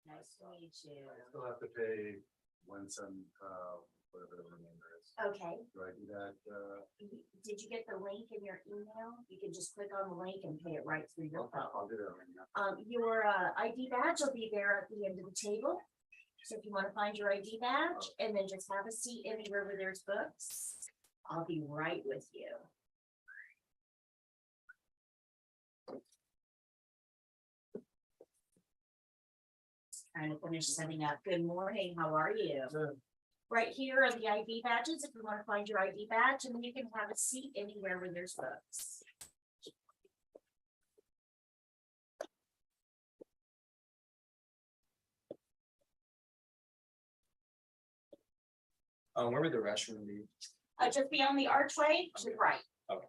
Nice to meet you. I still have to pay whatever the remainder is. Okay, Do I do that? did you get the link in your email? You can just click on the link and pay it right through your phone. I'll do that right now. Your ID badge will be there at the end of the table. So if you want to find your ID badge and then just have a seat anywhere where there's books, I'll be right with you. Trying to finish setting up. Good morning, how are you? Good. Right here are the ID badges if you want to find your ID badge, and then you can have a seat anywhere where there's books. Where would the restroom be? Just be on the archway to the right. Okay.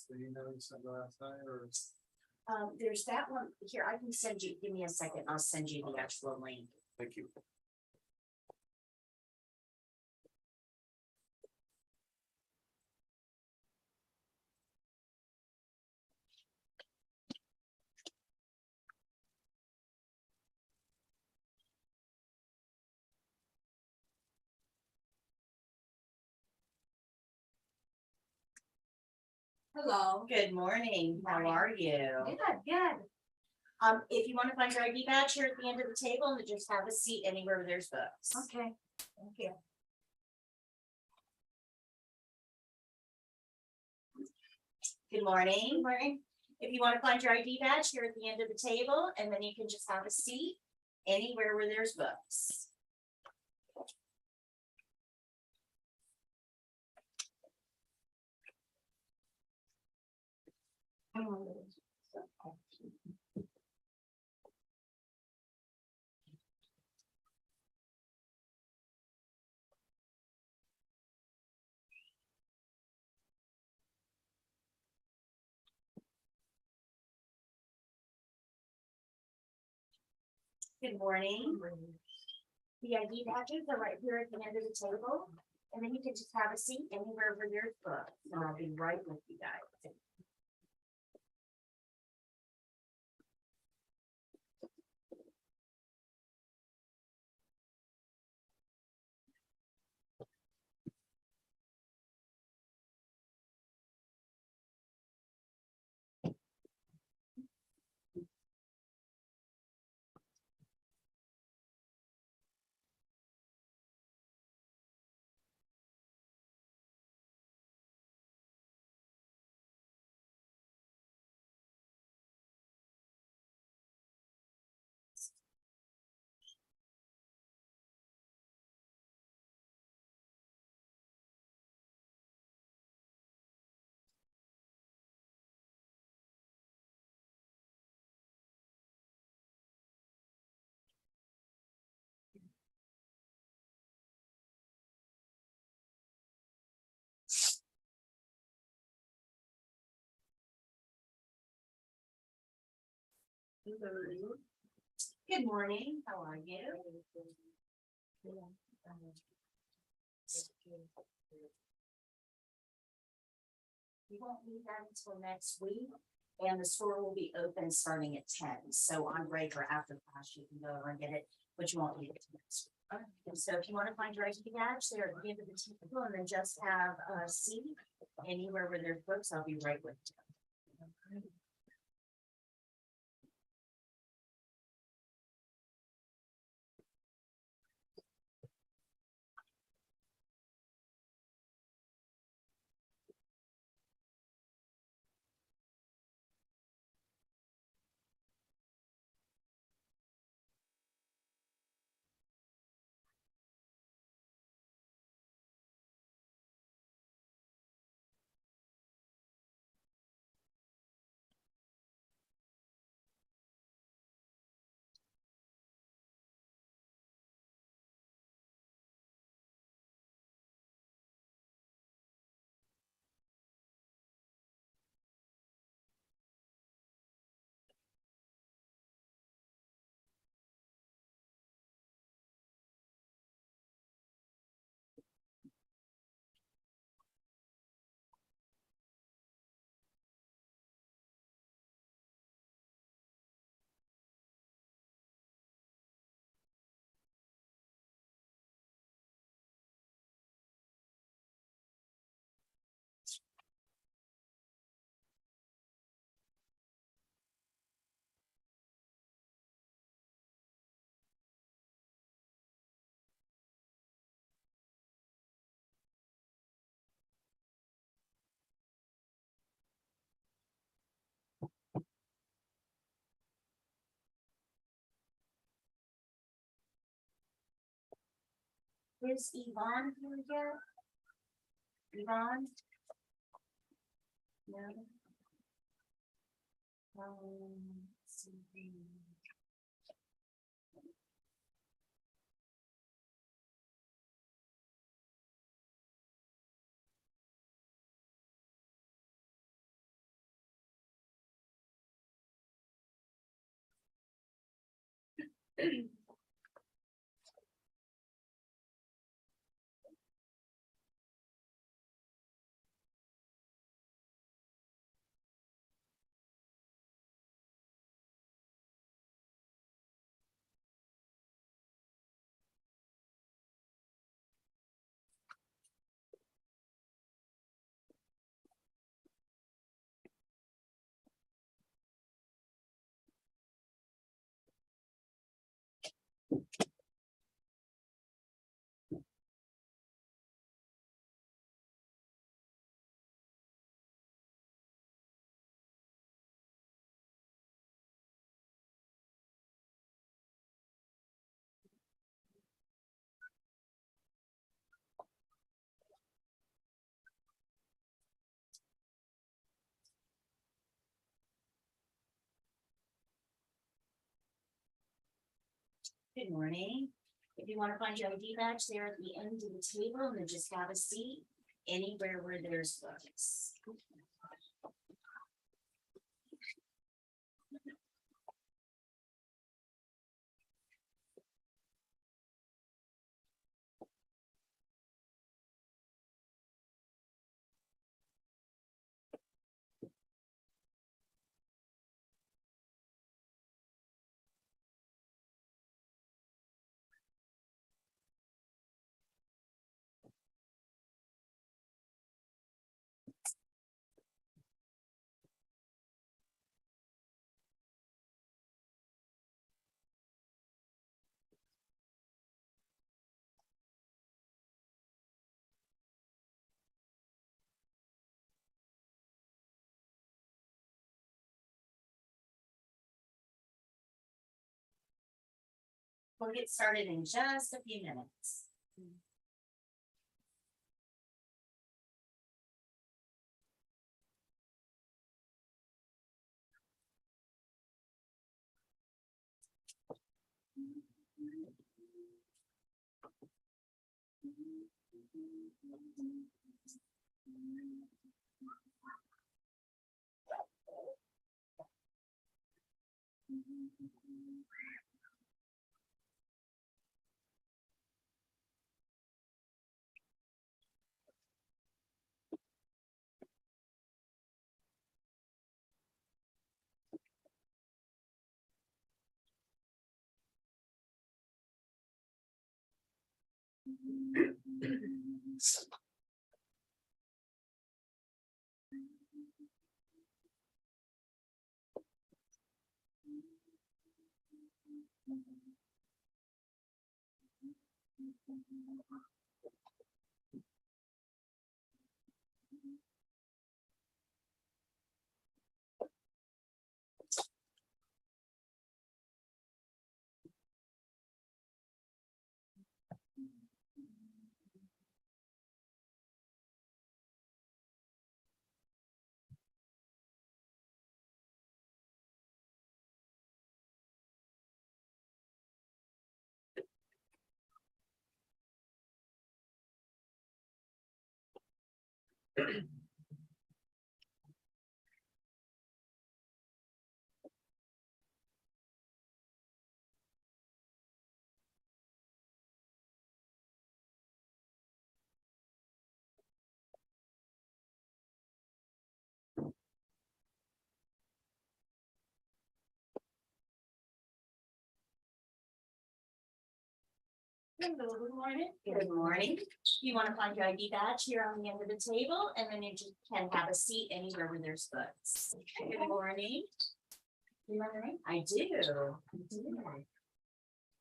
You know, you said last night, or There's that one here. I can send you, give me a second. I'll send you the actual link. thank you. Hello. Good morning. How are you? Good. If you want to find your ID badge here at the end of the table, and just have a seat anywhere where there's books. Okay, thank you. Good morning. If you want to find your ID badge here at the end of the table, and then you can just have a seat anywhere where there's books. Good morning. The ID badges are right here at the end of the table, and then you can just have a seat anywhere where there's books, and I'll be right with you guys. Good morning, how are you? We won't need that until next week, and the store will be open starting at 10. So on break or after class, you can go over and get it, but you won't need it till next week. And so if you want to find your ID badge, there at the end of the table, and then just have a seat anywhere where there's books, I'll be right with you. Is Yvonne here yet? Yvonne? No. Let's see. Good morning. If you want to find your ID badge there at the end of the table, and then just have a seat anywhere where there's books. We'll get started in just a few minutes. Hello, good morning. Good morning. You want to find your ID badge here on the end of the table, and then you just can have a seat anywhere where there's books. Good morning. You remember me? I do.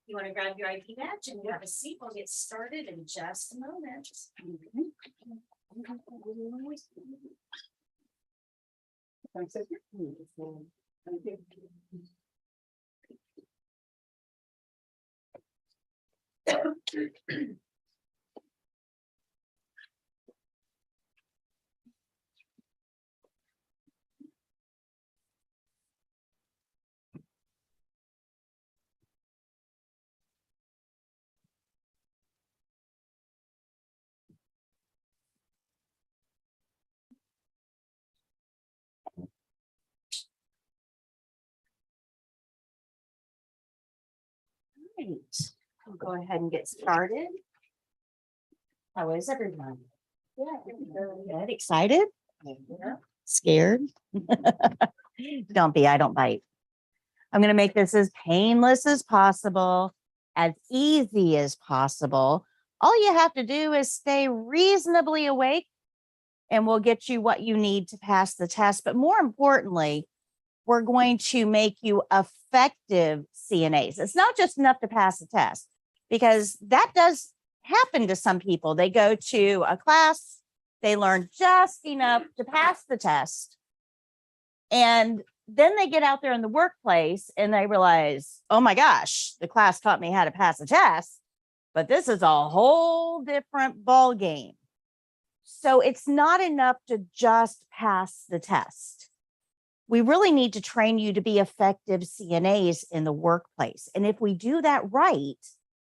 You want to grab your ID badge and have a seat? We'll get started in just a moment. Right, we'll go ahead and get started. How is everyone? Yeah, good. Excited? Yeah. Scared? Don't be, I don't bite. I'm going to make this as painless as possible, as easy as possible. All you have to do is stay reasonably awake and we'll get you what you need to pass the test. But more importantly, we're going to make you effective CNAs. It's not just enough to pass the test, because that does happen to some people. They go to a class, they learn just enough to pass the test, and then they get out there in the workplace and they realize, oh my gosh, the class taught me how to pass a test, but this is a whole different ball game. So it's not enough to just pass the test. We really need to train you to be effective CNAs in the workplace. And if we do that right,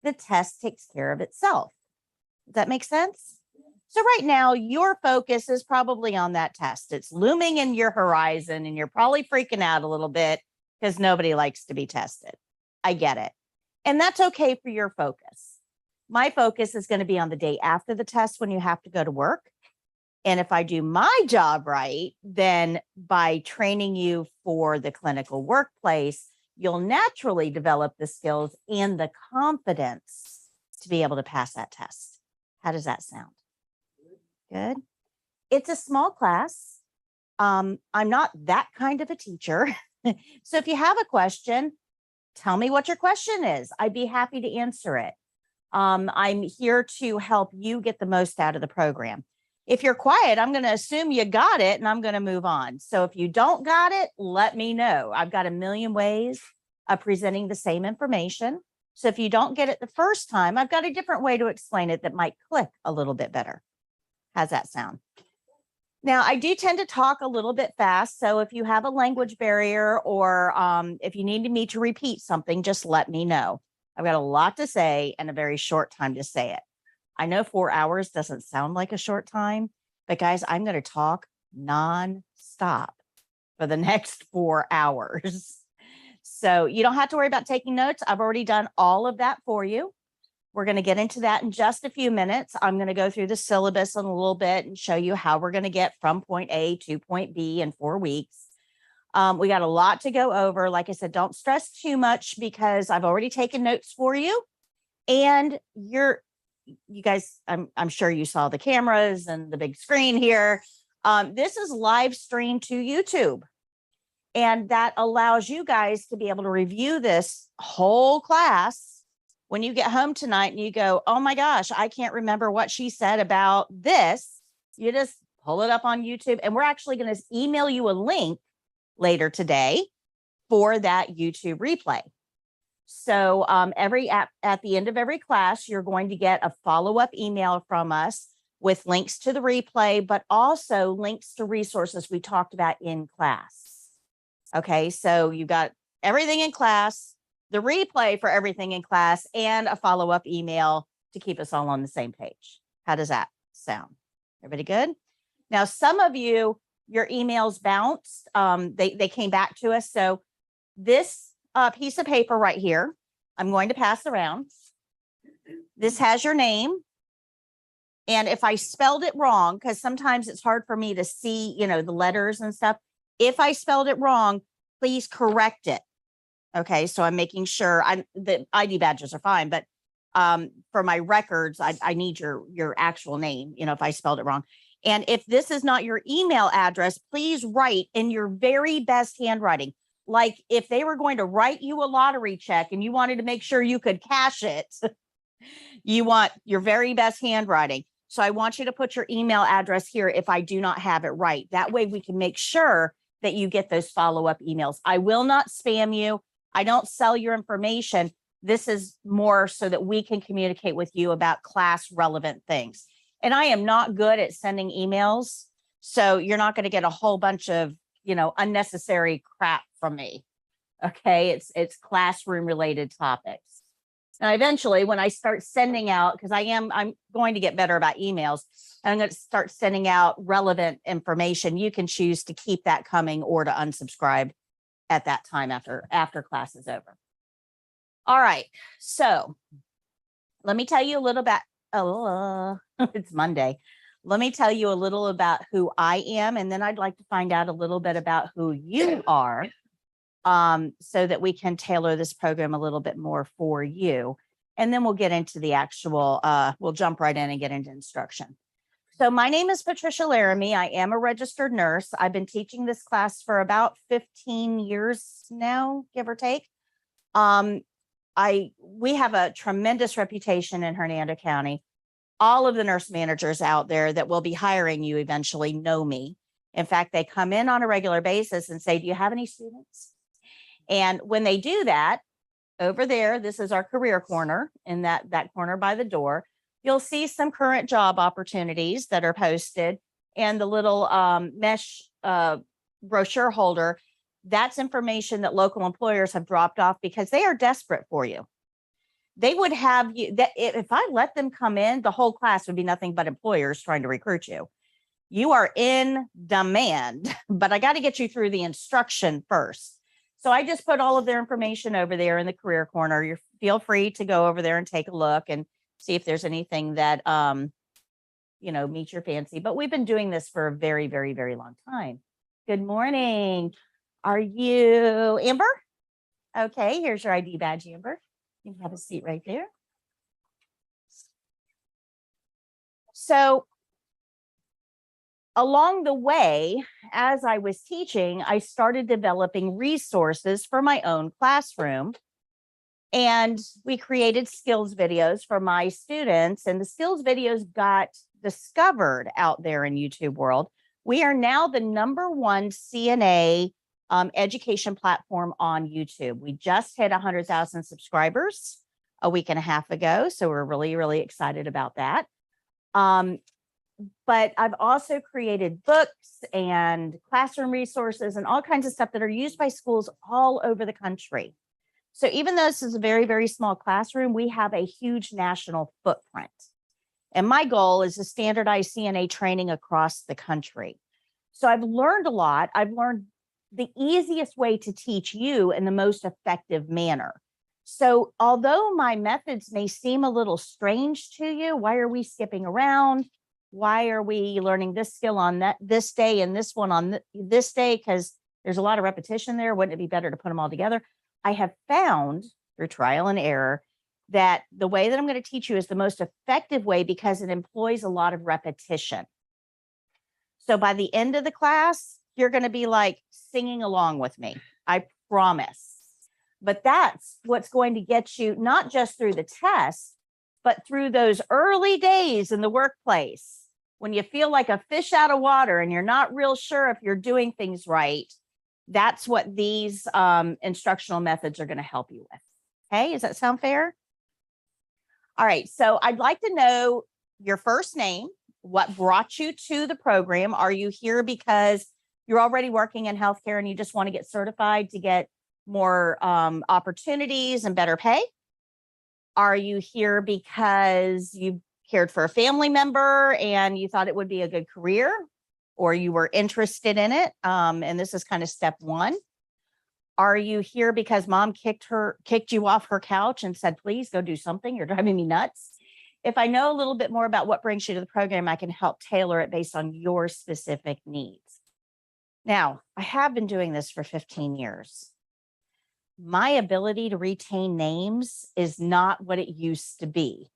the test takes care of itself. Does that make sense? So right now, your focus is probably on that test. It's looming in your horizon and you're probably freaking out a little bit because nobody likes to be tested. I get it. And that's okay for your focus. My focus is going to be on the day after the test when you have to go to work. And if I do my job right, then by training you for the clinical workplace, you'll naturally develop the skills and the confidence to be able to pass that test. How does that sound? Good. It's a small class. I'm not that kind of a teacher. So if you have a question, tell me what your question is. I'd be happy to answer it. I'm here to help you get the most out of the program. If you're quiet, I'm going to assume you got it and I'm going to move on. So if you don't got it, let me know. I've got a million ways of presenting the same information. So if you don't get it the first time, I've got a different way to explain it that might click a little bit better. How's that sound? Now, I do tend to talk a little bit fast. So if you have a language barrier or if you need me to repeat something, just let me know. I've got a lot to say and a very short time to say it. I know 4 hours doesn't sound like a short time, but guys, I'm going to talk nonstop for the next 4 hours. So you don't have to worry about taking notes. I've already done all of that for you. We're going to get into that in just a few minutes. I'm going to go through the syllabus in a little bit and show you how we're going to get from point A to point B in 4 weeks. We got a lot to go over. Like I said, don't stress too much because I've already taken notes for you. And you guys, I'm sure you saw the cameras and the big screen here. This is live streamed to YouTube. And that allows you guys to be able to review this whole class when you get home tonight and you go, oh my gosh, I can't remember what she said about this. You just pull it up on YouTube. And we're actually going to email you a link later today for that YouTube replay. So at the end of every class, you're going to get a follow-up email from us with links to the replay, but also links to resources we talked about in class. Okay, so you got everything in class, the replay for everything in class, and a follow-up email to keep us all on the same page. How does that sound? Everybody good? Now, some of you, your emails bounced. They came back to us. So this piece of paper right here, I'm going to pass around. This has your name. And if I spelled it wrong, because sometimes it's hard for me to see, the letters and stuff. If I spelled it wrong, please correct it. Okay, so I'm making sure the ID badges are fine, but for my records, I need your actual name, if I spelled it wrong. And if this is not your email address, please write in your very best handwriting. Like if they were going to write you a lottery check and you wanted to make sure you could cash it, you want your very best handwriting. So I want you to put your email address here if I do not have it right. That way we can make sure that you get those follow-up emails. I will not spam you. I don't sell your information. This is more so that we can communicate with you about class relevant things. And I am not good at sending emails. So you're not going to get a whole bunch of, unnecessary crap from me. Okay. It's classroom related topics. And eventually when I start sending out, because I'm going to get better about emails, I'm going to start sending out relevant information. You can choose to keep that coming or to unsubscribe at that time after class is over. All right. So let me tell you a little bit. It's Monday. Let me tell you a little about who I am, and then I'd like to find out a little bit about who you are, so that we can tailor this program a little bit more for you. And then we'll get into the actual, we'll jump right in and get into instruction. So my name is Patricia Laramie. I am a registered nurse. I've been teaching this class for about 15 years now, give or take. We have a tremendous reputation in Hernando County. All of the nurse managers out there that will be hiring you eventually know me. In fact, they come in on a regular basis and say, do you have any students? And when they do that, over there, this is our career corner, in that corner by the door, you'll see some current job opportunities that are posted, and the little mesh brochure holder. That's information that local employers have dropped off because they are desperate for you. They would have you that if I let them come in, the whole class would be nothing but employers trying to recruit you. You are in demand, but I got to get you through the instruction first. So I just put all of their information over there in the career corner. You feel free to go over there and take a look and see if there's anything that meets your fancy. But we've been doing this for a very, very, very long time. Good morning. Are you Amber? Okay, here's your ID badge, Amber. You can have a seat right there. So along the way, as I was teaching, I started developing resources for my own classroom. And we created skills videos for my students, and the skills videos got discovered out there in YouTube world. We are now the #1 CNA education platform on YouTube. We just hit 100,000 subscribers a week and a half ago. So we're really, really excited about that. But I've also created books and classroom resources and all kinds of stuff that are used by schools all over the country. So even though this is a very, very small classroom, we have a huge national footprint. And my goal is to standardize CNA training across the country. So I've learned a lot. I've learned the easiest way to teach you in the most effective manner. So although my methods may seem a little strange to you, why are we skipping around? Why are we learning this skill on this day and this one on this day? Because there's a lot of repetition there. Wouldn't it be better to put them all together? I have found through trial and error that the way that I'm going to teach you is the most effective way because it employs a lot of repetition. So by the end of the class, you're going to be like singing along with me. I promise. But that's what's going to get you not just through the test, but through those early days in the workplace when you feel like a fish out of water and you're not real sure if you're doing things right. That's what these instructional methods are going to help you with. Okay, does that sound fair? All right, so I'd like to know your first name, what brought you to the program. Are you here because you're already working in healthcare and you just want to get certified to get more opportunities and better pay? Are you here because you cared for a family member and you thought it would be a good career, or you were interested in it? And this is kind of step one. Are you here because mom kicked you off her couch and said, please go do something? You're driving me nuts. If I know a little bit more about what brings you to the program, I can help tailor it based on your specific needs. Now, I have been doing this for 15 years. My ability to retain names is not what it used to be.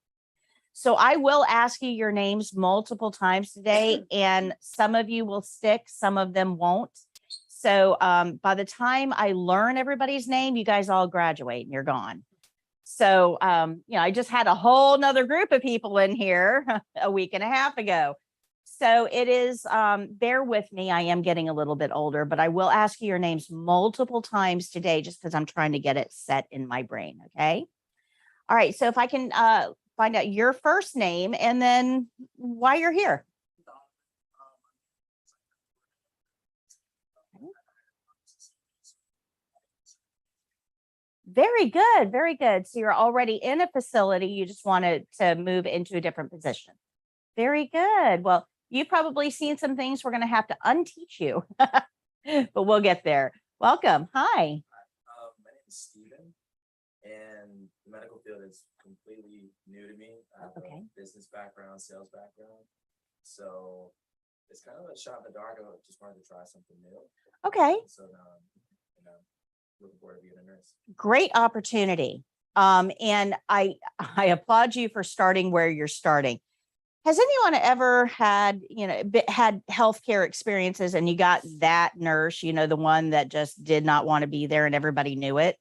So I will ask you your names multiple times today, and some of you will stick, some of them won't. So by the time I learn everybody's name, you guys all graduate and you're gone. So, I just had a whole nother group of people in here a week and a half ago. So it is, bear with me. I am getting a little bit older, but I will ask you your names multiple times today, just because I'm trying to get it set in my brain. Okay. All right. So if I can find out your first name and then why you're here. Very good. Very good. So you're already in a facility. You just wanted to move into a different position. Very good. Well, you've probably seen some things we're going to have to unteach you, but we'll get there. Welcome. Hi. My name is Steven, and medical field is completely new to me. I have Okay. a business background, sales background. So it's kind of a shot in the dark. I just wanted to try something new. Okay. So now, you know, looking forward to being a nurse. Great opportunity. And I applaud you for starting where you're starting. Has anyone ever had, had healthcare experiences and you got that nurse, the one that just did not want to be there and everybody knew it,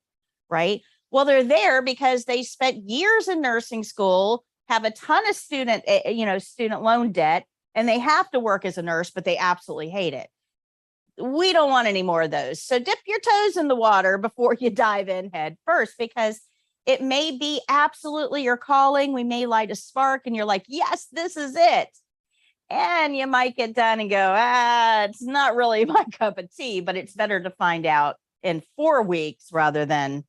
right? Well, they're there because they spent years in nursing school, have a ton of student loan debt, and they have to work as a nurse, but they absolutely hate it. We don't want any more of those. So dip your toes in the water before you dive in head first, because it may be absolutely your calling. We may light a spark and you're like, yes, this is it. And you might get done and go, it's not really my cup of tea, but it's better to find out in 4 weeks rather than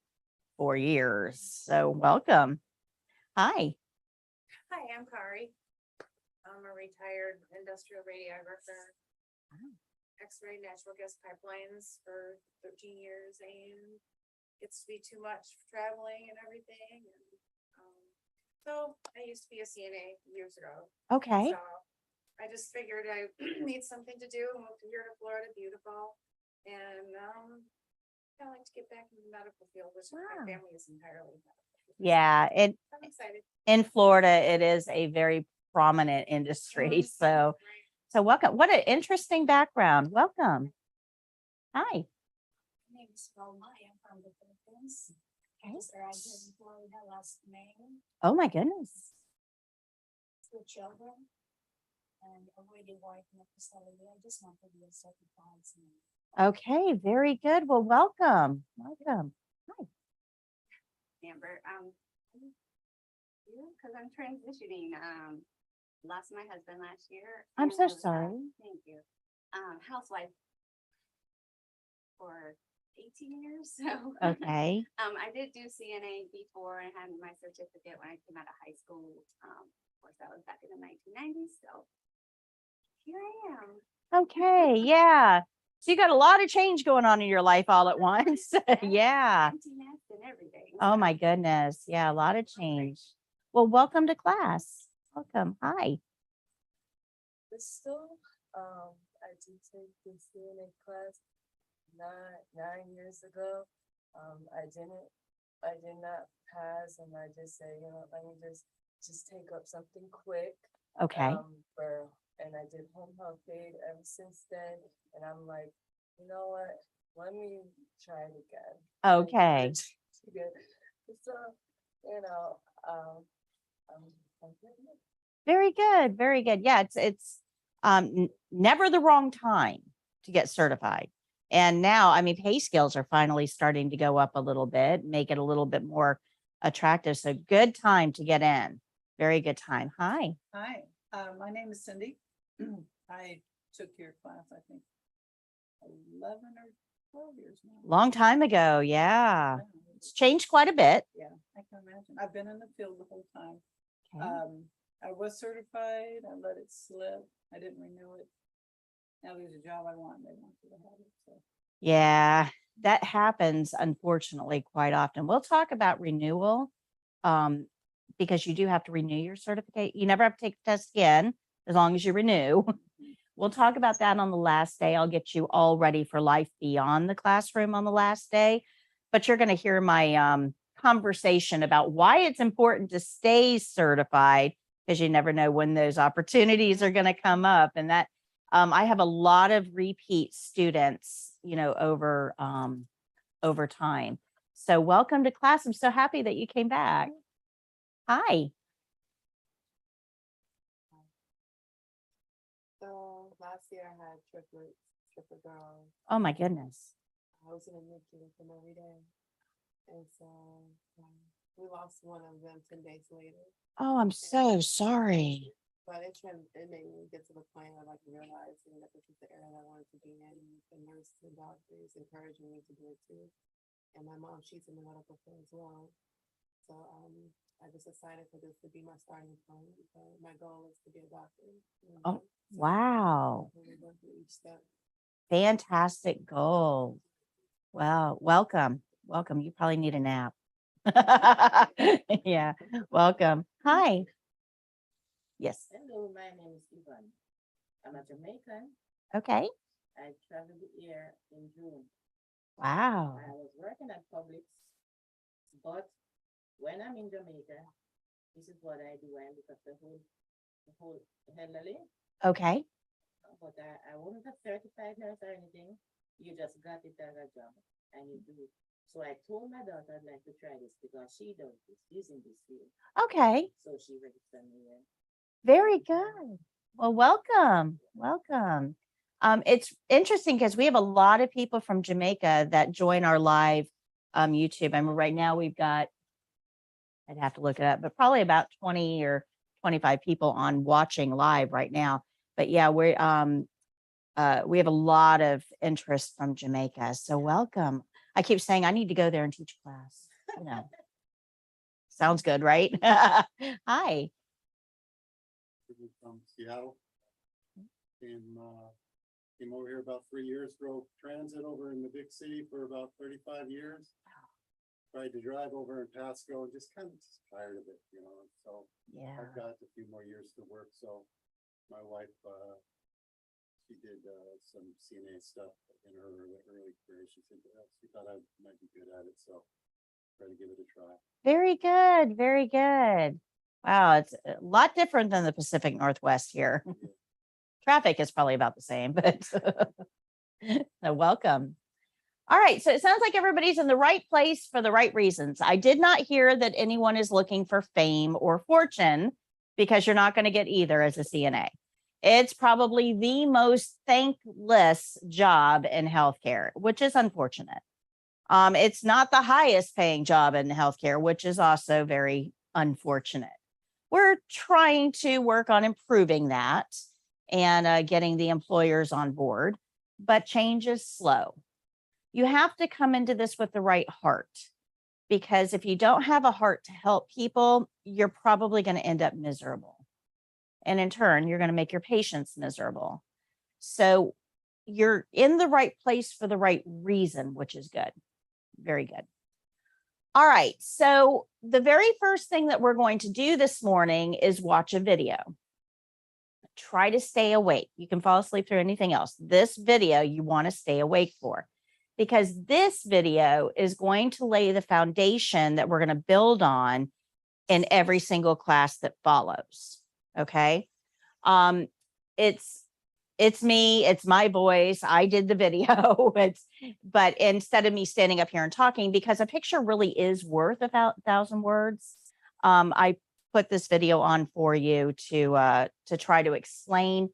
4 years. So welcome. Hi. Hi, I'm Kari. I'm a retired industrial radiographer. X-ray natural gas pipelines for 13 years, and gets to be too much traveling and everything. And so I used to be a CNA years ago. Okay. So I just figured I need something to do and moved here to Florida, beautiful. And I like to get back in the medical field, which my Wow. family is entirely medical. Yeah. I'm excited. In Florida, it is a very prominent industry. So welcome. What an interesting background. Welcome. Hi. My name is Roma. I'm from the Philippines. I Okay. just arrived here in Florida last May. Oh my goodness. 2 children. And already working at the facility. I just want to be a certified CNA. Okay, very good. Well, welcome. Welcome. Hi. Amber, because I'm transitioning, lost my husband last year. I'm and so I was, sorry. Thank you. Housewife for 18 years, so. Okay. I did do CNA before and had my certificate when I came out of high school. Of course, that was back in the 1990s, so here I am. Okay. Yeah. So you got a lot of change going on in your life all at once. Yeah. Empty nest and everything. Oh my goodness. Yeah. A lot of change. Well, welcome to class. Welcome. Hi. Crystal, I did take the CNA class 9 years ago. I did not pass, and I just say, let me just take up something quick. Okay. And I did home health aid ever since then, and I'm like, you know what? Let me try it again. Okay. So, I'm getting it. Very good. Very good. Yeah. It's never the wrong time to get certified. And now, I mean, pay scales are finally starting to go up a little bit, make it a little bit more attractive. So good time to get in. Very good time. Hi. Hi, my name is Cindy. I took your class, I think, 11 or 12 years now. Long time ago. Yeah. It's changed quite a bit. Yeah, I can imagine. I've been in the field the whole time. Okay. I was certified. I let it slip. I didn't renew it. Now there's a job I want, and they want you to have it. So Yeah, that happens, unfortunately, quite often. We'll talk about renewal because you do have to renew your certificate. You never have to take the test again as long as you renew. We'll talk about that on the last day. I'll get you all ready for life beyond the classroom on the last day. But you're going to hear my conversation about why it's important to stay certified, because you never know when those opportunities are going to come up. And that I have a lot of repeat students, over time. So welcome to class. I'm so happy that you came back. Hi. So last year I had triple girls. Oh my goodness. I was in a NICU with them every day. And so we lost one of them 10 days later. Oh, I'm so sorry. But it made me get to the point where realizing that this is the area I wanted to be in. The nurses and doctors encouraging me to do it too. And my mom, she's in the medical field as well. So I just decided for this to be my starting point. My goal is to be a doctor. Oh, wow. We're going through each step. Fantastic goal. Wow. Welcome. Welcome. You probably need a nap. Yeah, welcome. Hi. Yes, Hello, my name is Ivan. I'm a Jamaican. okay. I traveled here in June. Wow. I was working at Publix, but when I'm in Jamaica, this is what I do. I look at the whole elderly. Okay. But I wasn't a certified nurse or anything. You just got it as a job and you do it. So I told my daughter I'd like to try this because she does this. She's in this field. Okay. So she registered me here. Very good. Well, welcome. Welcome. It's interesting because we have a lot of people from Jamaica that join our live YouTube. I mean, right now we've got, I'd have to look it up, but probably about 20 or 25 people on watching live right now. But yeah, we have a lot of interest from Jamaica. So welcome. I keep saying I need to go there and teach class. You know, sounds good, right? Hi. From Seattle. Came over here about 3 years, drove transit over in the big city for about 35 years. Tried to drive over in Pasco and just kind of tired of it, you know, so Yeah. I've got a few more years to work, so my wife, she did some CNA stuff in her early career. She said she thought I might be good at it, so try to give it a try. Very good. Very good. Wow, it's a lot different than the Pacific Northwest here. Traffic is probably about the same, but so welcome. All right, so it sounds like everybody's in the right place for the right reasons. I did not hear that anyone is looking for fame or fortune because you're not going to get either as a CNA. It's probably the most thankless job in healthcare, which is unfortunate. It's not the highest paying job in healthcare, which is also very unfortunate. We're trying to work on improving that and getting the employers on board, but change is slow. You have to come into this with the right heart, because if you don't have a heart to help people, you're probably going to end up miserable. And in turn, you're going to make your patients miserable. So you're in the right place for the right reason, which is good. Very good. All right. So the very first thing that we're going to do this morning is watch a video. Try to stay awake. You can fall asleep through anything else. This video you want to stay awake for, because this video is going to lay the foundation that we're going to build on in every single class that follows. Okay. It's me, it's my voice. I did the video. But instead of me standing up here and talking, because a picture really is worth 1,000 words, I put this video on for you to try to explain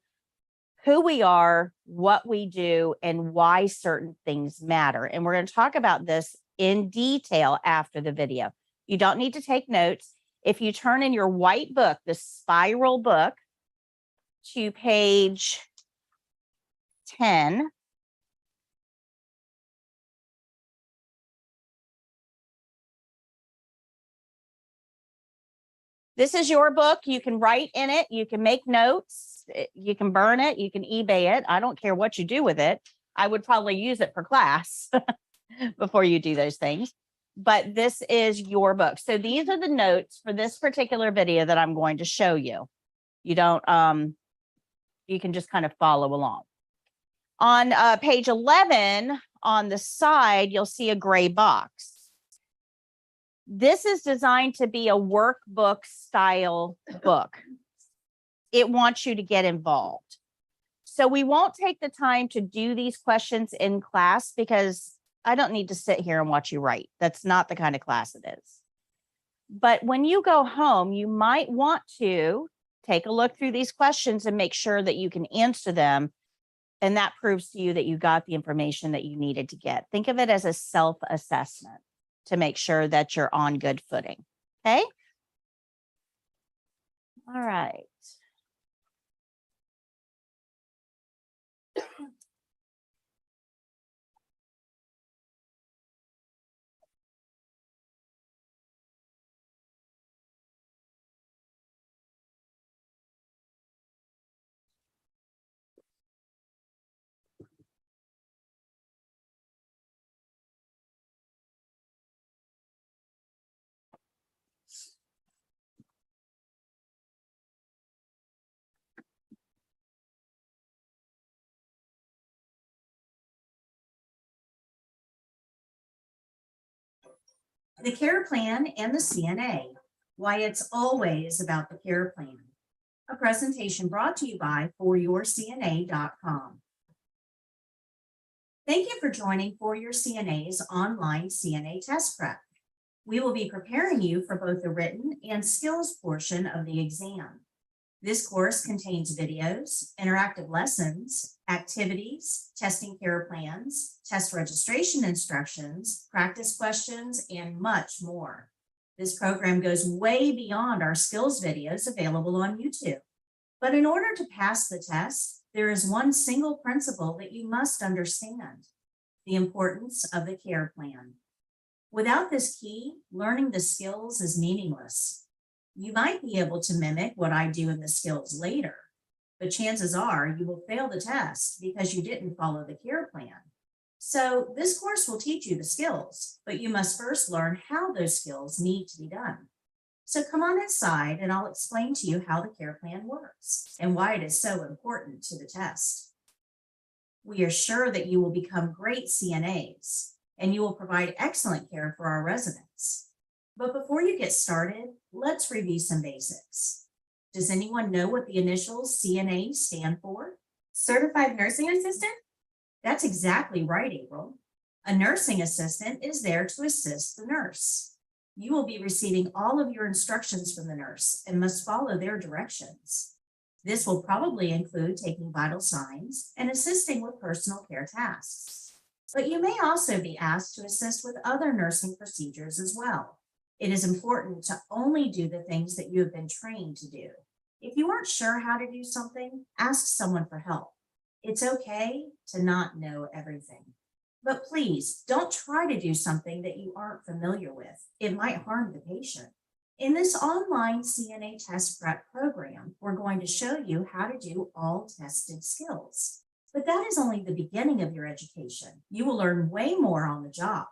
who we are, what we do, and why certain things matter. And we're going to talk about this in detail after the video. You don't need to take notes. If you turn in your white book, the spiral book, to page 10, this is your book. You can write in it. You can make notes. You can burn it. You can eBay it. I don't care what you do with it. I would probably use it for class before you do those things. But this is your book. So these are the notes for this particular video that I'm going to show you. You don't, you can just kind of follow along. On page 11, on the side, you'll see a gray box. This is designed to be a workbook style book. It wants you to get involved. So we won't take the time to do these questions in class because I don't need to sit here and watch you write. That's not the kind of class it is. But when you go home, you might want to take a look through these questions and make sure that you can answer them. And that proves to you that you got the information that you needed to get. Think of it as a self-assessment to make sure that you're on good footing. Okay. All right. The care plan and the CNA, why it's always about the care plan. A presentation brought to you by foryourcna.com. Thank you for joining For Your CNA's online CNA test prep. We will be preparing you for both the written and skills portion of the exam. This course contains videos, interactive lessons, activities, testing care plans, test registration instructions, practice questions, and much more. This program goes way beyond our skills videos available on YouTube. But in order to pass the test, there is one single principle that you must understand: the importance of the care plan. Without this key, learning the skills is meaningless. You might be able to mimic what I do in the skills later, but chances are you will fail the test because you didn't follow the care plan. So this course will teach you the skills, but you must first learn how those skills need to be done. So come on inside and I'll explain to you how the care plan works and why it is so important to the test. We are sure that you will become great CNAs and you will provide excellent care for our residents. But before you get started, let's review some basics. Does anyone know what the initials CNA stand for? Certified nursing assistant? That's exactly right, April. A nursing assistant is there to assist the nurse. You will be receiving all of your instructions from the nurse and must follow their directions. This will probably include taking vital signs and assisting with personal care tasks. But you may also be asked to assist with other nursing procedures as well. It is important to only do the things that you have been trained to do. If you aren't sure how to do something, ask someone for help. It's okay to not know everything. But please don't try to do something that you aren't familiar with. It might harm the patient. In this online CNA test prep program, we're going to show you how to do all tested skills. But that is only the beginning of your education. You will learn way more on the job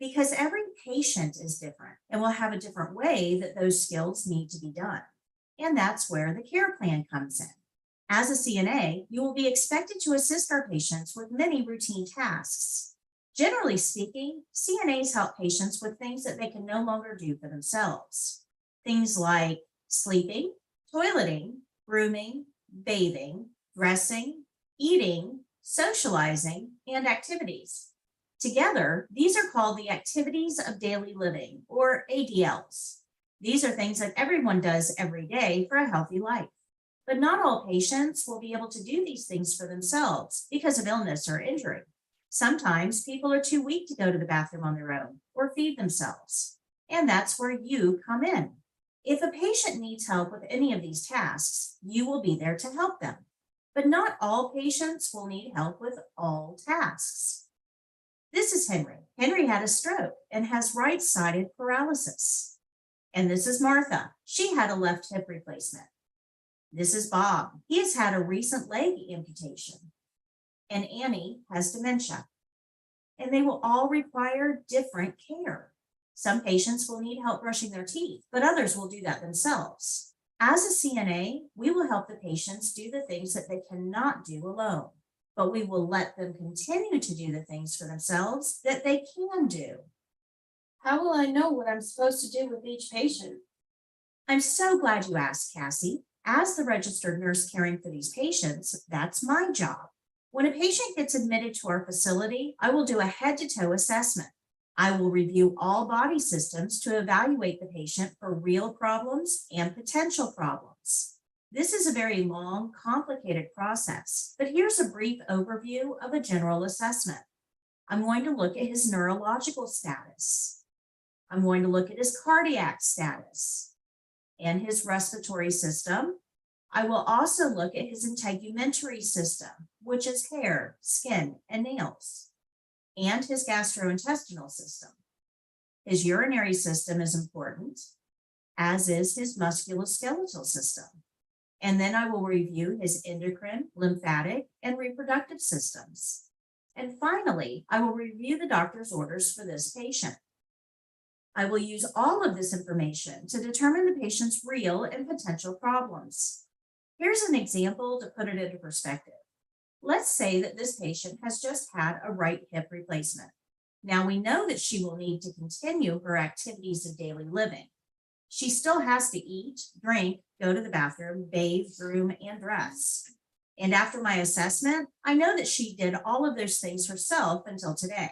because every patient is different and will have a different way that those skills need to be done. And that's where the care plan comes in. As a CNA, you will be expected to assist our patients with many routine tasks. Generally speaking, CNAs help patients with things that they can no longer do for themselves. Things like sleeping, toileting, grooming, bathing, dressing, eating, socializing, and activities. Together, these are called the activities of daily living, or ADLs. These are things that everyone does every day for a healthy life. But not all patients will be able to do these things for themselves because of illness or injury. Sometimes people are too weak to go to the bathroom on their own or feed themselves. And that's where you come in. If a patient needs help with any of these tasks, you will be there to help them. But not all patients will need help with all tasks. This is Henry. Henry had a stroke and has right-sided paralysis. And this is Martha. She had a left hip replacement. This is Bob. He has had a recent leg amputation. And Annie has dementia. And they will all require different care. Some patients will need help brushing their teeth, but others will do that themselves. As a CNA, we will help the patients do the things that they cannot do alone, but we will let them continue to do the things for themselves that they can do. How will I know what I'm supposed to do with each patient? I'm so glad you asked, Cassie. As the registered nurse caring for these patients, that's my job. When a patient gets admitted to our facility, I will do a head-to-toe assessment. I will review all body systems to evaluate the patient for real problems and potential problems. This is a very long, complicated process, but here's a brief overview of a general assessment. I'm going to look at his neurological status. I'm going to look at his cardiac status and his respiratory system. I will also look at his integumentary system, which is hair, skin, and nails, and his gastrointestinal system. His urinary system is important, as is his musculoskeletal system. And then I will review his endocrine, lymphatic, and reproductive systems. And finally, I will review the doctor's orders for this patient. I will use all of this information to determine the patient's real and potential problems. Here's an example to put it into perspective. Let's say that this patient has just had a right hip replacement. Now we know that she will need to continue her activities of daily living. She still has to eat, drink, go to the bathroom, bathe, groom, and dress. And after my assessment, I know that she did all of those things herself until today.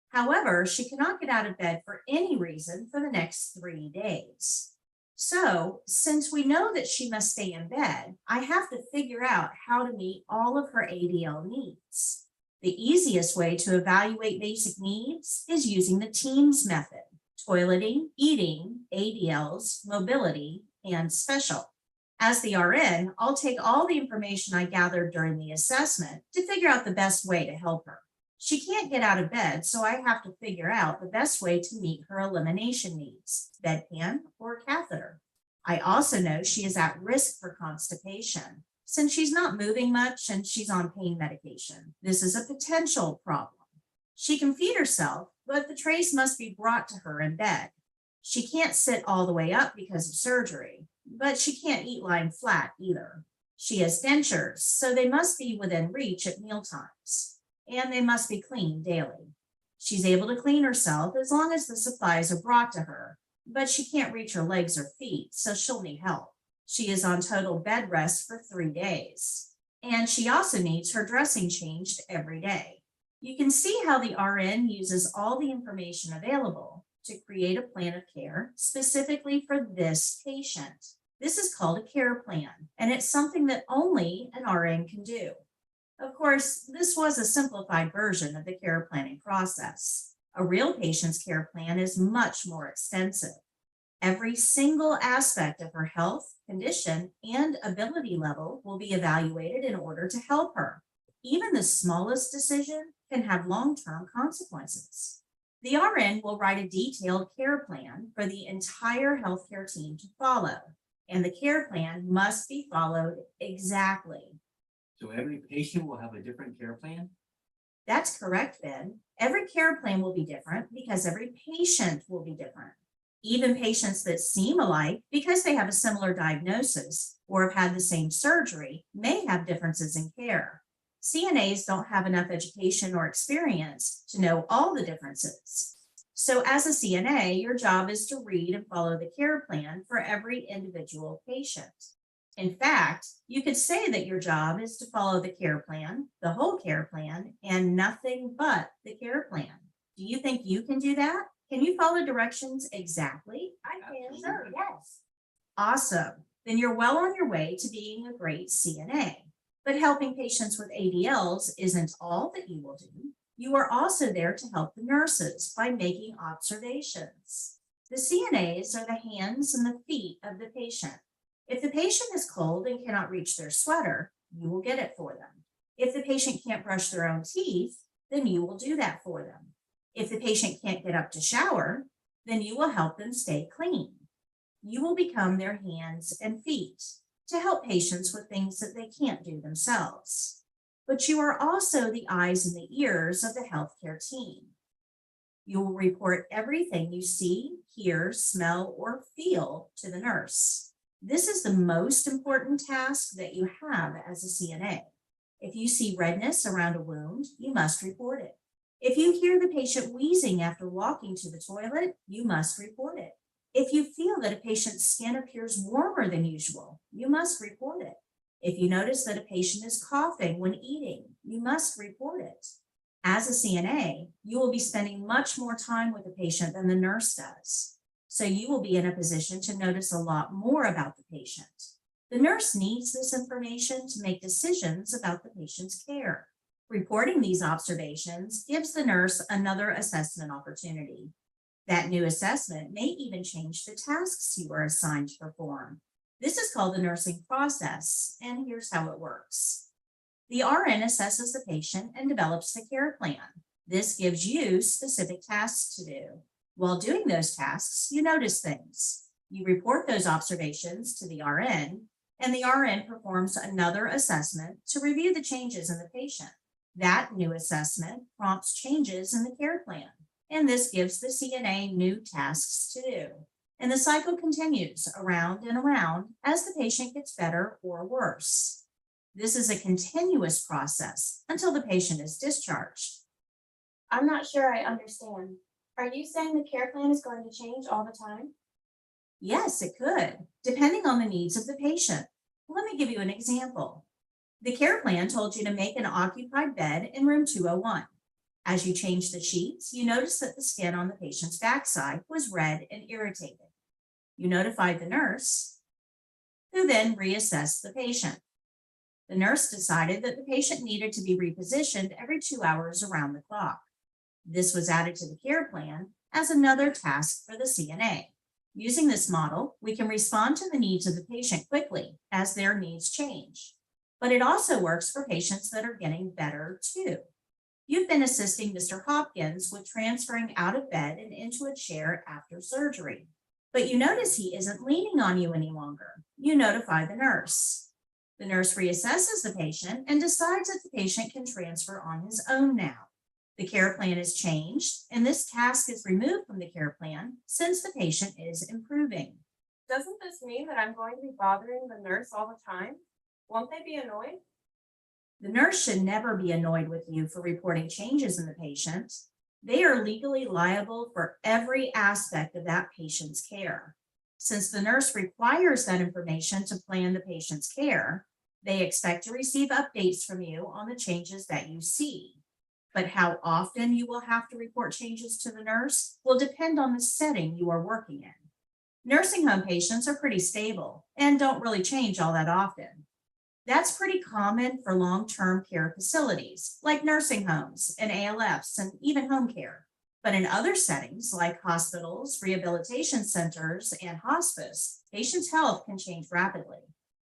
However, she cannot get out of bed for any reason for the next 3 days. So, since we know that she must stay in bed, I have to figure out how to meet all of her ADL needs. The easiest way to evaluate basic needs is using the TEAMS method: toileting, eating, ADLs, mobility, and special. As the RN, I'll take all the information I gathered during the assessment to figure out the best way to help her. She can't get out of bed, so I have to figure out the best way to meet her elimination needs, bedpan or catheter. I also know she is at risk for constipation, since she's not moving much and she's on pain medication. This is a potential problem. She can feed herself, but the trays must be brought to her in bed. She can't sit all the way up because of surgery, but she can't eat lying flat either. She has dentures, so they must be within reach at mealtimes, and they must be cleaned daily. She's able to clean herself as long as the supplies are brought to her, but she can't reach her legs or feet, so she'll need help. She is on total bed rest for 3 days, and she also needs her dressing changed every day. You can see how the RN uses all the information available to create a plan of care specifically for this patient. This is called a care plan, and it's something that only an RN can do. Of course, this was a simplified version of the care planning process. A real patient's care plan is much more extensive. Every single aspect of her health, condition, and ability level will be evaluated in order to help her. Even the smallest decision can have long-term consequences. The RN will write a detailed care plan for the entire healthcare team to follow, and the care plan must be followed exactly. So every patient will have a different care plan? That's correct, Ben. Every care plan will be different because every patient will be different. Even patients that seem alike because they have a similar diagnosis or have had the same surgery may have differences in care. CNAs don't have enough education or experience to know all the differences. So as a CNA, your job is to read and follow the care plan for every individual patient. In fact, you could say that your job is to follow the care plan, the whole care plan, and nothing but the care plan. Do you think you can do that? Can you follow directions exactly? I can. Sure, yes. Awesome. Then you're well on your way to being a great CNA. But helping patients with ADLs isn't all that you will do. You are also there to help the nurses by making observations. The CNAs are the hands and the feet of the patient. If the patient is cold and cannot reach their sweater, you will get it for them. If the patient can't brush their own teeth, then you will do that for them. If the patient can't get up to shower, then you will help them stay clean. You will become their hands and feet to help patients with things that they can't do themselves. But you are also the eyes and the ears of the healthcare team. You will report everything you see, hear, smell, or feel to the nurse. This is the most important task that you have as a CNA. If you see redness around a wound, you must report it. If you hear the patient wheezing after walking to the toilet, you must report it. If you feel that a patient's skin appears warmer than usual, you must report it. If you notice that a patient is coughing when eating, you must report it. As a CNA, you will be spending much more time with the patient than the nurse does. So you will be in a position to notice a lot more about the patient. The nurse needs this information to make decisions about the patient's care. Reporting these observations gives the nurse another assessment opportunity. That new assessment may even change the tasks you are assigned to perform. This is called the nursing process, and here's how it works. The RN assesses the patient and develops the care plan. This gives you specific tasks to do. While doing those tasks, you notice things. You report those observations to the RN, and the RN performs another assessment to review the changes in the patient. That new assessment prompts changes in the care plan, and this gives the CNA new tasks to do. And the cycle continues around and around as the patient gets better or worse. This is a continuous process until the patient is discharged. I'm not sure I understand. Are you saying the care plan is going to change all the time? Yes, it could, depending on the needs of the patient. Let me give you an example. The care plan told you to make an occupied bed in room 201. As you changed the sheets, you noticed that the skin on the patient's backside was red and irritated. You notified the nurse, who then reassessed the patient. The nurse decided that the patient needed to be repositioned every 2 hours around the clock. This was added to the care plan as another task for the CNA. Using this model, we can respond to the needs of the patient quickly as their needs change. But it also works for patients that are getting better too. You've been assisting Mr. Hopkins with transferring out of bed and into a chair after surgery. But you notice he isn't leaning on you any longer. You notify the nurse. The nurse reassesses the patient and decides that the patient can transfer on his own now. The care plan is changed, and this task is removed from the care plan since the patient is improving. Doesn't this mean that I'm going to be bothering the nurse all the time? Won't they be annoyed? The nurse should never be annoyed with you for reporting changes in the patient. They are legally liable for every aspect of that patient's care. Since the nurse requires that information to plan the patient's care, they expect to receive updates from you on the changes that you see. But how often you will have to report changes to the nurse will depend on the setting you are working in. Nursing home patients are pretty stable and don't really change all that often. That's pretty common for long-term care facilities like nursing homes and ALFs and even home care. But in other settings like hospitals, rehabilitation centers, and hospice, patients' health can change rapidly.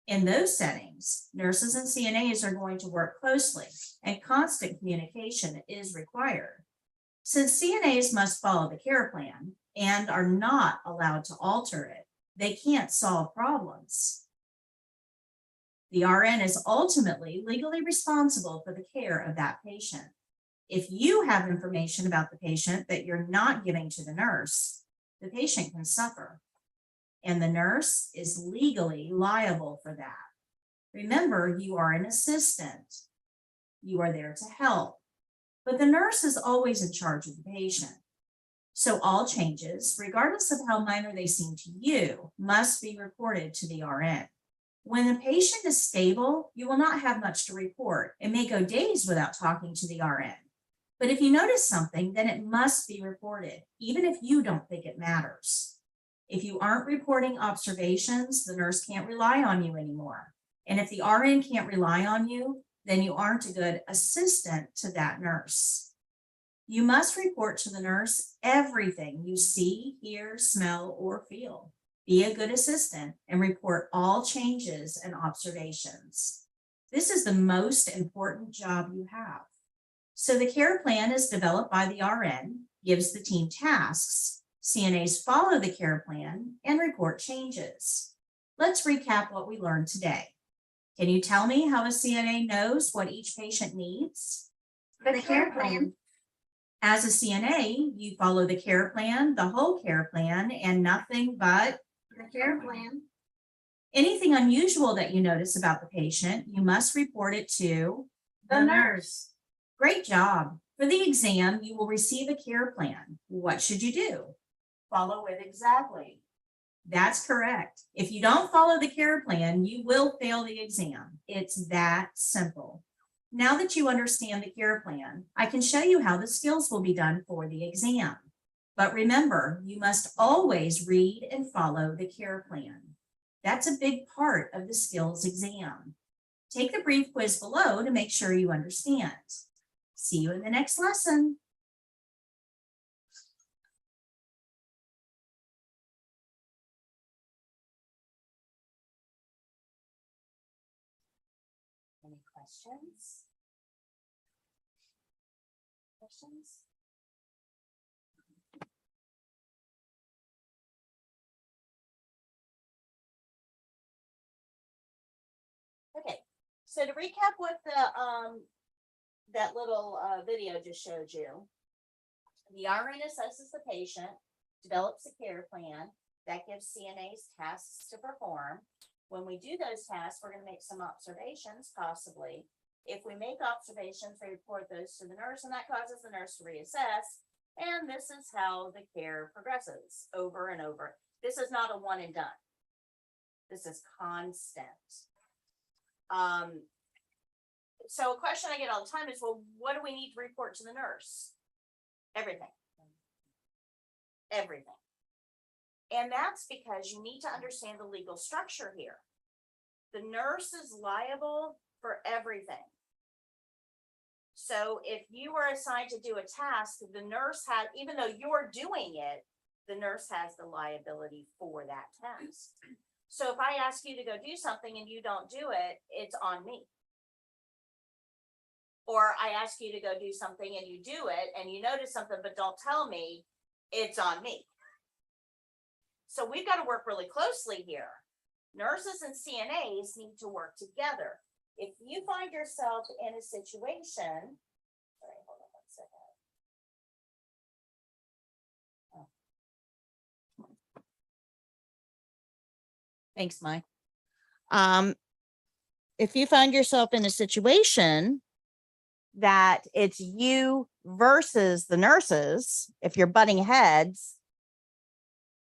In those settings, nurses and CNAs are going to work closely and constant communication is required. Since CNAs must follow the care plan and are not allowed to alter it, they can't solve problems. The RN is ultimately legally responsible for the care of that patient. If you have information about the patient that you're not giving to the nurse, the patient can suffer, and the nurse is legally liable for that. Remember, you are an assistant. You are there to help, but the nurse is always in charge of the patient. So all changes, regardless of how minor they seem to you, must be reported to the RN. When the patient is stable, you will not have much to report. It may go days without talking to the RN. But if you notice something, then it must be reported, even if you don't think it matters. If you aren't reporting observations, the nurse can't rely on you anymore. And if the RN can't rely on you, then you aren't a good assistant to that nurse. You must report to the nurse everything you see, hear, smell, or feel. Be a good assistant and report all changes and observations. This is the most important job you have. So the care plan is developed by the RN, gives the team tasks. CNAs follow the care plan and report changes. Let's recap what we learned today. Can you tell me how a CNA knows what each patient needs? The care plan. As a CNA, you follow the care plan, the whole care plan, and nothing but The care plan. anything unusual that you notice about the patient, you must report it to The nurse. Great job. For the exam, you will receive a care plan. What should you do? Follow it exactly. That's correct. If you don't follow the care plan, you will fail the exam. It's that simple. Now that you understand the care plan, I can show you how the skills will be done for the exam. But remember, you must always read and follow the care plan. That's a big part of the skills exam. Take the brief quiz below to make sure you understand. See you in the next lesson. Any questions? Questions? Okay, so to recap what that little video just showed you, the RN assesses the patient, develops a care plan that gives CNAs tasks to perform. When we do those tasks, we're going to make some observations, possibly. if we make observations, we report those to the nurse, and that causes the nurse to reassess. And this is how the care progresses over and over. This is not a one and done. This is constant. So a question I get all the time is, well, what do we need to report to the nurse? Everything. Everything. And that's because you need to understand the legal structure here. The nurse is liable for everything. So if you are assigned to do a task, the nurse has, even though you're doing it, the nurse has the liability for that task. So if I ask you to go do something and you don't do it, it's on me. Or I ask you to go do something and you do it and you notice something but don't tell me, it's on me. So we've got to work really closely here. Nurses and CNAs need to work together. If you find yourself in a situation, sorry, hold on 1 second. Thanks, Mike. If you find yourself in a situation that it's you versus the nurses, if you're butting heads,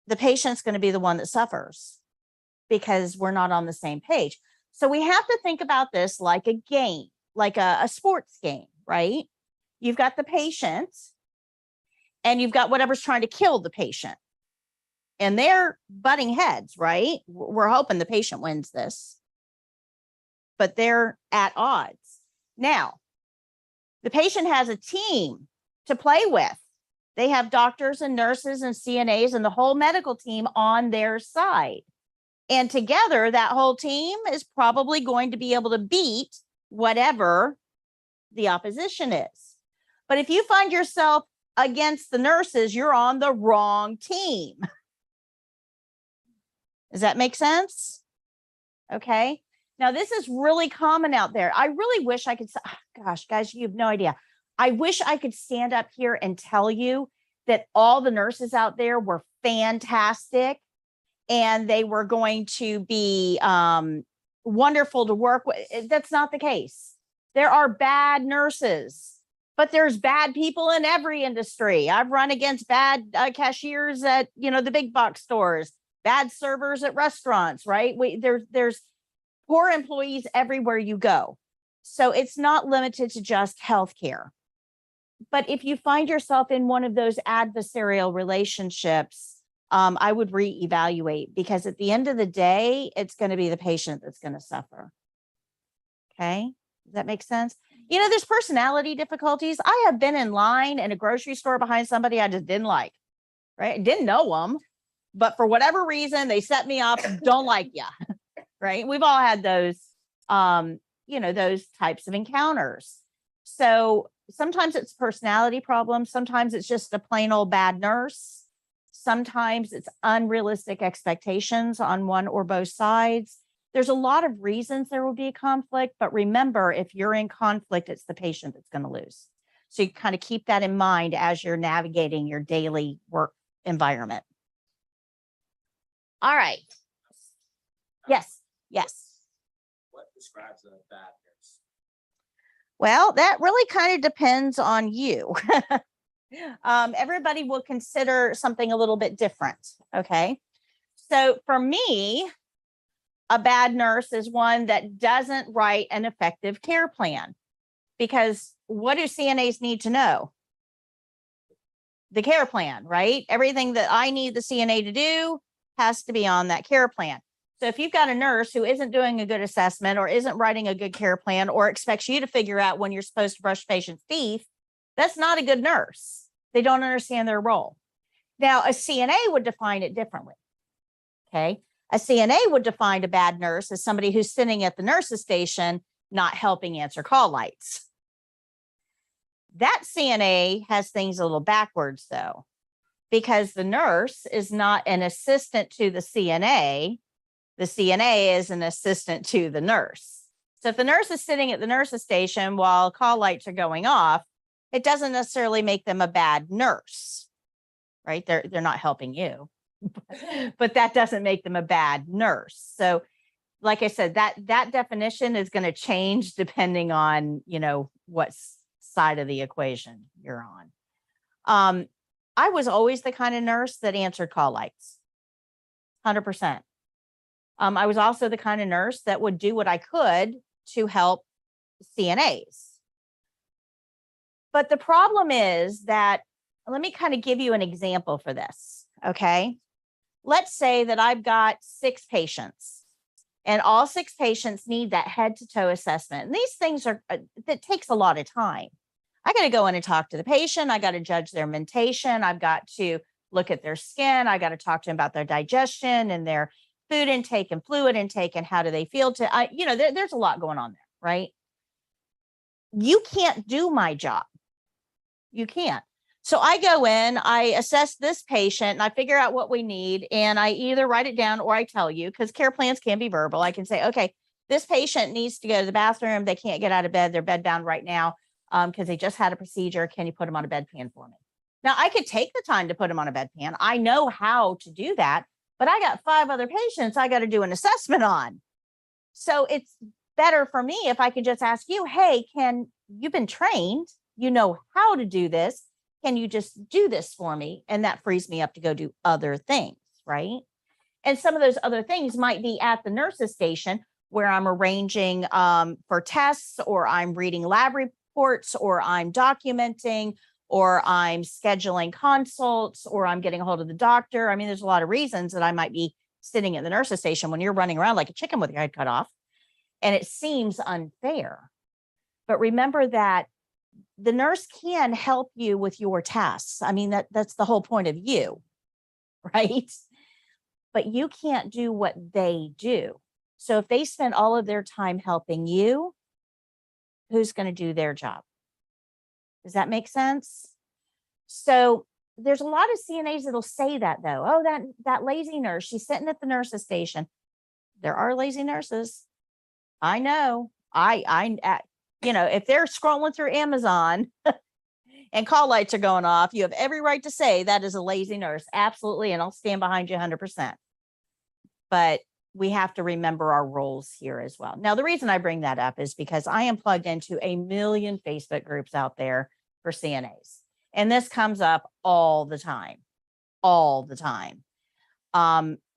the patient's going to be the one that suffers because we're not on the same page. So we have to think about this like a game, like a sports game, right? You've got the patient and you've got whatever's trying to kill the patient. And they're butting heads, right? We're hoping the patient wins this, but they're at odds. Now, the patient has a team to play with. They have doctors and nurses and CNAs and the whole medical team on their side. And together, that whole team is probably going to be able to beat whatever the opposition is. But if you find yourself against the nurses, you're on the wrong team. Does that make sense? Okay. Now, this is really common out there. I really wish I could, gosh, guys, you have no idea. I wish I could stand up here and tell you that all the nurses out there were fantastic and they were going to be wonderful to work with. That's not the case. There are bad nurses, but there's bad people in every industry. I've run against bad cashiers at, the big box stores, bad servers at restaurants, right? There's poor employees everywhere you go. So it's not limited to just healthcare. But if you find yourself in one of those adversarial relationships, I would reevaluate, because at the end of the day, it's going to be the patient that's going to suffer. Okay. Does that make sense? There's personality difficulties. I have been in line in a grocery store behind somebody I just didn't like, right? I didn't know them, but for whatever reason, they set me off. Don't like you, right? We've all had those, those types of encounters. So sometimes it's personality problems. Sometimes it's just a plain old bad nurse. Sometimes it's unrealistic expectations on one or both sides. There's a lot of reasons there will be a conflict, but remember, if you're in conflict, it's the patient that's going to lose. So you kind of keep that in mind as you're navigating your daily work environment. All right. Yes. What describes a bad nurse? Well, that really kind of depends on you. Everybody will consider something a little bit different. Okay. So for me, a bad nurse is one that doesn't write an effective care plan, because what do CNAs need to know? The care plan, right? Everything that I need the CNA to do has to be on that care plan. So if you've got a nurse who isn't doing a good assessment or isn't writing a good care plan or expects you to figure out when you're supposed to brush patients' teeth, that's not a good nurse. They don't understand their role. Now, a CNA would define it differently. Okay. A CNA would define a bad nurse as somebody who's sitting at the nurse's station, not helping answer call lights. That CNA has things a little backwards, though, because the nurse is not an assistant to the CNA. The CNA is an assistant to the nurse. So if the nurse is sitting at the nurse's station while call lights are going off, it doesn't necessarily make them a bad nurse, right? They're not helping you, but that doesn't make them a bad nurse. So like I said, that definition is going to change depending on, what side of the equation you're on. I was always the kind of nurse that answered call lights. 100%. I was also the kind of nurse that would do what I could to help CNAs. But the problem is that, let me kind of give you an example for this. Okay. Let's say that I've got 6 patients and all 6 patients need that head to toe assessment. And these things that takes a lot of time. I got to go in and talk to the patient. I got to judge their mentation. I've got to look at their skin. I got to talk to them about their digestion and their food intake and fluid intake and how do they feel there's a lot going on there, right? You can't do my job. You can't. So I go in, I assess this patient and I figure out what we need. And I either write it down or I tell you, because care plans can be verbal. I can say, okay, this patient needs to go to the bathroom. They can't get out of bed. They're bedbound right now because they just had a procedure. Can you put them on a bedpan for me? Now I could take the time to put them on a bedpan. I know how to do that, but I got 5 other patients I got to do an assessment on. So it's better for me if I could just ask you, hey, you've been trained, you know how to do this. Can you just do this for me? And that frees me up to go do other things, right? And some of those other things might be at the nurse's station where I'm arranging for tests, or I'm reading lab reports, or I'm documenting, or I'm scheduling consults, or I'm getting a hold of the doctor. I mean, there's a lot of reasons that I might be sitting at the nurse's station when you're running around like a chicken with your head cut off. And it seems unfair. But remember that the nurse can help you with your tasks. I mean, that's the whole point of you, right? But you can't do what they do. So if they spend all of their time helping you, who's going to do their job? Does that make sense? So there's a lot of CNAs that'll say that though. Oh, that lazy nurse, she's sitting at the nurse's station. There are lazy nurses. I know. If they're scrolling through Amazon and call lights are going off, you have every right to say that is a lazy nurse. Absolutely. And I'll stand behind you 100%. But we have to remember our roles here as well. Now, the reason I bring that up is because I am plugged into a million Facebook groups out there for CNAs. And this comes up all the time.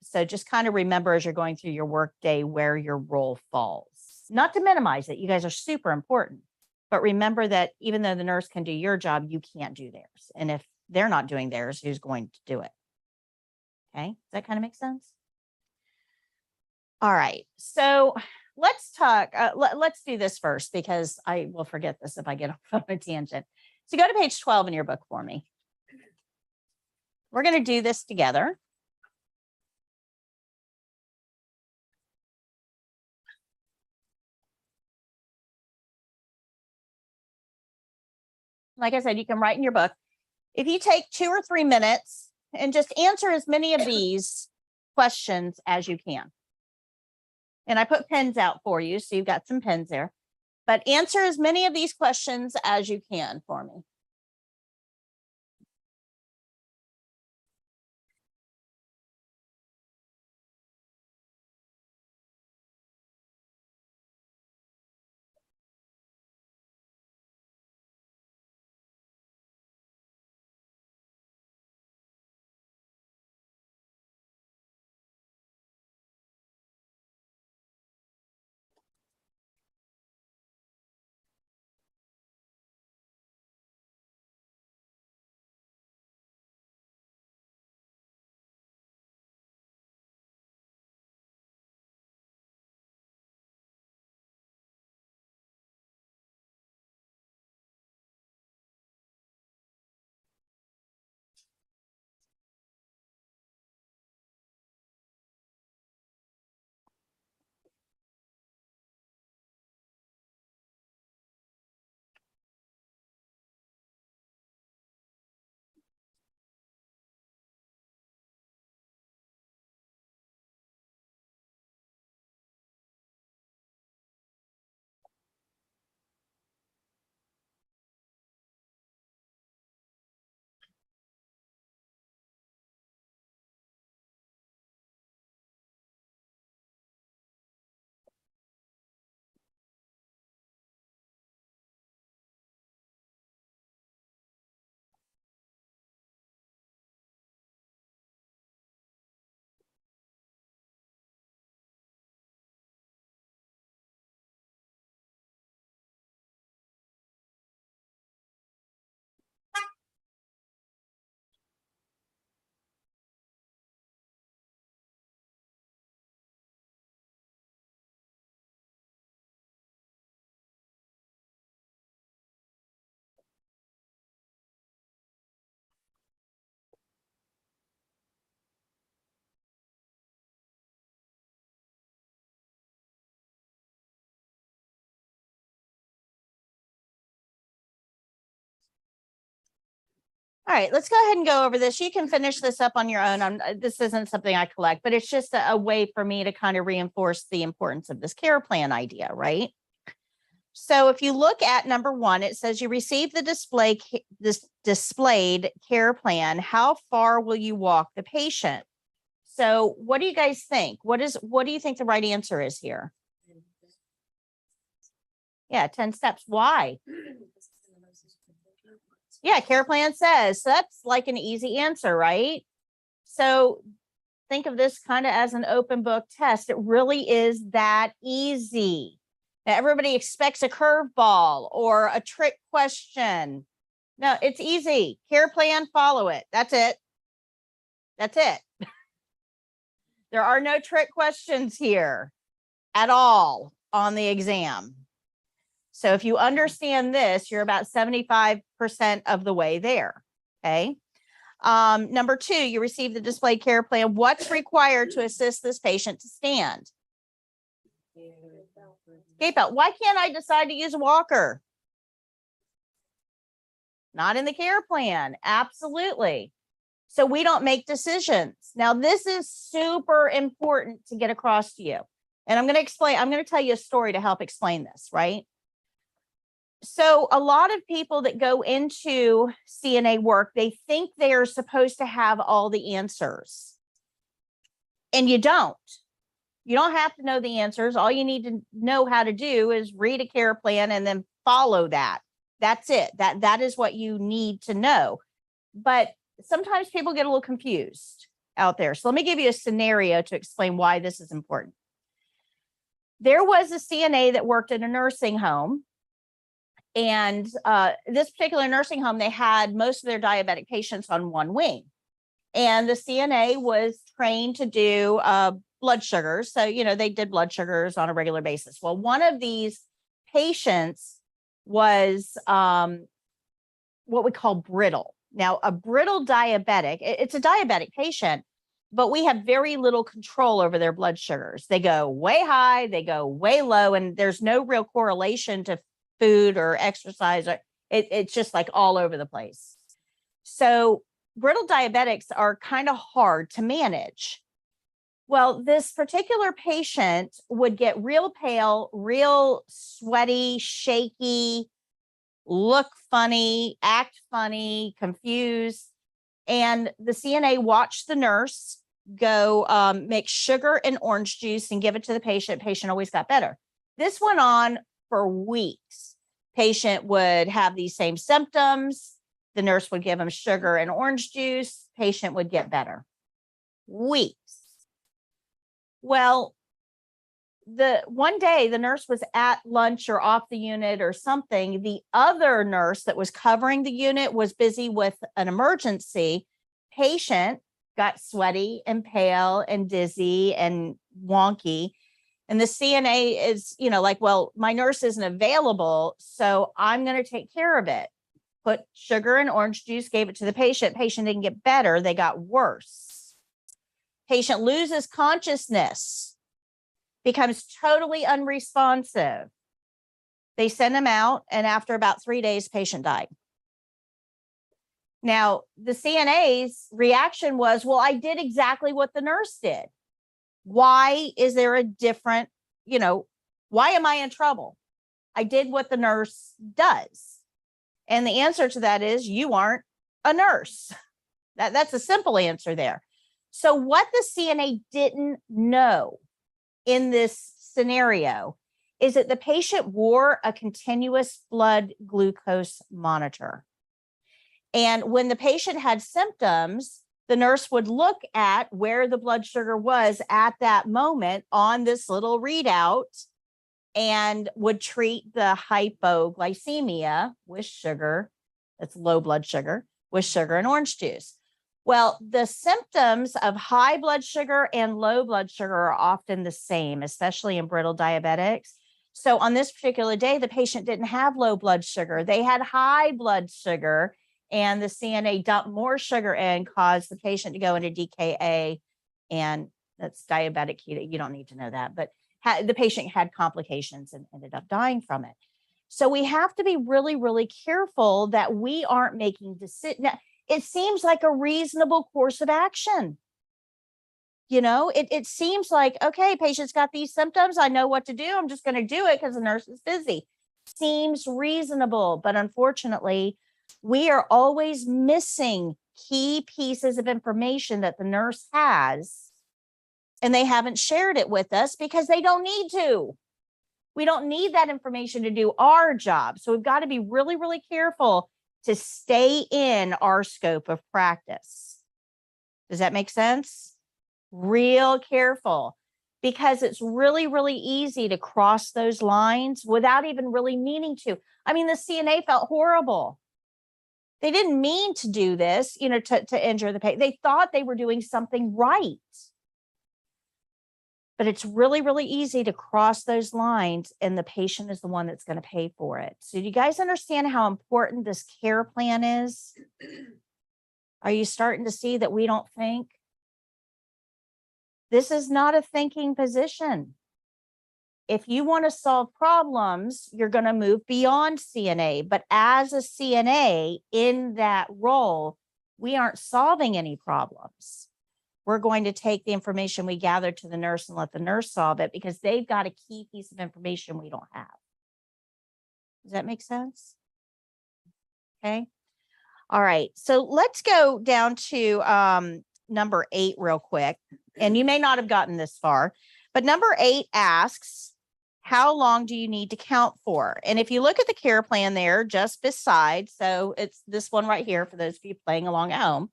So just kind of remember as you're going through your work day where your role falls. Not to minimize it. You guys are super important. But remember that even though the nurse can do your job, you can't do theirs. And if they're not doing theirs, who's going to do it? Okay. Does that kind of make sense? All right. So let's talk. Let's do this first because I will forget this if I get off on a tangent. So go to page 12 in your book for me. We're going to do this together. Like I said, you can write in your book. If you take 2 or 3 minutes and just answer as many of these questions as you can. And I put pens out for you, so you've got some pens there. But answer as many of these questions as you can for me. All right, let's go ahead and go over this. You can finish this up on your own. This isn't something I collect, but it's just a way for me to kind of reinforce the importance of this care plan idea, right? So if you look at number 1, it says you receive this displayed care plan. How far will you walk the patient? So what do you guys think? What do you think the right answer is here? Yeah, 10 steps. Why? Yeah, care plan says. So that's like an easy answer, right? So think of this kind of as an open book test. It really is that easy. Now, everybody expects a curveball or a trick question. No, it's easy. Care plan, follow it. That's it. That's it. There are no trick questions here at all on the exam. So if you understand this, you're about 75% of the way there. Okay. Number 2, you receive the displayed care plan. What's required to assist this patient to stand? Gait belt. Why can't I decide to use a walker? Not in the care plan. Absolutely. So we don't make decisions. Now, this is super important to get across to you. And I'm going to tell you a story to help explain this, right? So a lot of people that go into CNA work, they think they are supposed to have all the answers. And you don't. You don't have to know the answers. All you need to know how to do is read a care plan and then follow that. That's it. That is what you need to know. But sometimes people get a little confused out there. So let me give you a scenario to explain why this is important. There was a CNA that worked in a nursing home. And this particular nursing home, they had most of their diabetic patients on one wing. And the CNA was trained to do blood sugars. So, they did blood sugars on a regular basis. Well, one of these patients was what we call brittle. Now, a brittle diabetic, it's a diabetic patient, but we have very little control over their blood sugars. They go way high, they go way low, and there's no real correlation to food or exercise. It's just like all over the place. So brittle diabetics are kind of hard to manage. Well, this particular patient would get real pale, real sweaty, shaky, look funny, act funny, confused. And the CNA watched the nurse go make sugar and orange juice and give it to the patient. Patient always got better. This went on for weeks. Patient would have these same symptoms. The nurse would give him sugar and orange juice. Patient would get better. Weeks. Well, the one day the nurse was at lunch or off the unit or something. The other nurse that was covering the unit was busy with an emergency. Patient got sweaty and pale and dizzy and wonky. And the CNA is, like, well, my nurse isn't available, so I'm going to take care of it. Put sugar and orange juice, gave it to the patient. Patient didn't get better. They got worse. Patient loses consciousness, becomes totally unresponsive. They send him out, and after about 3 days, patient died. Now, the CNA's reaction was, well, I did exactly what the nurse did. Why is there a different, why am I in trouble? I did what the nurse does. And the answer to that is you aren't a nurse. That's a simple answer there. So what the CNA didn't know in this scenario is that the patient wore a continuous blood glucose monitor. And when the patient had symptoms, the nurse would look at where the blood sugar was at that moment on this little readout and would treat the hypoglycemia with sugar, that's low blood sugar, with sugar and orange juice. Well, the symptoms of high blood sugar and low blood sugar are often the same, especially in brittle diabetics. So on this particular day, the patient didn't have low blood sugar. They had high blood sugar. And the CNA dumped more sugar in, caused the patient to go into DKA, and that's diabetic. You don't need to know that, but the patient had complications and ended up dying from it. So we have to be really, really careful that we aren't making decisions. it seems like a reasonable course of action. You know, it seems like, okay, patient's got these symptoms. I know what to do. I'm just going to do it because the nurse is busy. Seems reasonable, but unfortunately, we are always missing key pieces of information that the nurse has, and they haven't shared it with us because they don't need to. We don't need that information to do our job. So we've got to be really, really careful to stay in our scope of practice. Does that make sense? Real careful, because it's really, really easy to cross those lines without even really meaning to. I mean, the CNA felt horrible. They didn't mean to do this, you know, to injure the patient. They thought they were doing something right. But it's really, really easy to cross those lines, and the patient is the one that's going to pay for it. So do you guys understand how important this care plan is? Are you starting to see that we don't think? This is not a thinking position. If you want to solve problems, you're going to move beyond CNA. But as a CNA in that role, we aren't solving any problems. We're going to take the information we gathered to the nurse and let the nurse solve it because they've got a key piece of information we don't have. Does that make sense? Okay. All right. So let's go down to number 8 real quick. And you may not have gotten this far, but number 8 asks, how long do you need to count for? And if you look at the care plan there, just beside, so it's this one right here for those of you playing along at home.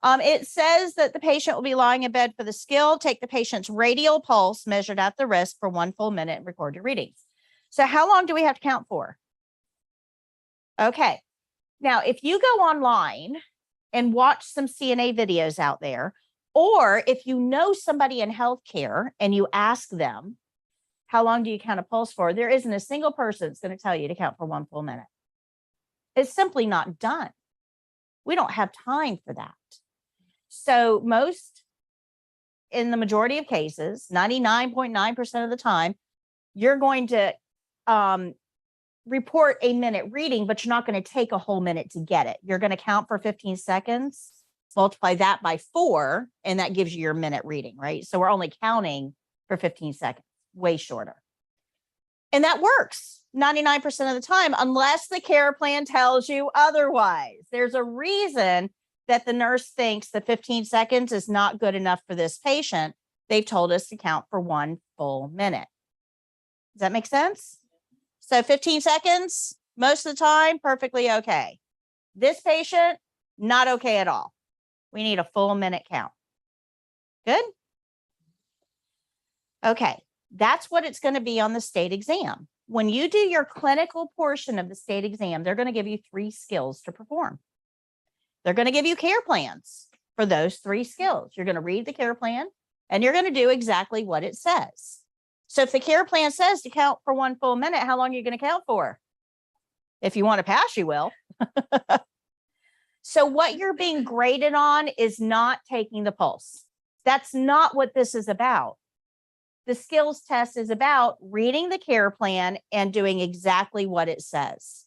It says that the patient will be lying in bed for the skill. Take the patient's radial pulse measured at the wrist for 1 full minute and record your readings. So how long do we have to count for? Okay. Now, if you go online and watch some CNA videos out there, or if you know somebody in healthcare and you ask them, how long do you count a pulse for? There isn't a single person that's going to tell you to count for 1 full minute. It's simply not done. We don't have time for that. So in the majority of cases, 99.9% of the time, you're going to report a minute reading, but you're not going to take a whole minute to get it. You're going to count for 15 seconds, multiply that by 4, and that gives you your minute reading, right? So we're only counting for 15 seconds, way shorter. And that works 99% of the time, unless the care plan tells you otherwise. There's a reason that the nurse thinks that 15 seconds is not good enough for this patient. They've told us to count for 1 full minute. Does that make sense? So 15 seconds, most of the time, perfectly okay. This patient, not okay at all. We need a full minute count. Good? Okay, that's what it's going to be on the state exam. When you do your clinical portion of the state exam, they're going to give you 3 skills to perform. They're going to give you care plans for those 3 skills. You're going to read the care plan and you're going to do exactly what it says. So if the care plan says to count for 1 full minute, how long are you going to count for? If you want to pass, you will. So what you're being graded on is not taking the pulse. That's not what this is about. The skills test is about reading the care plan and doing exactly what it says.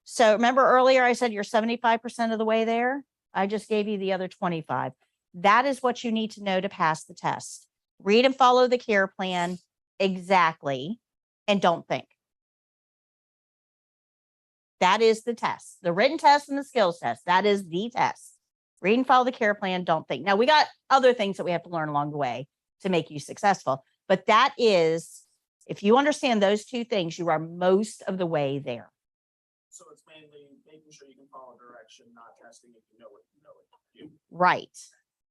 So remember earlier I said you're 75% of the way there? I just gave you the other 25. That is what you need to know to pass the test. Read and follow the care plan exactly, and don't think. That is the test. The written test and the skills test. That is the test. Read and follow the care plan, don't think. Now, we got other things that we have to learn along the way to make you successful. But that is, if you understand those 2 things, you are most of the way there. So it's mainly making sure you can follow direction, not testing if you know what you know what to do. Right,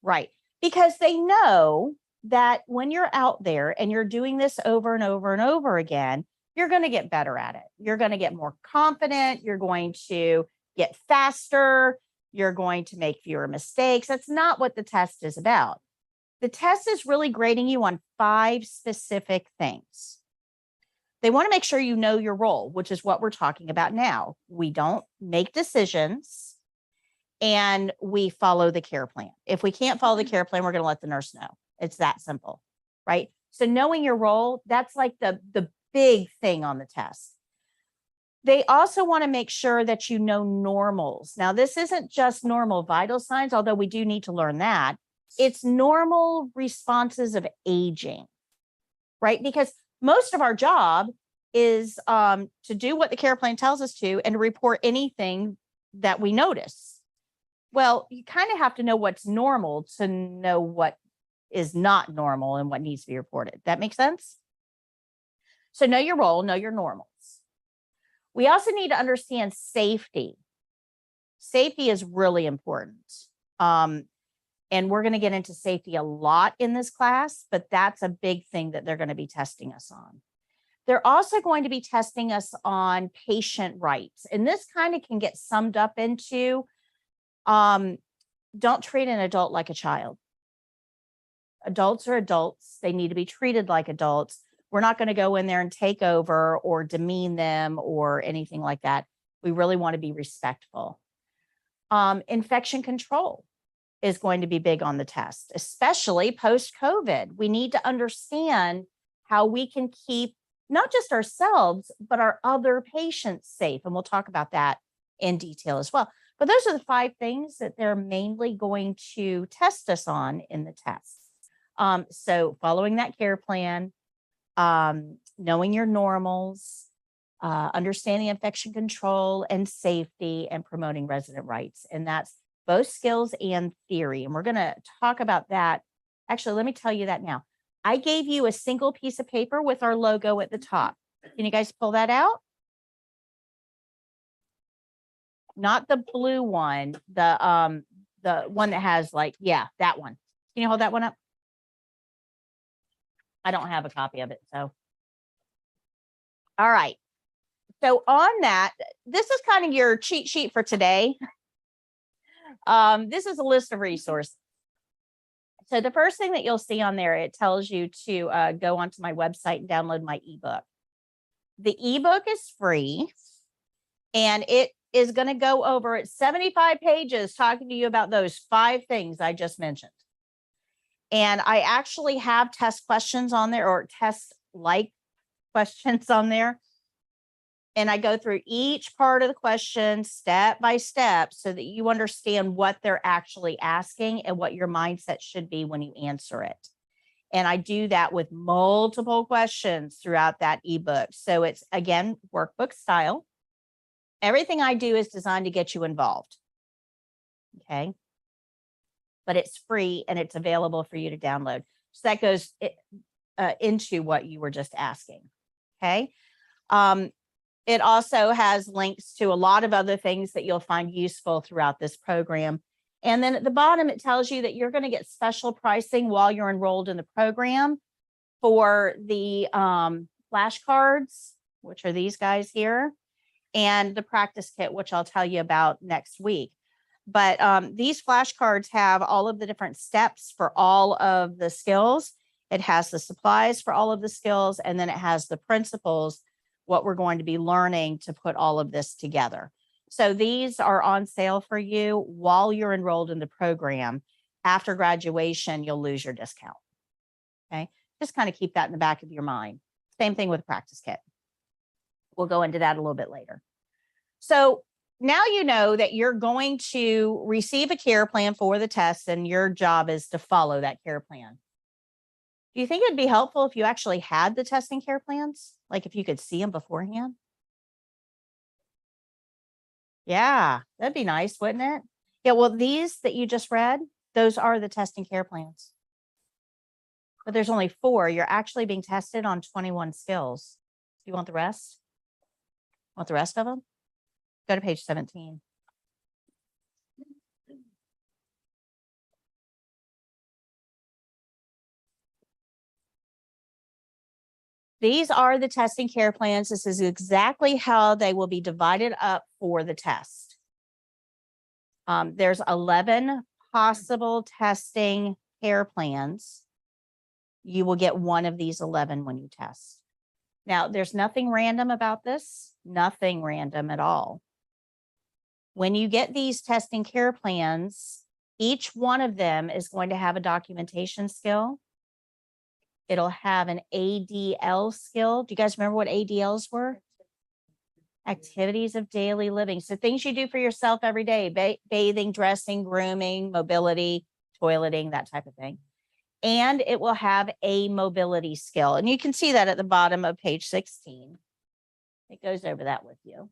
right. Because they know that when you're out there and you're doing this over and over and over again, you're going to get better at it. You're going to get more confident. You're going to get faster. You're going to make fewer mistakes. That's not what the test is about. The test is really grading you on 5 specific things. They want to make sure you know your role, which is what we're talking about now. We don't make decisions and we follow the care plan. If we can't follow the care plan, we're going to let the nurse know. It's that simple, right? So knowing your role, that's like the big thing on the test. They also want to make sure that you know normals. Now, this isn't just normal vital signs, although we do need to learn that. It's normal responses of aging, right? Because most of our job is to do what the care plan tells us to and to report anything that we notice. Well, you kind of have to know what's normal to know what is not normal and what needs to be reported. That makes sense? So know your role, know your normals. We also need to understand safety. Safety is really important. And we're going to get into safety a lot in this class, but that's a big thing that they're going to be testing us on. They're also going to be testing us on patient rights. And this kind of can get summed up into don't treat an adult like a child. Adults are adults. They need to be treated like adults. We're not going to go in there and take over or demean them or anything like that. We really want to be respectful. Infection control is going to be big on the test, especially post-COVID. We need to understand how we can keep not just ourselves, but our other patients safe. And we'll talk about that in detail as well. But those are the 5 things that they're mainly going to test us on in the test. So following that care plan, knowing your normals, understanding infection control and safety, and promoting resident rights. And that's both skills and theory. And we're going to talk about that. Actually, let me tell you that now. I gave you a single piece of paper with our logo at the top. Can you guys pull that out? Not the blue one, the one that has like, yeah, that one. Can you hold that one up? I don't have a copy of it, so. All right. So on that, this is kind of your cheat sheet for today. This is a list of resources. So the first thing that you'll see on there, it tells you to go onto my website and download my ebook. The ebook is free, and it is going to go over it's 75 pages talking to you about those 5 things I just mentioned. And I actually have test questions on there, or test-like questions on there. And I go through each part of the question step by step so that you understand what they're actually asking and what your mindset should be when you answer it. And I do that with multiple questions throughout that ebook. So it's, again, workbook style. Everything I do is designed to get you involved. Okay. But it's free and it's available for you to download. So that goes into what you were just asking. Okay. It also has links to a lot of other things that you'll find useful throughout this program. And then at the bottom, it tells you that you're going to get special pricing while you're enrolled in the program for the flashcards, which are these guys here, and the practice kit, which I'll tell you about next week. But these flashcards have all of the different steps for all of the skills. It has the supplies for all of the skills, and then it has the principles, what we're going to be learning to put all of this together. So these are on sale for you while you're enrolled in the program. After graduation, you'll lose your discount. Okay, just kind of keep that in the back of your mind. Same thing with practice kit. We'll go into that a little bit later. So now you know that you're going to receive a care plan for the test, and your job is to follow that care plan. Do you think it'd be helpful if you actually had the testing care plans? Like if you could see them beforehand? Yeah, that'd be nice, wouldn't it? Yeah, well, these that you just read, those are the testing care plans. But there's only 4. You're actually being tested on 21 skills. Do you want the rest? Want the rest of them? Go to page 17. These are the testing care plans. This is exactly how they will be divided up for the test. There's 11 possible testing care plans. You will get one of these 11 when you test. Now, there's nothing random about this, nothing random at all. When you get these testing care plans, each one of them is going to have a documentation skill. It'll have an ADL skill. Do you guys remember what ADLs were? Activities of daily living. So things you do for yourself every day, bathing, dressing, grooming, mobility, toileting, that type of thing. And it will have a mobility skill. And you can see that at the bottom of page 16. It goes over that with you.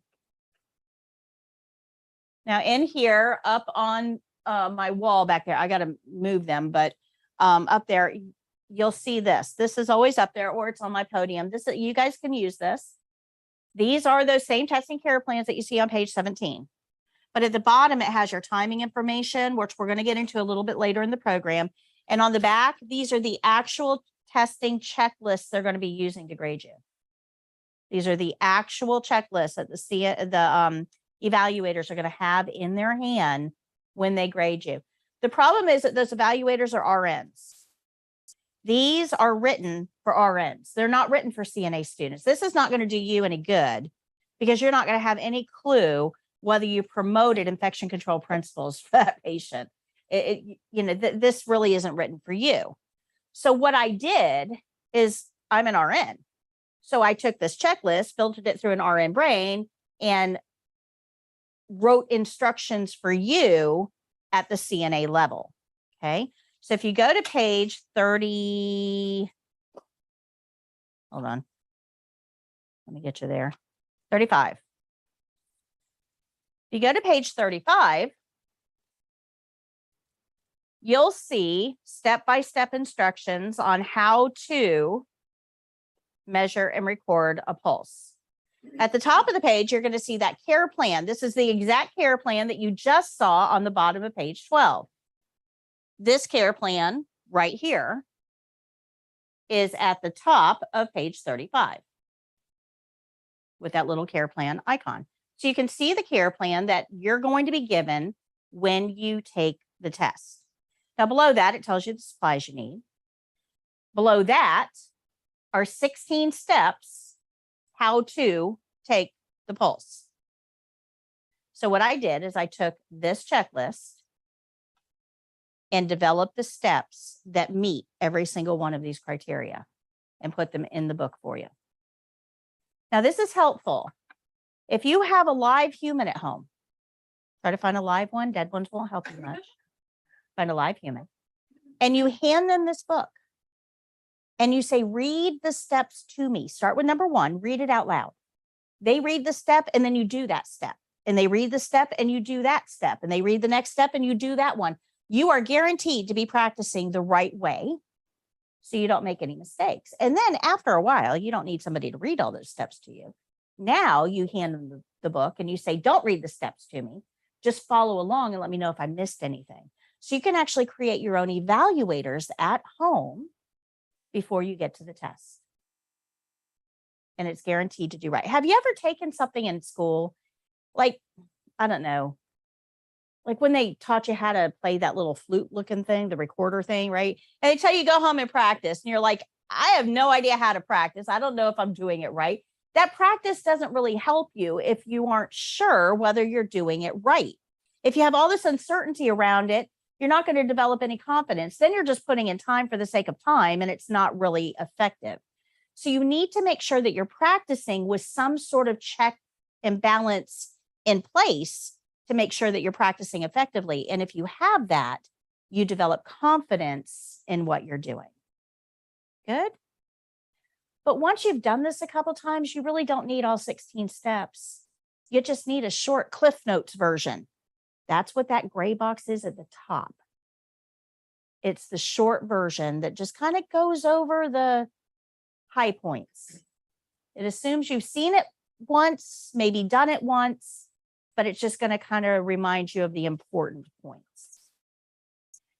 Now in here, up on my wall back there, I got to move them, but up there, you'll see this. This is always up there, or it's on my podium. You guys can use this. These are those same testing care plans that you see on page 17. But at the bottom, it has your timing information, which we're going to get into a little bit later in the program. And on the back, these are the actual testing checklists they're going to be using to grade you. These are the actual checklists that the evaluators are going to have in their hand when they grade you. The problem is that those evaluators are RNs. These are written for RNs. They're not written for CNA students. This is not going to do you any good because you're not going to have any clue whether you promoted infection control principles for that patient. This really isn't written for you. So what I did is I'm an RN. So I took this checklist, filtered it through an RN brain, and wrote instructions for you at the CNA level. Okay. So if you go to page 30, hold on. Let me get you there. 35. If you go to page 35, you'll see step-by-step instructions on how to measure and record a pulse. At the top of the page, you're going to see that care plan. This is the exact care plan that you just saw on the bottom of page 12. This care plan right here is at the top of page 35 with that little care plan icon. So you can see the care plan that you're going to be given when you take the test. Now below that, it tells you the supplies you need. Below that are 16 steps how to take the pulse. So what I did is I took this checklist and developed the steps that meet every single one of these criteria and put them in the book for you. Now, this is helpful. If you have a live human at home, try to find a live one. Dead ones won't help you much. Find a live human. And you hand them this book and you say, read the steps to me. Start with number 1, read it out loud. They read the step and then you do that step. And they read the step and you do that step. And they read the next step and you do that one. You are guaranteed to be practicing the right way so you don't make any mistakes. And then after a while, you don't need somebody to read all those steps to you. Now you hand them the book and you say, don't read the steps to me. Just follow along and let me know if I missed anything. So you can actually create your own evaluators at home before you get to the test. And it's guaranteed to do right. Have you ever taken something in school? Like, I don't know, like when they taught you how to play that little flute looking thing, the recorder thing, right? And they tell you go home and practice. And you're like, I have no idea how to practice. I don't know if I'm doing it right. That practice doesn't really help you if you aren't sure whether you're doing it right. If you have all this uncertainty around it, you're not going to develop any confidence. Then you're just putting in time for the sake of time, and it's not really effective. So you need to make sure that you're practicing with some sort of check and balance in place to make sure that you're practicing effectively. And if you have that, you develop confidence in what you're doing. Good. But once you've done this a couple times, you really don't need all 16 steps. You just need a short Cliff Notes version. That's what that gray box is at the top. It's the short version that just kind of goes over the high points. It assumes you've seen it once, maybe done it once, but it's just going to kind of remind you of the important points.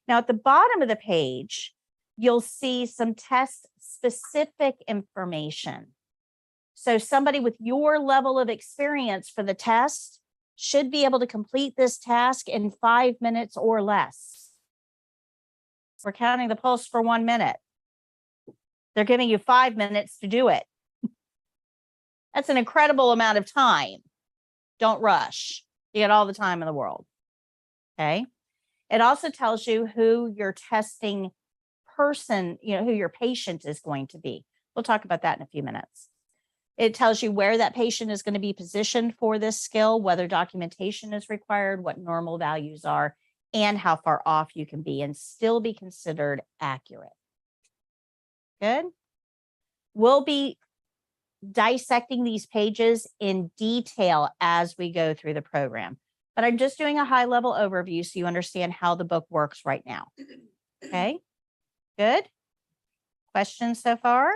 Now, at the bottom of the page, you'll see some test-specific information. So somebody with your level of experience for the test should be able to complete this task in 5 minutes or less. We're counting the pulse for 1 minute. They're giving you 5 minutes to do it. That's an incredible amount of time. Don't rush. You get all the time in the world. Okay. It also tells you who your testing person, who your patient is going to be. We'll talk about that in a few minutes. It tells you where that patient is going to be positioned for this skill, whether documentation is required, what normal values are, and how far off you can be and still be considered accurate. Good. We'll be dissecting these pages in detail as we go through the program, but I'm just doing a high level overview so you understand how the book works right now. Okay, good. Questions so far?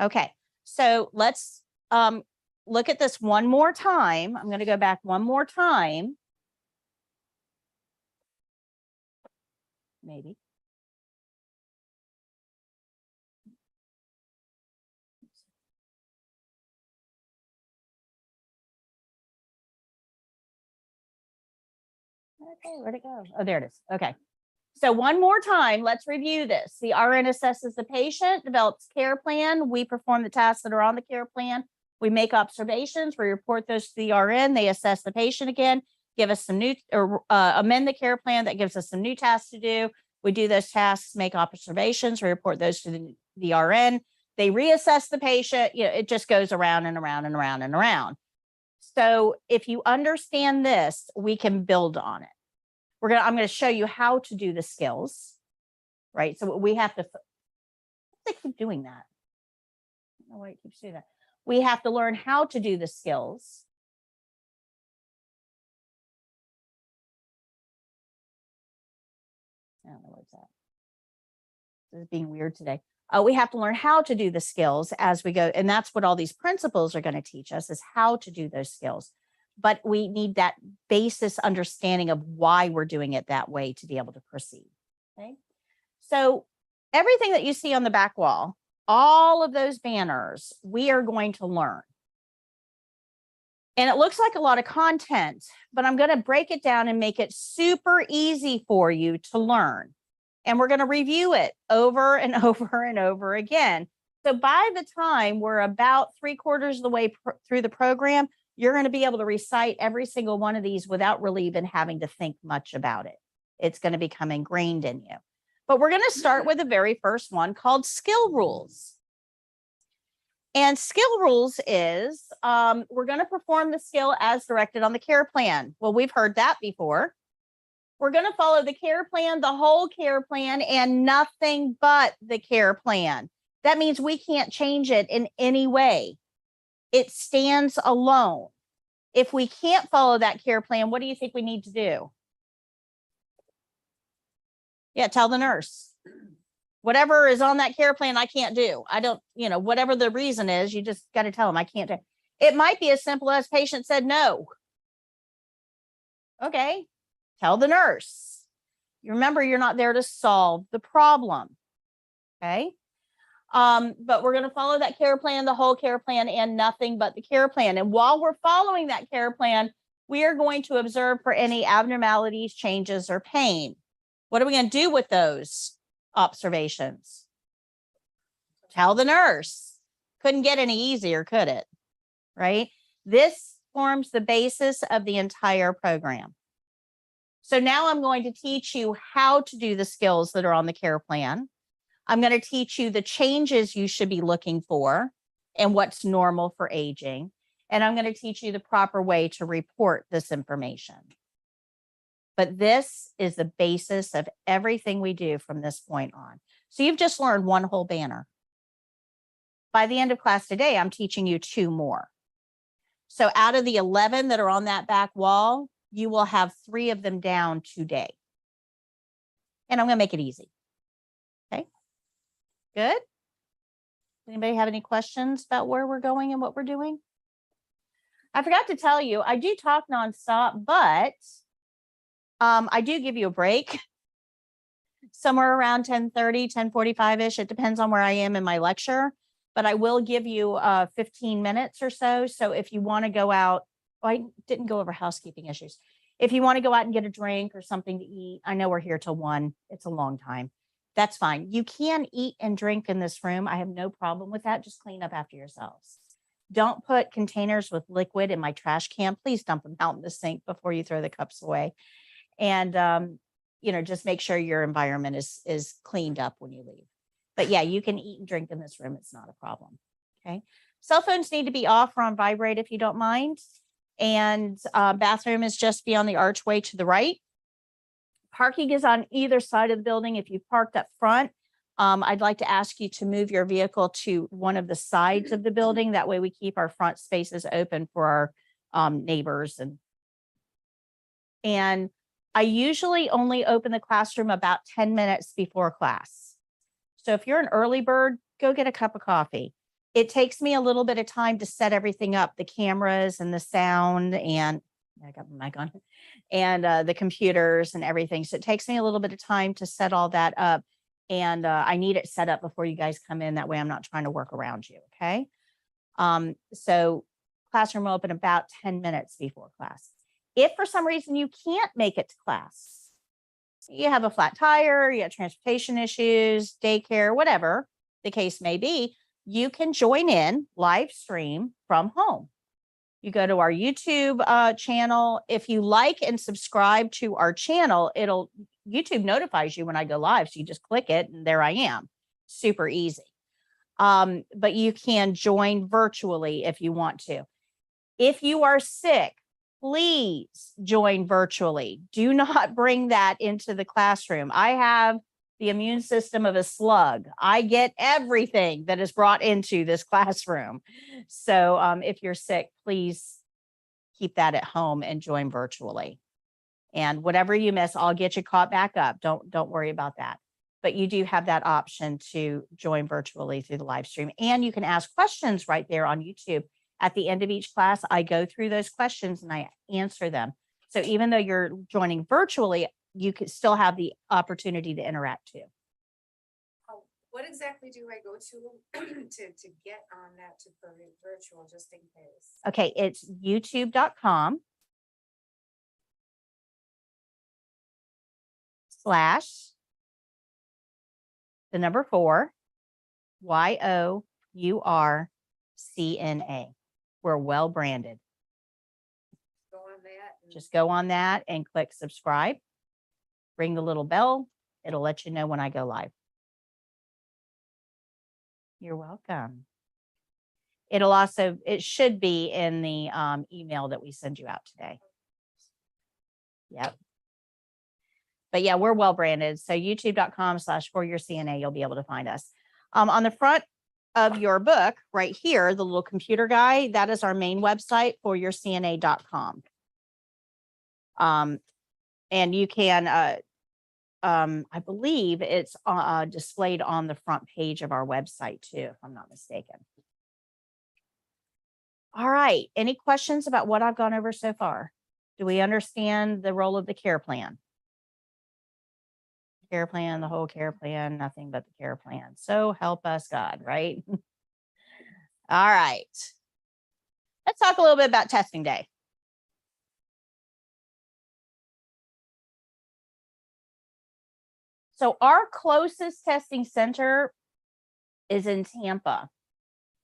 Okay, so let's look at this one more time. I'm going to go back one more time. Maybe. Okay, where'd it go? Oh, there it is. Okay. So one more time, let's review this. The RN assesses the patient, develops care plan. We perform the tasks that are on the care plan. We make observations. We report those to the RN. They assess the patient again, give us some new or amend the care plan that gives us some new tasks to do. We do those tasks, make observations. We report those to the RN. They reassess the patient. You know, it just goes around and around and around and around. So if you understand this, we can build on it. I'm going to show you how to do the skills, right? So we have to, they keep doing that. I don't know why it keeps doing that. We have to learn how to do the skills. I don't know what's that. This is being weird today. We have to learn how to do the skills as we go. And that's what all these principles are going to teach us, is how to do those skills. But we need that basis understanding of why we're doing it that way to be able to proceed. Okay. So everything that you see on the back wall, all of those banners, we are going to learn. And it looks like a lot of content, but I'm going to break it down and make it super easy for you to learn. And we're going to review it over and over and over again. So by the time we're about 3/4 of the way through the program, you're going to be able to recite every single one of these without really even having to think much about it. It's going to become ingrained in you. But we're going to start with the very first one called skill rules. And skill rules is we're going to perform the skill as directed on the care plan. Well, we've heard that before. We're going to follow the care plan, the whole care plan, and nothing but the care plan. That means we can't change it in any way. It stands alone. If we can't follow that care plan, what do you think we need to do? Yeah, tell the nurse. Whatever is on that care plan, I can't do. I don't, whatever the reason is, you just got to tell them I can't do. It might be as simple as patient said no. Okay, tell the nurse. You remember, you're not there to solve the problem. Okay. But we're going to follow that care plan, the whole care plan, and nothing but the care plan. And while we're following that care plan, we are going to observe for any abnormalities, changes, or pain. What are we going to do with those observations? Tell the nurse. Couldn't get any easier, could it? Right? This forms the basis of the entire program. So now I'm going to teach you how to do the skills that are on the care plan. I'm going to teach you the changes you should be looking for and what's normal for aging. And I'm going to teach you the proper way to report this information. But this is the basis of everything we do from this point on. So you've just learned one whole banner. By the end of class today, I'm teaching you 2 more. So out of the 11 that are on that back wall, you will have 3 of them down today. And I'm going to make it easy. Okay. Good. Anybody have any questions about where we're going and what we're doing? I forgot to tell you, I do talk nonstop, but I do give you a break somewhere around 10:30, 10:45-ish. It depends on where I am in my lecture, but I will give you 15 minutes or so. So if you want to go out, I didn't go over housekeeping issues. If you want to go out and get a drink or something to eat, I know we're here till 1. It's a long time. That's fine. You can eat and drink in this room. I have no problem with that. Just clean up after yourselves. Don't put containers with liquid in my trash can. Please dump them out in the sink before you throw the cups away. And, just make sure your environment is cleaned up when you leave. But yeah, you can eat and drink in this room. It's not a problem. Okay. Cell phones need to be off or on vibrate if you don't mind. And bathroom is just beyond the archway to the right. Parking is on either side of the building. If you've parked up front, I'd like to ask you to move your vehicle to one of the sides of the building. That way we keep our front spaces open for our neighbors. And I usually only open the classroom about 10 minutes before class. So if you're an early bird, go get a cup of coffee. It takes me a little bit of time to set everything up, the cameras and the sound, and I got my mic on, and the computers and everything. So it takes me a little bit of time to set all that up. And I need it set up before you guys come in. That way I'm not trying to work around you. Okay. So classroom will open about 10 minutes before class. If for some reason you can't make it to class, you have a flat tire, you have transportation issues, daycare, whatever the case may be, you can join in live stream from home. You go to our YouTube channel. If you like and subscribe to our channel, YouTube notifies you when I go live. So you just click it and there I am. Super easy. But you can join virtually if you want to. If you are sick, please join virtually. Do not bring that into the classroom. I have the immune system of a slug. I get everything that is brought into this classroom. So if you're sick, please keep that at home and join virtually. And whatever you miss, I'll get you caught back up. Don't worry about that. But you do have that option to join virtually through the live stream. And you can ask questions right there on YouTube. At the end of each class, I go through those questions and I answer them. So even though you're joining virtually, you could still have the opportunity to interact too. What exactly do I go to get on that to for virtual, just in case? Okay, it's youtube.com/the number 4 YOURCNA. We're well branded. Go on that. Just go on that and click subscribe. Ring the little bell. It'll let you know when I go live. You're welcome. It should be in the email that we send you out today. Yep. But yeah, we're well branded. So youtube.com/foryourCNA, you'll be able to find us. On the front of your book right here, the little computer guy, that is our main website, foryourCNA.com. And you can, I believe it's displayed on the front page of our website too, if I'm not mistaken. All right. Any questions about what I've gone over so far? Do we understand the role of the care plan? Care plan, the whole care plan, nothing but the care plan. So help us God, right? All right. Let's talk a little bit about testing day. So our closest testing center is in Tampa.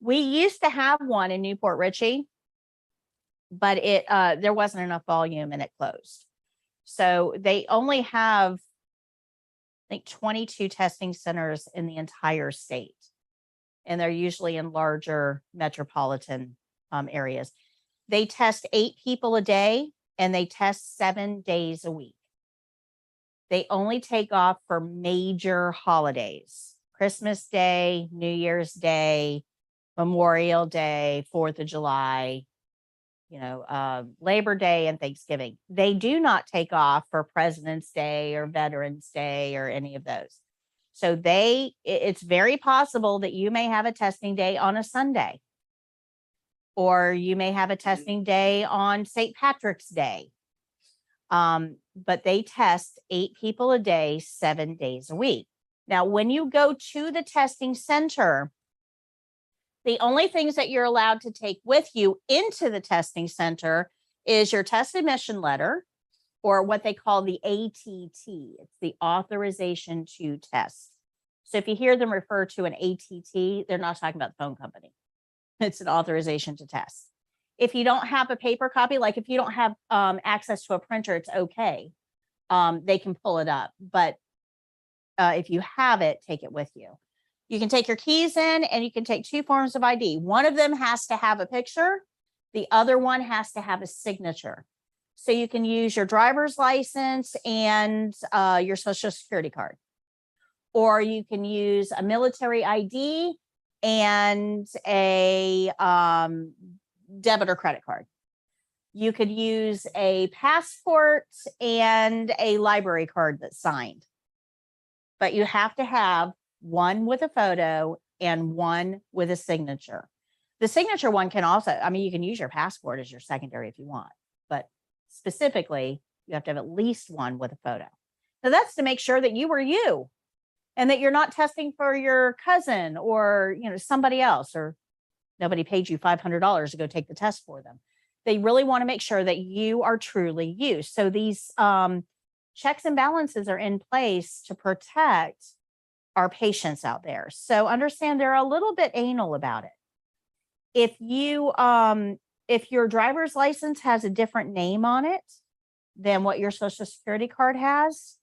We used to have one in Newport Richey, but there wasn't enough volume and it closed. So they only have, I think, 22 testing centers in the entire state. And they're usually in larger metropolitan areas. They test 8 people a day and they test 7 days a week. They only take off for major holidays: Christmas Day, New Year's Day, Memorial Day, 4th of July, Labor Day and Thanksgiving. They do not take off for President's Day or Veterans Day or any of those. So it's very possible that you may have a testing day on a Sunday, or you may have a testing day on St. Patrick's Day. But they test 8 people a day, 7 days a week. Now, when you go to the testing center, the only things that you're allowed to take with you into the testing center is your test admission letter, or what they call the ATT. It's the authorization to test. So if you hear them refer to an ATT, they're not talking about the phone company. It's an authorization to test. If you don't have a paper copy, like if you don't have access to a printer, it's okay. They can pull it up. But if you have it, take it with you. You can take your keys in and you can take 2 forms of ID. One of them has to have a picture. The other one has to have a signature. So you can use your driver's license and your social security card. Or you can use a military ID and a debit or credit card. You could use a passport and a library card that's signed. But you have to have one with a photo and one with a signature. The signature one can also, I mean, you can use your passport as your secondary if you want, but specifically, you have to have at least one with a photo. So that's to make sure that you were you and that you're not testing for your cousin or, you know, somebody else, or nobody paid you $500 to go take the test for them. They really want to make sure that you are truly you. So these checks and balances are in place to protect our patients out there. So understand they're a little bit anal about it. If your driver's license has a different name on it than what your social security card has,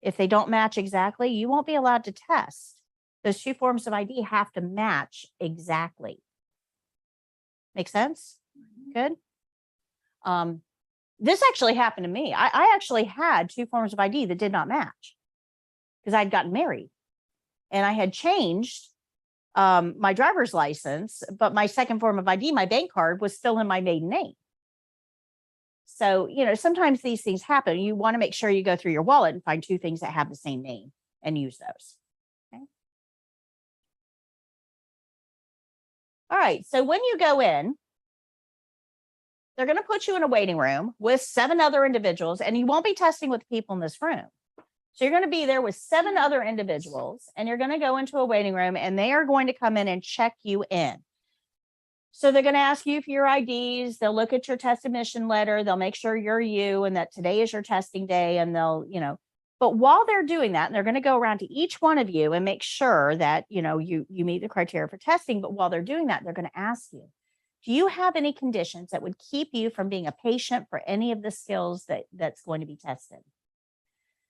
if they don't match exactly, you won't be allowed to test. Those 2 forms of ID have to match exactly. Make sense? Good. This actually happened to me. I actually had 2 forms of ID that did not match because I'd gotten married and I had changed my driver's license, but my second form of ID, my bank card, was still in my maiden name. So, you know, sometimes these things happen. You want to make sure you go through your wallet and find 2 things that have the same name and use those. Okay. All right. So when you go in, they're going to put you in a waiting room with 7 other individuals, and you won't be testing with people in this room. So you're going to be there with 7 other individuals, and you're going to go into a waiting room, and they are going to come in and check you in. So they're going to ask you for your IDs. They'll look at your test admission letter. They'll make sure you're you and that today is your testing day. And they'll, you know, but while they're doing that, and they're going to go around to each one of you and make sure that, you know, you meet the criteria for testing. But while they're doing that, they're going to ask you, do you have any conditions that would keep you from being a patient for any of the skills that's going to be tested?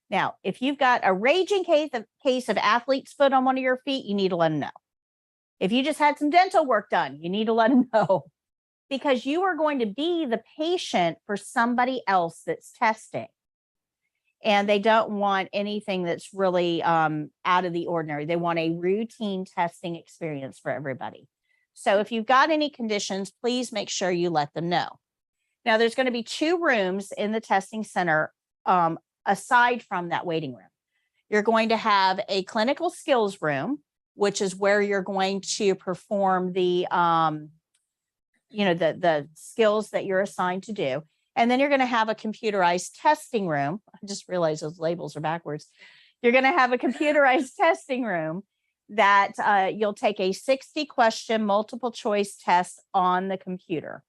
Now, if you've got a raging case of athlete's foot on one of your feet, you need to let them know. If you just had some dental work done, you need to let them know, because you are going to be the patient for somebody else that's testing. And they don't want anything that's really out of the ordinary. They want a routine testing experience for everybody. So if you've got any conditions, please make sure you let them know. Now, there's going to be 2 rooms in the testing center aside from that waiting room. You're going to have a clinical skills room, which is where you're going to perform the, the skills that you're assigned to do. And then you're going to have a computerized testing room. I just realized those labels are backwards. You're going to have a computerized testing room that you'll take a 60-question multiple choice test on the computer.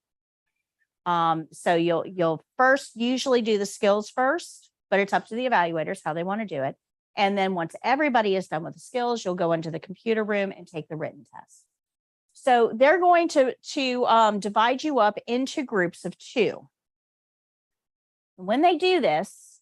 So you'll first usually do the skills first, but it's up to the evaluators how they want to do it. And then once everybody is done with the skills, you'll go into the computer room and take the written test. So they're going to divide you up into groups of 2. When they do this,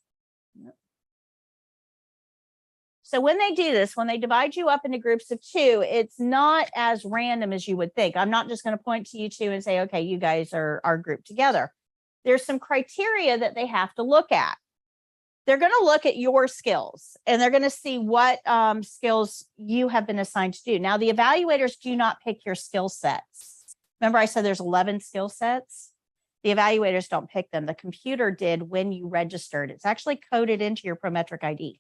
when they divide you up into groups of 2, it's not as random as you would think. I'm not just going to point to you 2 and say, okay, you guys are grouped together. There's some criteria that they have to look at. They're going to look at your skills, and they're going to see what skills you have been assigned to do. Now, the evaluators do not pick your skill sets. Remember, I said there's 11 skill sets. The evaluators don't pick them. The computer did when you registered. It's actually coded into your Prometric ID.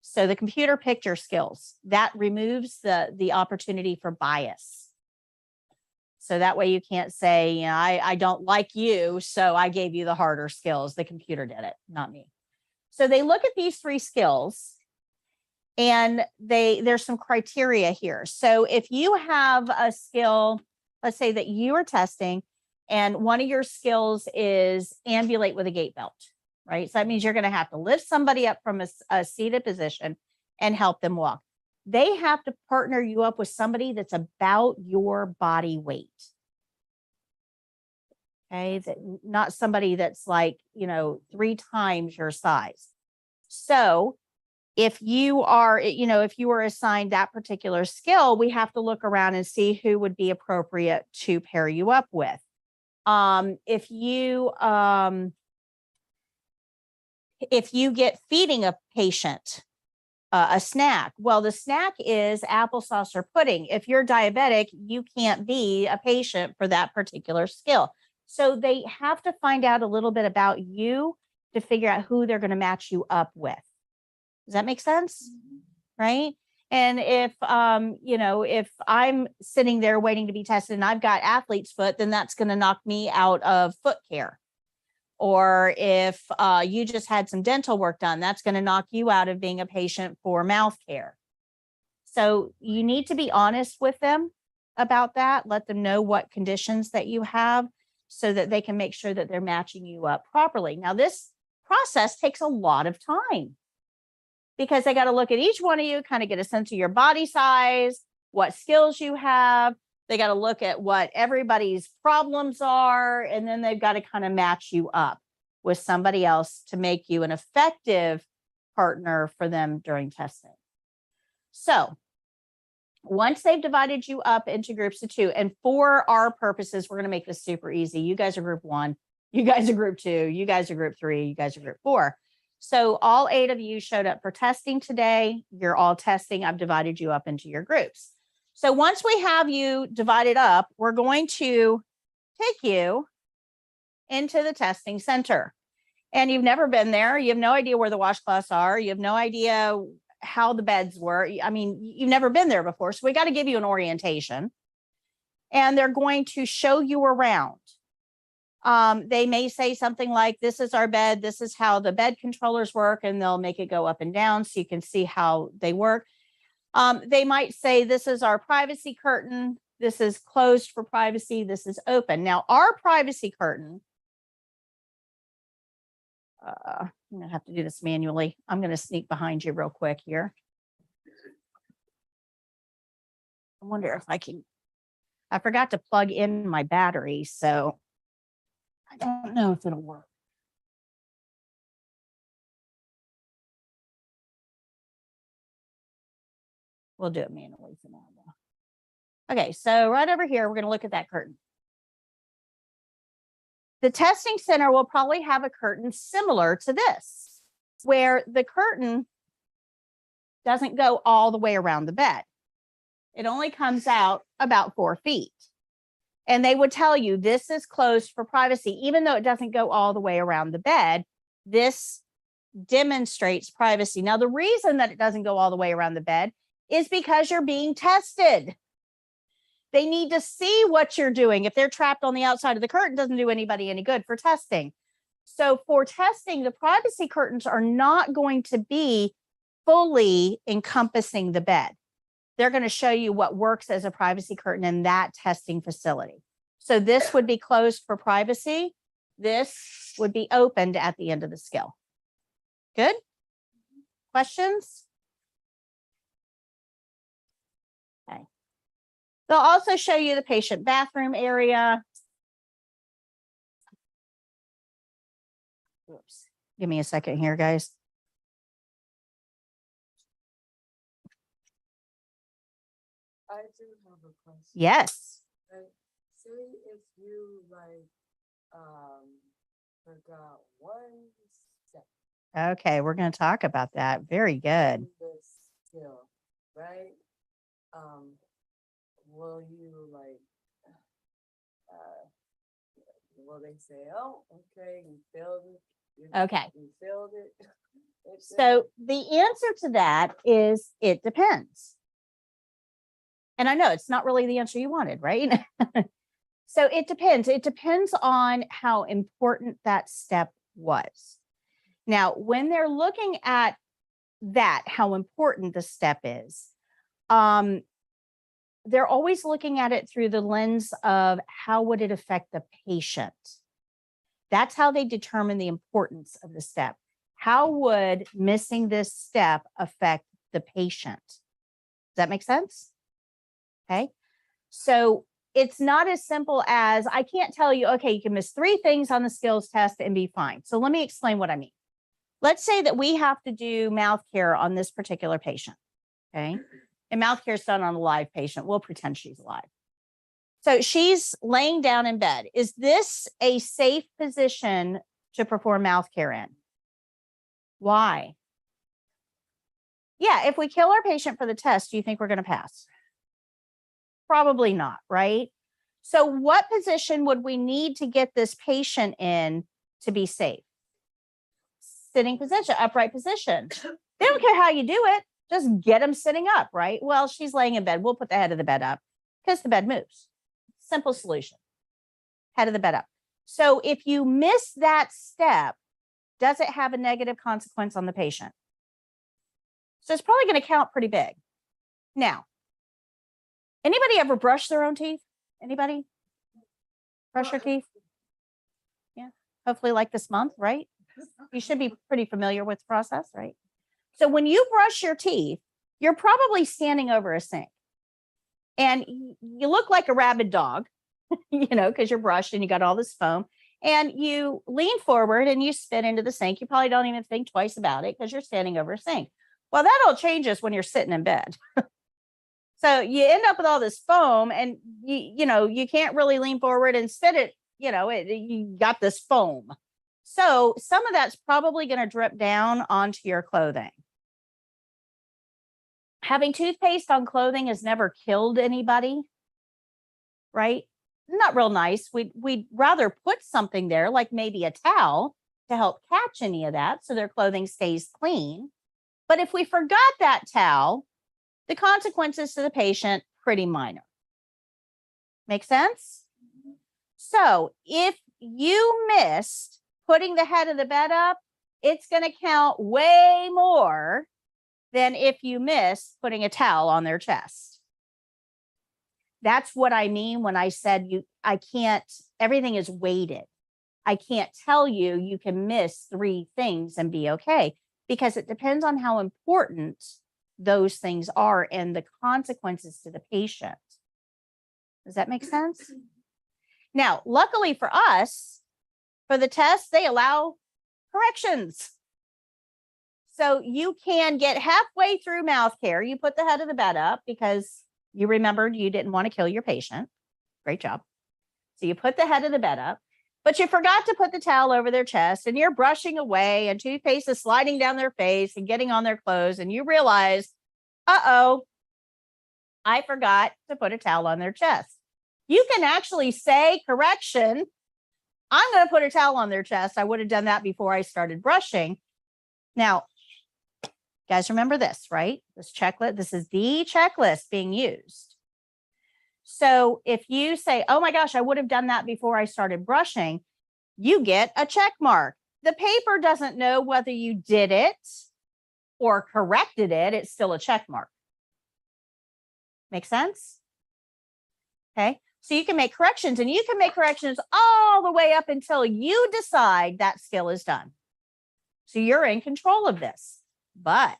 So the computer picked your skills. That removes the opportunity for bias. So that way you can't say, you know, I don't like you, so I gave you the harder skills. The computer did it, not me. So they look at these 3 skills, and there's some criteria here. So if you have a skill, let's say that you are testing, and one of your skills is ambulate with a gait belt, right? So that means you're going to have to lift somebody up from a seated position and help them walk. They have to partner you up with somebody that's about your body weight. Okay, not somebody that's like, 3 times your size. So if you are, if you were assigned that particular skill, we have to look around and see who would be appropriate to pair you up with. If you get feeding a patient a snack, well, the snack is applesauce or pudding. If you're diabetic, you can't be a patient for that particular skill. So they have to find out a little bit about you to figure out who they're going to match you up with. Does that make sense? Right? And if, if I'm sitting there waiting to be tested and I've got athlete's foot, then that's going to knock me out of foot care. Or if you just had some dental work done, that's going to knock you out of being a patient for mouth care. So you need to be honest with them about that. Let them know what conditions that you have so that they can make sure that they're matching you up properly. Now, this process takes a lot of time because they got to look at each one of you, kind of get a sense of your body size, what skills you have. They got to look at what everybody's problems are, and then they've got to kind of match you up with somebody else to make you an effective partner for them during testing. So once they've divided you up into groups of 2, and for our purposes, we're going to make this super easy. You guys are group 1, you guys are group 2, you guys are group 3, you guys are group 4. So all 8 of you showed up for testing today. You're all testing. I've divided you up into your groups. So once we have you divided up, we're going to take you into the testing center. And you've never been there. You have no idea where the washcloths are. You have no idea how the beds were. I mean, you've never been there before. So we got to give you an orientation. And they're going to show you around. They may say something like, this is our bed. This is how the bed controllers work. And they'll make it go up and down so you can see how they work. They might say, this is our privacy curtain. This is closed for privacy. This is open. Now, our privacy curtain, I'm going to have to do this manually. I'm going to sneak behind you real quick here. I wonder if I forgot to plug in my battery, so I don't know if it'll work. We'll do it manually for now. Okay, so right over here, we're going to look at that curtain. The testing center will probably have a curtain similar to this, where the curtain doesn't go all the way around the bed. It only comes out about 4 feet. And they would tell you this is closed for privacy, even though it doesn't go all the way around the bed. This demonstrates privacy. Now, the reason that it doesn't go all the way around the bed is because you're being tested. They need to see what you're doing. If they're trapped on the outside of the curtain, it doesn't do anybody any good for testing. So for testing, the privacy curtains are not going to be fully encompassing the bed. They're going to show you what works as a privacy curtain in that testing facility. So this would be closed for privacy. This would be opened at the end of the skill. Good? Questions? Okay. They'll also show you the patient bathroom area. Oops. Give me a second here, guys. I do have a question. Yes. Say if you forgot one step. Okay, we're going to talk about that. Very good. in this skill, right? Will you will they say, oh, okay, you failed it? Okay. You failed it. So the answer to that is it depends. And I know it's not really the answer you wanted, right? So it depends. It depends on how important that step was. Now, when they're looking at that, how important the step is, they're always looking at it through the lens of how would it affect the patient. That's how they determine the importance of the step. How would missing this step affect the patient? Does that make sense? Okay. So it's not as simple as I can't tell you, okay, you can miss 3 things on the skills test and be fine. So let me explain what I mean. let's say that we have to do mouth care on this particular patient. Okay. And mouth care is done on a live patient. We'll pretend she's alive. So she's laying down in bed. Is this a safe position to perform mouth care in? Why? Yeah, if we kill our patient for the test, do you think we're going to pass? Probably not, right? So what position would we need to get this patient in to be safe? Sitting position, upright position. They don't care how you do it. Just get them sitting up, right? Well, she's laying in bed. We'll put the head of the bed up because the bed moves. Simple solution. Head of the bed up. So if you miss that step, does it have a negative consequence on the patient? So it's probably going to count pretty big. Now, anybody ever brush their own teeth? Anybody brush your teeth? Yeah, hopefully like this month, right? You should be pretty familiar with the process, right? So when you brush your teeth, you're probably standing over a sink. And you look like a rabid dog, because you're brushed and you got all this foam. And you lean forward and you spit into the sink. You probably don't even think twice about it because you're standing over a sink. Well, that all changes when you're sitting in bed. So you end up with all this foam and you can't really lean forward and spit it, you got this foam. So some of that's probably going to drip down onto your clothing. Having toothpaste on clothing has never killed anybody, right? Not real nice. We'd rather put something there, like maybe a towel to help catch any of that so their clothing stays clean. But if we forgot that towel, the consequences to the patient, pretty minor. Make sense? So if you missed putting the head of the bed up, it's going to count way more than if you miss putting a towel on their chest. That's what I mean when I said everything is weighted. I can't tell you can miss 3 things and be okay, because it depends on how important those things are and the consequences to the patient. Does that make sense? Now, luckily for us, for the test, they allow corrections. So you can get halfway through mouth care. You put the head of the bed up because you remembered you didn't want to kill your patient. Great job. So you put the head of the bed up, but you forgot to put the towel over their chest and you're brushing away and toothpaste is sliding down their face and getting on their clothes. And you realize, uh-oh, I forgot to put a towel on their chest. You can actually say, correction, I'm going to put a towel on their chest. I would have done that before I started brushing. Now, guys, remember this, right? This checklist, this is the checklist being used. So if you say, oh my gosh, I would have done that before I started brushing, you get a check mark. The paper doesn't know whether you did it or corrected it. It's still a check mark. Make sense? Okay. So you can make corrections, and you can make corrections all the way up until you decide that skill is done. So you're in control of this. But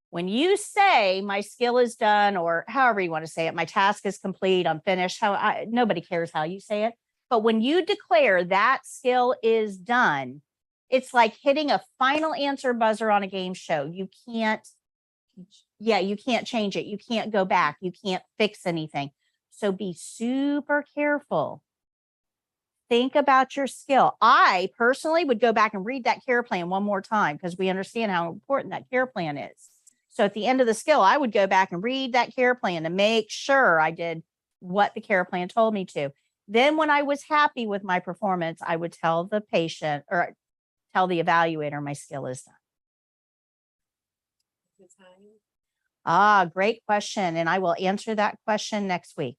when you say my skill is done, or however you want to say it, my task is complete, I'm finished, nobody cares how you say it. But when you declare that skill is done, it's like hitting a final answer buzzer on a game show. You can't change it. You can't go back. You can't fix anything. So be super careful. Think about your skill. I personally would go back and read that care plan one more time because we understand how important that care plan is. So at the end of the skill, I would go back and read that care plan to make sure I did what the care plan told me to. Then when I was happy with my performance, I would tell the patient or tell the evaluator my skill is done. Great question. And I will answer that question next week.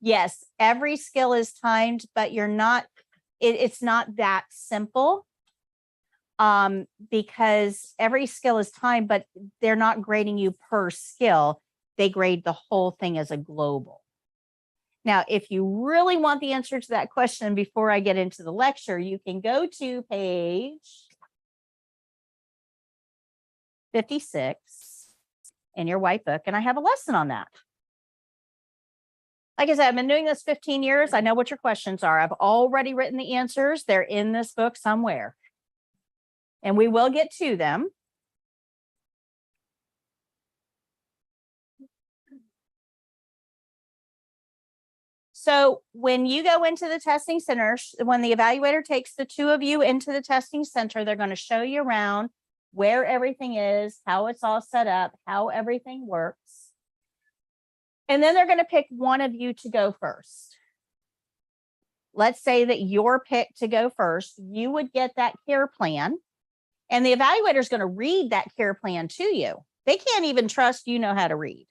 Yes, every skill is timed, but it's not that simple. Because every skill is timed, but they're not grading you per skill. They grade the whole thing as a global. Now, if you really want the answer to that question before I get into the lecture, you can go to page 56 in your white book, and I have a lesson on that. Like I said, I've been doing this 15 years. I know what your questions are. I've already written the answers. They're in this book somewhere. and we will get to them. So when you go into the testing center, when the evaluator takes the two of you into the testing center, they're going to show you around where everything is, how it's all set up, how everything works. And then they're going to pick one of you to go first. Let's say that you're picked to go first. You would get that care plan, and the evaluator is going to read that care plan to you. They can't even trust you know how to read.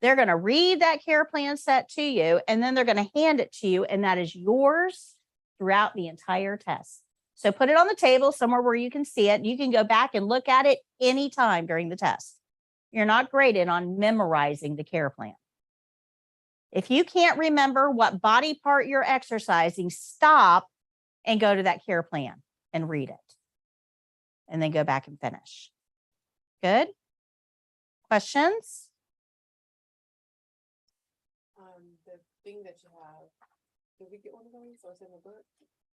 They're going to read that care plan set to you, and then they're going to hand it to you, and that is yours throughout the entire test. So put it on the table somewhere where you can see it. You can go back and look at it anytime during the test. You're not graded on memorizing the care plan. If you can't remember what body part you're exercising, stop and go to that care plan and read it. And then go back and finish. Good? Questions? The thing that you have, did we get one of those or is it in the book?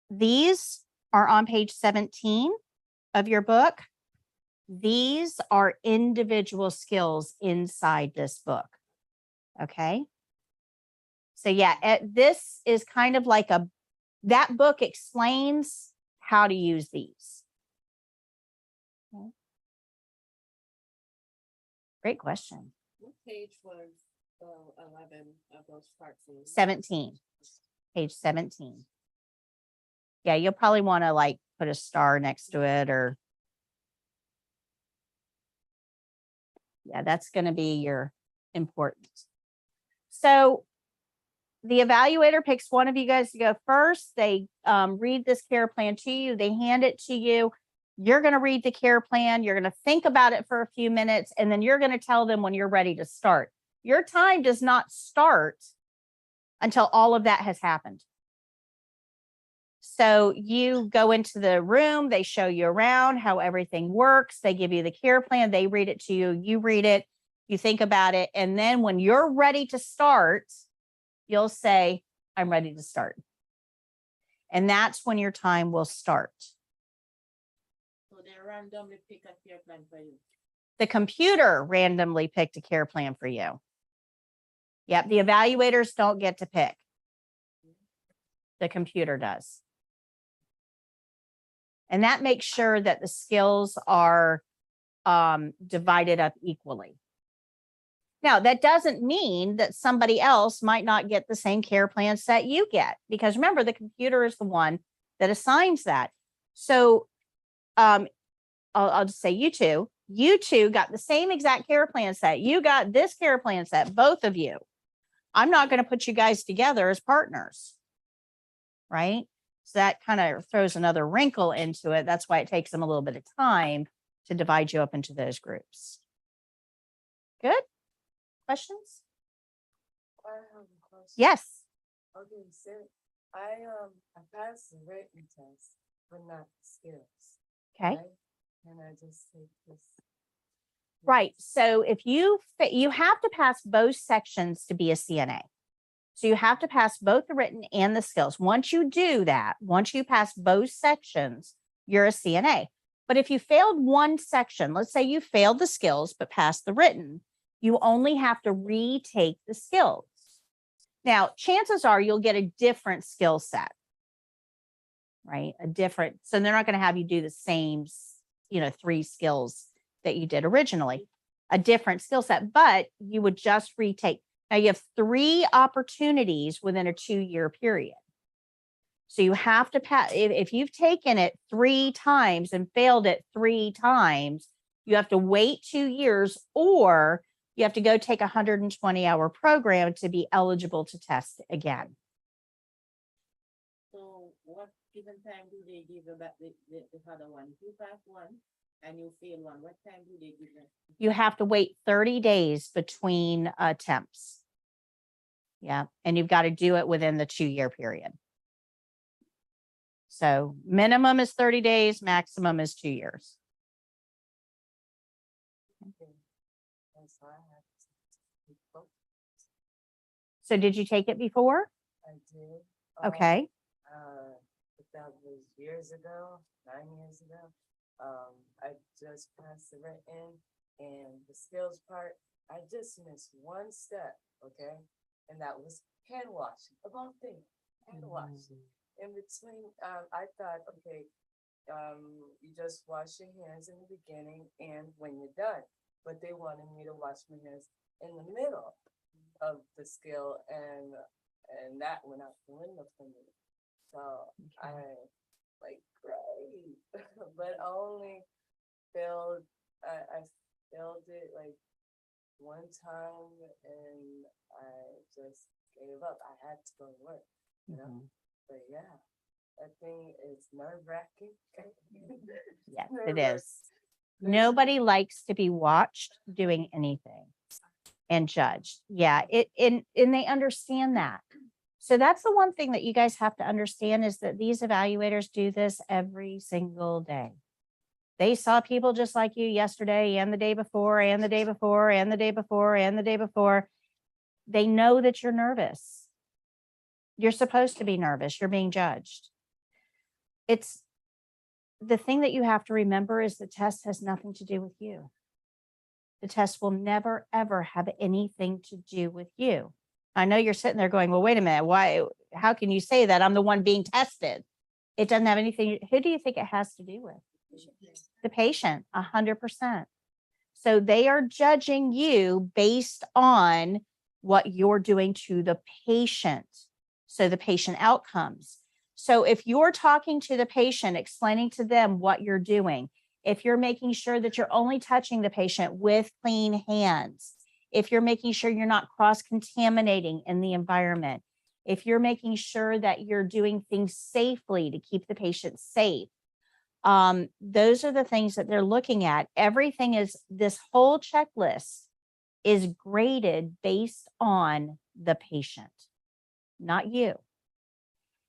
These are on page 17 of your book. These are individual skills inside this book. Okay. So yeah, this is kind of like that book explains how to use these. Okay. Great question. What page was 11 of those charts? 17, page 17. Yeah, you'll probably want to like put a star next to it, or yeah, that's going to be your important. So the evaluator picks one of you guys to go first. They read this care plan to you. They hand it to you. You're going to read the care plan. You're going to think about it for a few minutes, and then you're going to tell them when you're ready to start. Your time does not start until all of that has happened. So you go into the room, they show you around how everything works. They give you the care plan. They read it to you. You read it. You think about it. And then when you're ready to start, you'll say, I'm ready to start. And that's when your time will start. So they randomly pick a care plan for you. The computer randomly picked a care plan for you. Yep, the evaluators don't get to pick. The computer does. And that makes sure that the skills are divided up equally. Now, that doesn't mean that somebody else might not get the same care plan set you get, because remember, the computer is the one that assigns that. So I'll just say you two got the same exact care plan set. You got this care plan set, both of you. I'm not going to put you guys together as partners, right? So that kind of throws another wrinkle into it. That's why it takes them a little bit of time to divide you up into those groups. Good? Questions? I have a question. Yes. Okay, so I passed the written test, but not the skills. Okay. Right? Can I just take this? Right. So if you have to pass both sections to be a CNA. So you have to pass both the written and the skills. Once you do that, once you pass both sections, you're a CNA. But if you failed one section, let's say you failed the skills but passed the written, you only have to retake the skills. Now, chances are you'll get a different skill set, right? So they're not going to have you do the same, 3 skills that you did originally, a different skill set, but you would just retake. Now you have 3 opportunities within a 2-year period. So you have to pass, if you've taken it 3 times and failed it 3 times, you have to wait 2 years, or you have to go take a 120-hour program to be eligible to test again. So what given time do they give you back the other one? If you pass one and you fail one, what time do they give them? You have to wait 30 days between attempts. Yeah. And you've got to do it within the 2-year period. So minimum is 30 days, maximum is 2 years. So did you take it before? I did. Okay. But that was years ago, 9 years ago. I just passed the written and the skills part, I just missed one step, okay? And that was hand washing, of all things, hand washing. In between, I thought, okay, you just wash your hands in the beginning and when you're done. But they wanted me to wash my hands in the middle of the skill, and that went out the window for me. So I like great, but only failed. I failed it like one time, and I just gave up. I had to go to work, you know. But yeah, that thing is nerve wracking. Yes, it is. Nobody likes to be watched doing anything and judged. Yeah, and they understand that. So that's the one thing that you guys have to understand is that these evaluators do this every single day. They saw people just like you yesterday and the day before and the day before and the day before and the day before. They know that you're nervous. You're supposed to be nervous. You're being judged. It's the thing that you have to remember is the test has nothing to do with you. The test will never, ever have anything to do with you. I know you're sitting there going, well, wait a minute. Why? How can you say that? I'm the one being tested. It doesn't have anything. Who do you think it has to do with? The patient, 100%. So they are judging you based on what you're doing to the patient. So the patient outcomes. So if you're talking to the patient, explaining to them what you're doing, if you're making sure that you're only touching the patient with clean hands, if you're making sure you're not cross-contaminating in the environment, if you're making sure that you're doing things safely to keep the patient safe, those are the things that they're looking at. Everything is, this whole checklist is graded based on the patient, not you.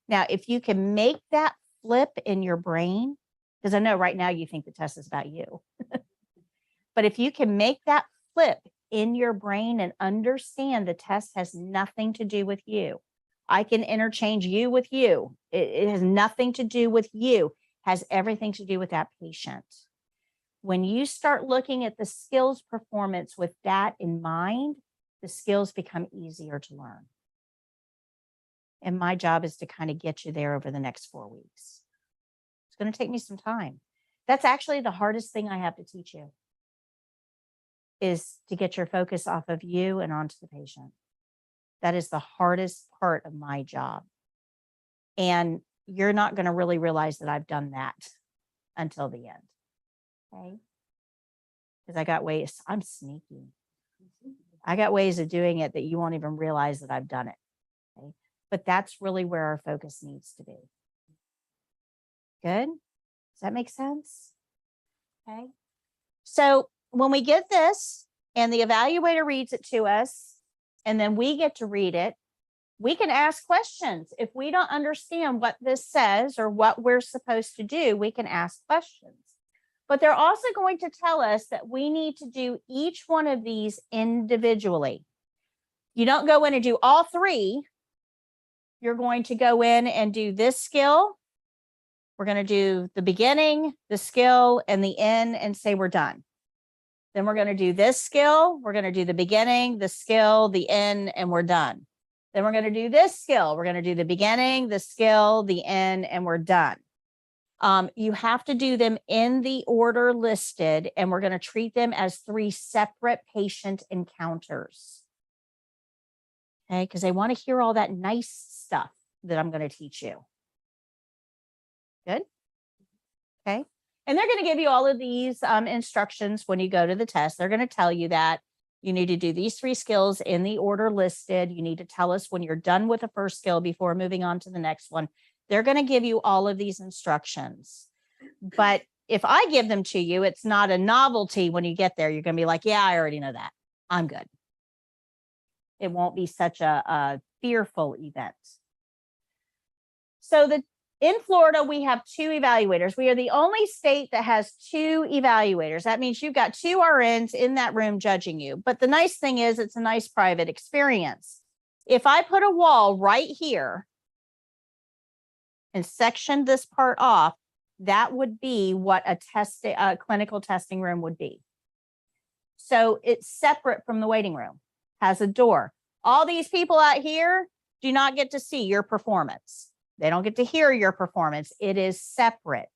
Now, if you can make that flip in your brain, because I know right now you think the test is about you, but if you can make that flip in your brain and understand the test has nothing to do with you, I can interchange you with you. It has nothing to do with you, has everything to do with that patient. When you start looking at the skills performance with that in mind, the skills become easier to learn. And my job is to kind of get you there over the next 4 weeks. It's going to take me some time. That's actually the hardest thing I have to teach you, is to get your focus off of you and onto the patient. That is the hardest part of my job. And you're not going to really realize that I've done that until the end. Okay? Because I got ways, I'm sneaky. I got ways of doing it that you won't even realize that I've done it. Okay? But that's really where our focus needs to be. Good? Does that make sense? Okay. So when we get this and the evaluator reads it to us, and then we get to read it, we can ask questions. If we don't understand what this says or what we're supposed to do, we can ask questions. But they're also going to tell us that we need to do each one of these individually. You don't go in and do all three. You're going to go in and do this skill. We're going to do the beginning, the skill, and the end, and say we're done. Then we're going to do this skill. We're going to do the beginning, the skill, the end, and we're done. Then we're going to do this skill. We're going to do the beginning, the skill, the end, and we're done. You have to do them in the order listed, and we're going to treat them as 3 separate patient encounters. Okay, because they want to hear all that nice stuff that I'm going to teach you. Good? Okay. And they're going to give you all of these instructions when you go to the test. They're going to tell you that you need to do these 3 skills in the order listed. You need to tell us when you're done with the first skill before moving on to the next one. They're going to give you all of these instructions. But if I give them to you, it's not a novelty when you get there. You're going to be like, yeah, I already know that. I'm good. It won't be such a fearful event. So in Florida, we have 2 evaluators. We are the only state that has 2 evaluators. That means you've got 2 RNs in that room judging you. But the nice thing is it's a nice private experience. If I put a wall right here and sectioned this part off, That would be what a clinical testing room would be. So it's separate from the waiting room, has a door. All these people out here do not get to see your performance. They don't get to hear your performance. It is separate.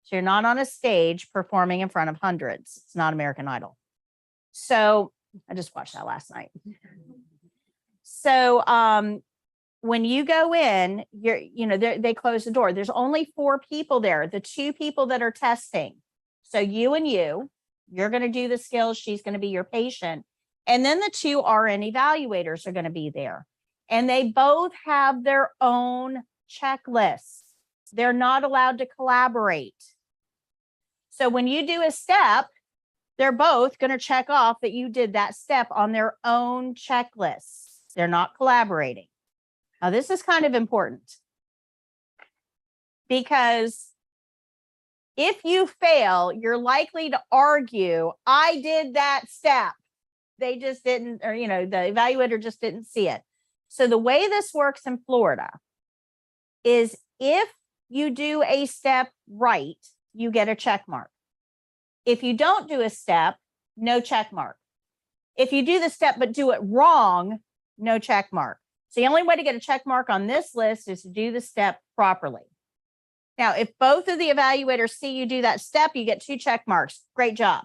So you're not on a stage performing in front of hundreds. It's not American Idol. So I just watched that last night. So when you go in, they close the door. There's only 4 people there. The 2 people that are testing. So you and you're going to do the skills. She's going to be your patient. And then the 2 RN evaluators are going to be there. And they both have their own checklists. They're not allowed to collaborate. So when you do a step, they're both going to check off that you did that step on their own checklists. They're not collaborating. Now, this is kind of important because if you fail, you're likely to argue, I did that step. They just didn't, or, the evaluator just didn't see it. So the way this works in Florida is if you do a step right, you get a check mark. If you don't do a step, no check mark. If you do the step but do it wrong, no check mark. So the only way to get a check mark on this list is to do the step properly. Now, if both of the evaluators see you do that step, you get 2 check marks. Great job.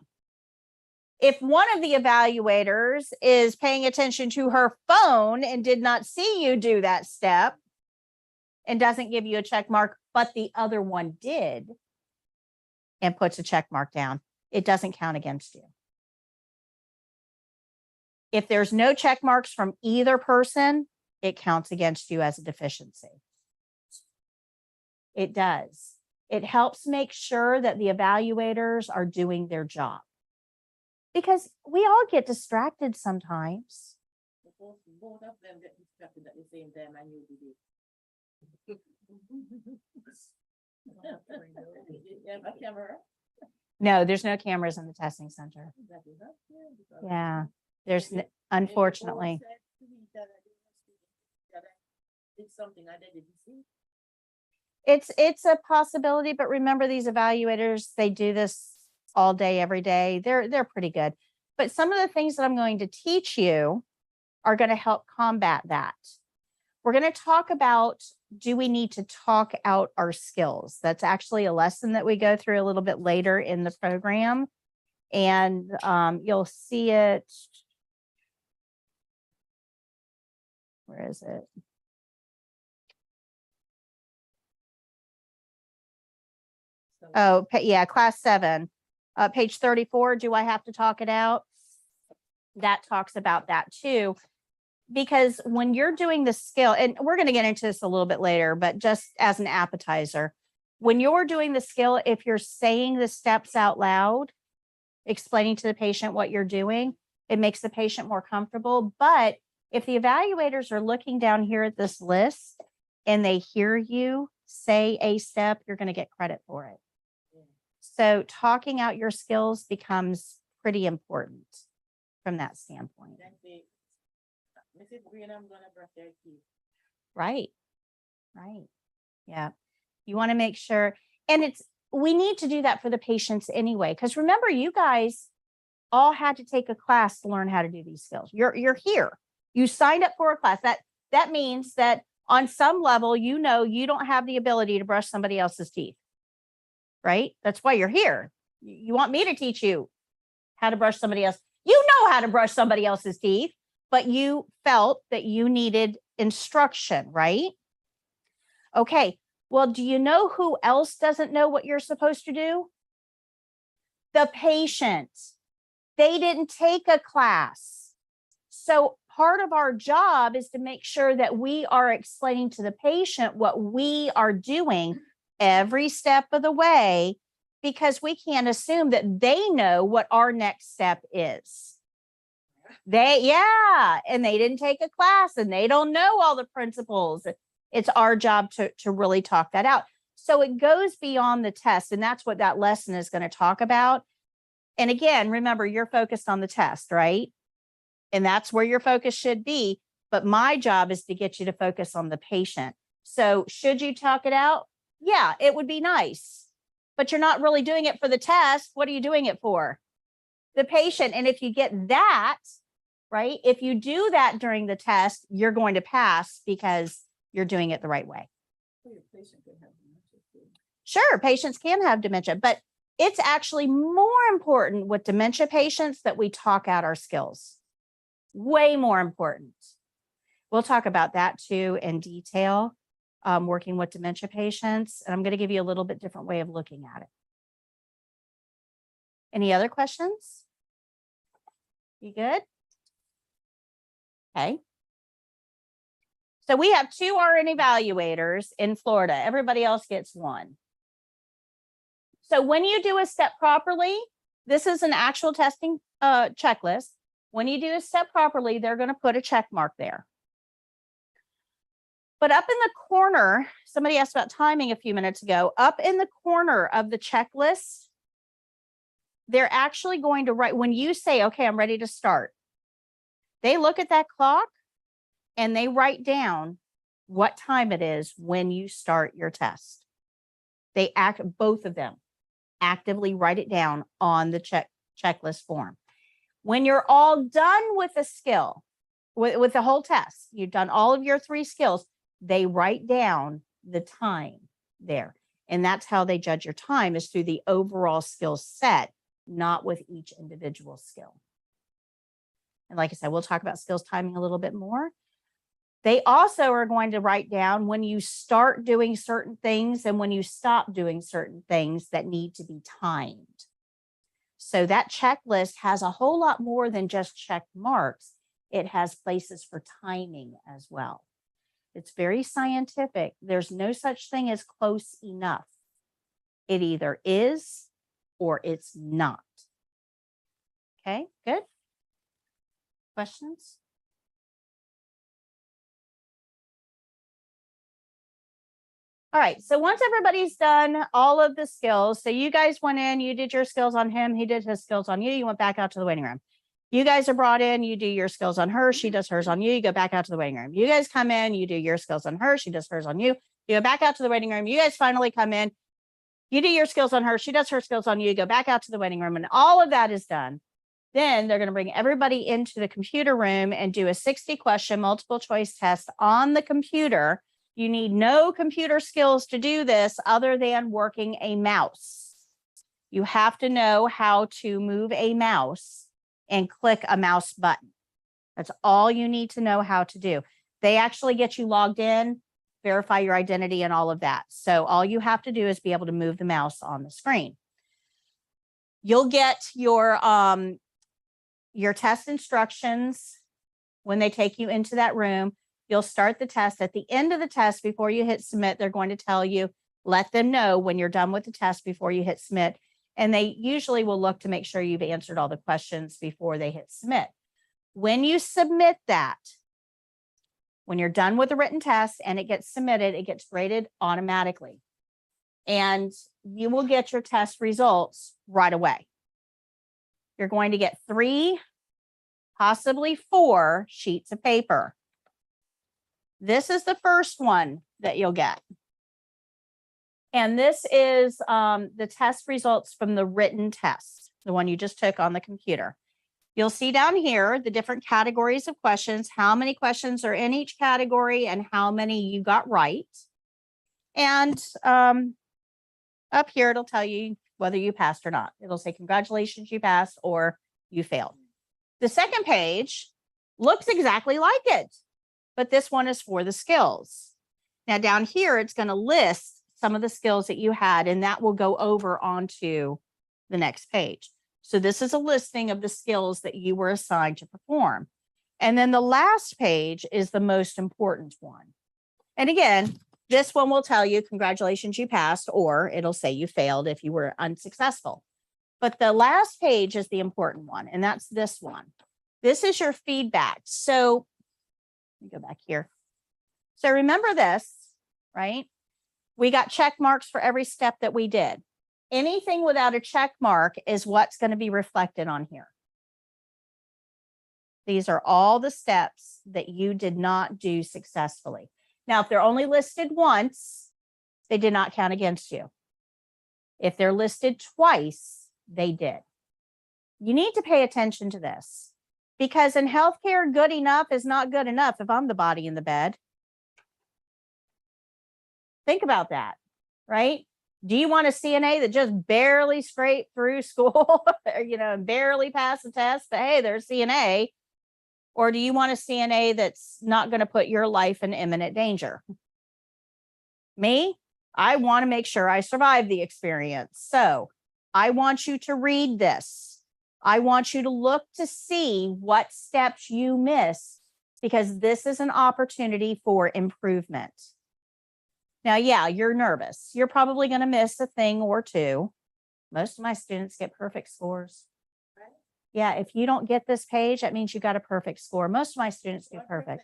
If one of the evaluators is paying attention to her phone and did not see you do that step and doesn't give you a check mark, but the other one did and puts a check mark down, it doesn't count against you. If there's no check marks from either person, it counts against you as a deficiency. It does. It helps make sure that the evaluators are doing their job. Because we all get distracted sometimes. Both of them get distracted at the same time and you did it. You have a camera? No, there's no cameras in the testing center. Yeah, there's unfortunately. It's something I didn't see. It's a possibility, but remember these evaluators, they do this all day, every day. They're pretty good. But some of the things that I'm going to teach you are going to help combat that. We're going to talk about, do we need to talk out our skills? That's actually a lesson that we go through a little bit later in the program. And you'll see it. Where is it? Oh, yeah, class 7, page 34. Do I have to talk it out? That talks about that too. Because when you're doing the skill, and we're going to get into this a little bit later, but just as an appetizer, when you're doing the skill, if you're saying the steps out loud, explaining to the patient what you're doing, it makes the patient more comfortable. But if the evaluators are looking down here at this list and they hear you say a step, you're going to get credit for it. So talking out your skills becomes pretty important from that standpoint. Mrs. Green, I'm gonna brush their teeth. Right. Yeah. You want to make sure, and we need to do that for the patients anyway, because remember, you guys all had to take a class to learn how to do these skills. You're here. You signed up for a class. That means that on some level, you don't have the ability to brush somebody else's teeth. Right? That's why you're here. You want me to teach you how to brush somebody else. You know how to brush somebody else's teeth, but you felt that you needed instruction, right? Okay. Well, do you know who else doesn't know what you're supposed to do? The patient. They didn't take a class. So part of our job is to make sure that we are explaining to the patient what we are doing every step of the way, because we can't assume that they know what our next step is. And they didn't take a class and they don't know all the principles. It's our job to really talk that out. So it goes beyond the test, and that's what that lesson is going to talk about. And again, remember, you're focused on the test, right? And that's where your focus should be. But my job is to get you to focus on the patient. So should you talk it out? Yeah, it would be nice but you're not really doing it for the test. What are you doing it for? The patient. And if you get that, right, if you do that during the test, you're going to pass because you're doing it the right way. So your patient could have dementia too. Sure, patients can have dementia, but it's actually more important with dementia patients that we talk out our skills. Way more important. We'll talk about that too in detail, working with dementia patients. And I'm going to give you a little bit different way of looking at it. Any other questions? You good? Okay. So we have 2 RN evaluators in Florida. Everybody else gets 1. So when you do a step properly, this is an actual testing checklist. When you do a step properly, they're going to put a check mark there. But up in the corner, somebody asked about timing a few minutes ago, up in the corner of the checklist, they're actually going to write, when you say, okay, I'm ready to start, they look at that clock and they write down what time it is when you start your test. They both of them actively write it down on the checklist form. When you're all done with a skill, with the whole test, you've done all of your 3 skills, they write down the time there. And that's how they judge your time, is through the overall skill set, not with each individual skill. And like I said, we'll talk about skills timing a little bit more. They also are going to write down when you start doing certain things and when you stop doing certain things that need to be timed. So that checklist has a whole lot more than just check marks. It has places for timing as well. It's very scientific. There's no such thing as close enough. It either is or it's not. Okay, good. Questions? All right, so once everybody's done all of the skills, so you guys went in, you did your skills on him, he did his skills on you, you went back out to the waiting room. You guys are brought in, you do your skills on her, she does hers on you, you go back out to the waiting room. You guys come in, you do your skills on her, she does hers on you, you go back out to the waiting room. You guys finally come in, you do your skills on her, she does her skills on you, you go back out to the waiting room, and all of that is done. Then they're going to bring everybody into the computer room and do a 60-question multiple choice test on the computer. You need no computer skills to do this other than working a mouse. You have to know how to move a mouse and click a mouse button. That's all you need to know how to do. They actually get you logged in, verify your identity and all of that. So all you have to do is be able to move the mouse on the screen. You'll get your test instructions when they take you into that room. You'll start the test. At the end of the test, before you hit submit, they're going to tell you, let them know when you're done with the test before you hit submit. And they usually will look to make sure you've answered all the questions before they hit submit. When you submit that, when you're done with the written test and it gets submitted, it gets graded automatically. And you will get your test results right away. You're going to get 3, possibly 4 sheets of paper. This is the first one that you'll get. And this is the test results from the written test, the one you just took on the computer. You'll see down here the different categories of questions, how many questions are in each category and how many you got right. And up here, it'll tell you whether you passed or not. It'll say, congratulations, you passed, or you failed. The second page looks exactly like it, but this one is for the skills. Now down here, it's going to list some of the skills that you had, and that will go over onto the next page. So this is a listing of the skills that you were assigned to perform. And then the last page is the most important one. And again, this one will tell you, congratulations, you passed, or it'll say you failed if you were unsuccessful. But the last page is the important one, and that's this one. This is your feedback. So let me go back here. So remember this, right? We got check marks for every step that we did. Anything without a check mark is what's going to be reflected on here. These are all the steps that you did not do successfully. Now, if they're only listed once, they did not count against you. If they're listed twice, they did. You need to pay attention to this because in healthcare, good enough is not good enough if I'm the body in the bed. Think about that, right? Do you want a CNA that just barely scraped through school, and barely passed the test, but hey, they're a CNA? Or do you want a CNA that's not going to put your life in imminent danger? Me, I want to make sure I survive the experience. So I want you to read this. I want you to look to see what steps you miss because this is an opportunity for improvement. Now, yeah, you're nervous. You're probably going to miss a thing or two. Most of my students get perfect scores. Yeah, if you don't get this page, that means you got a perfect score. Most of my students get perfect.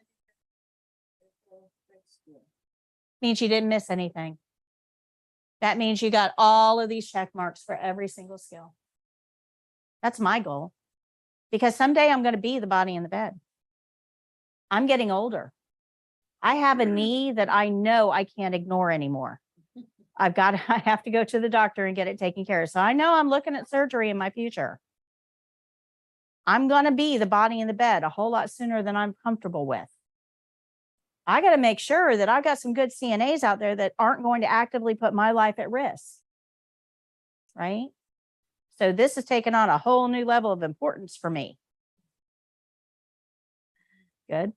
Means you didn't miss anything. That means you got all of these check marks for every single skill. That's my goal. Because someday I'm going to be the body in the bed. I'm getting older. I have a knee that I know I can't ignore anymore. I have to go to the doctor and get it taken care of. So I know I'm looking at surgery in my future. I'm going to be the body in the bed a whole lot sooner than I'm comfortable with. I got to make sure that I've got some good CNAs out there that aren't going to actively put my life at risk. Right? So this has taken on a whole new level of importance for me. Good.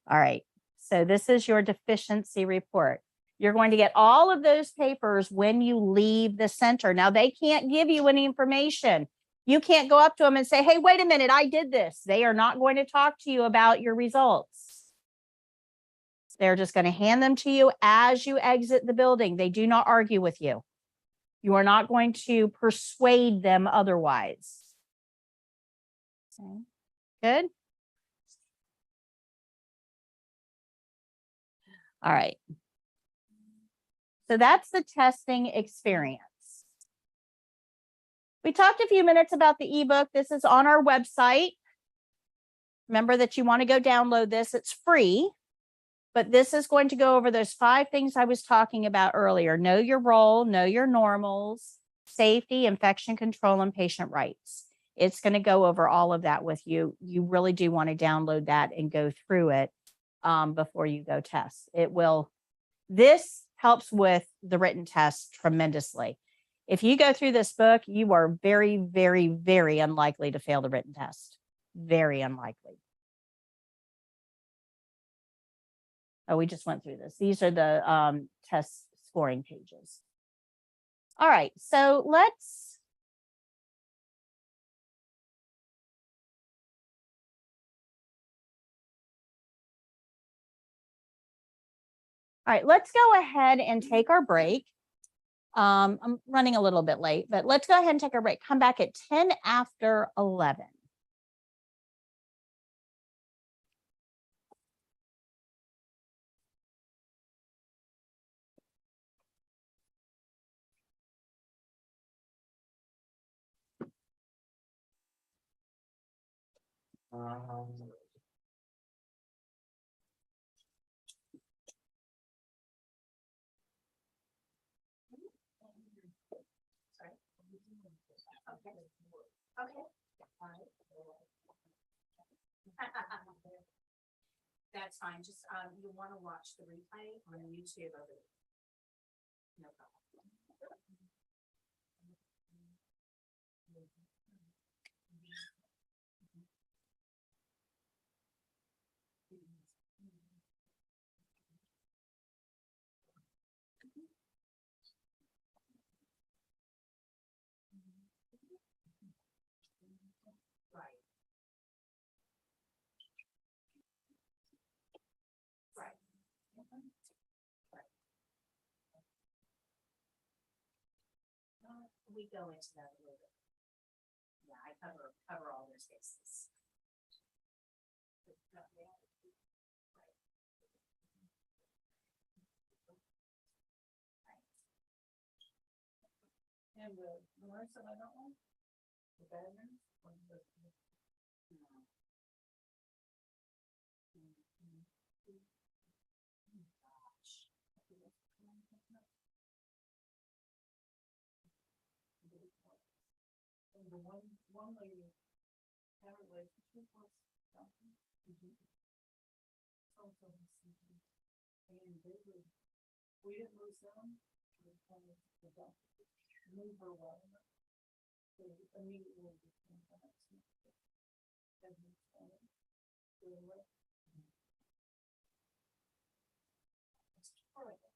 All right. So this is your deficiency report. You're going to get all of those papers when you leave the center. Now, they can't give you any information. You can't go up to them and say, hey, wait a minute, I did this. They are not going to talk to you about your results. They're just going to hand them to you as you exit the building. They do not argue with you. You are not going to persuade them otherwise. Okay. Good. All right. So that's the testing experience. We talked a few minutes about the ebook. This is on our website. Remember that you want to go download this. It's free, but this is going to go over those 5 things I was talking about earlier. Know your role, know your normals, safety, infection control, and patient rights. It's going to go over all of that with you. You really do want to download that and go through it before you go test. This helps with the written test tremendously. If you go through this book, you are very, very, very unlikely to fail the written test. Very unlikely. Oh, we just went through this. These are the test scoring pages. All right, so let's go ahead and take our break. I'm running a little bit late, but let's go ahead and take our break. Come back at 10 after 11. Okay. Okay. That's fine. Just you want to watch the replay on YouTube over there. No problem. Right. Right. We go into that a little bit. Yeah, I cover all those bases. And the nurse that I don't want, the bad nurse, or the the one lady had a relationship with something. Also, and they would, we didn't lose them. We kind of, the doctor knew her well enough. They immediately became the next one. And we found it. Doing well. It's horrible.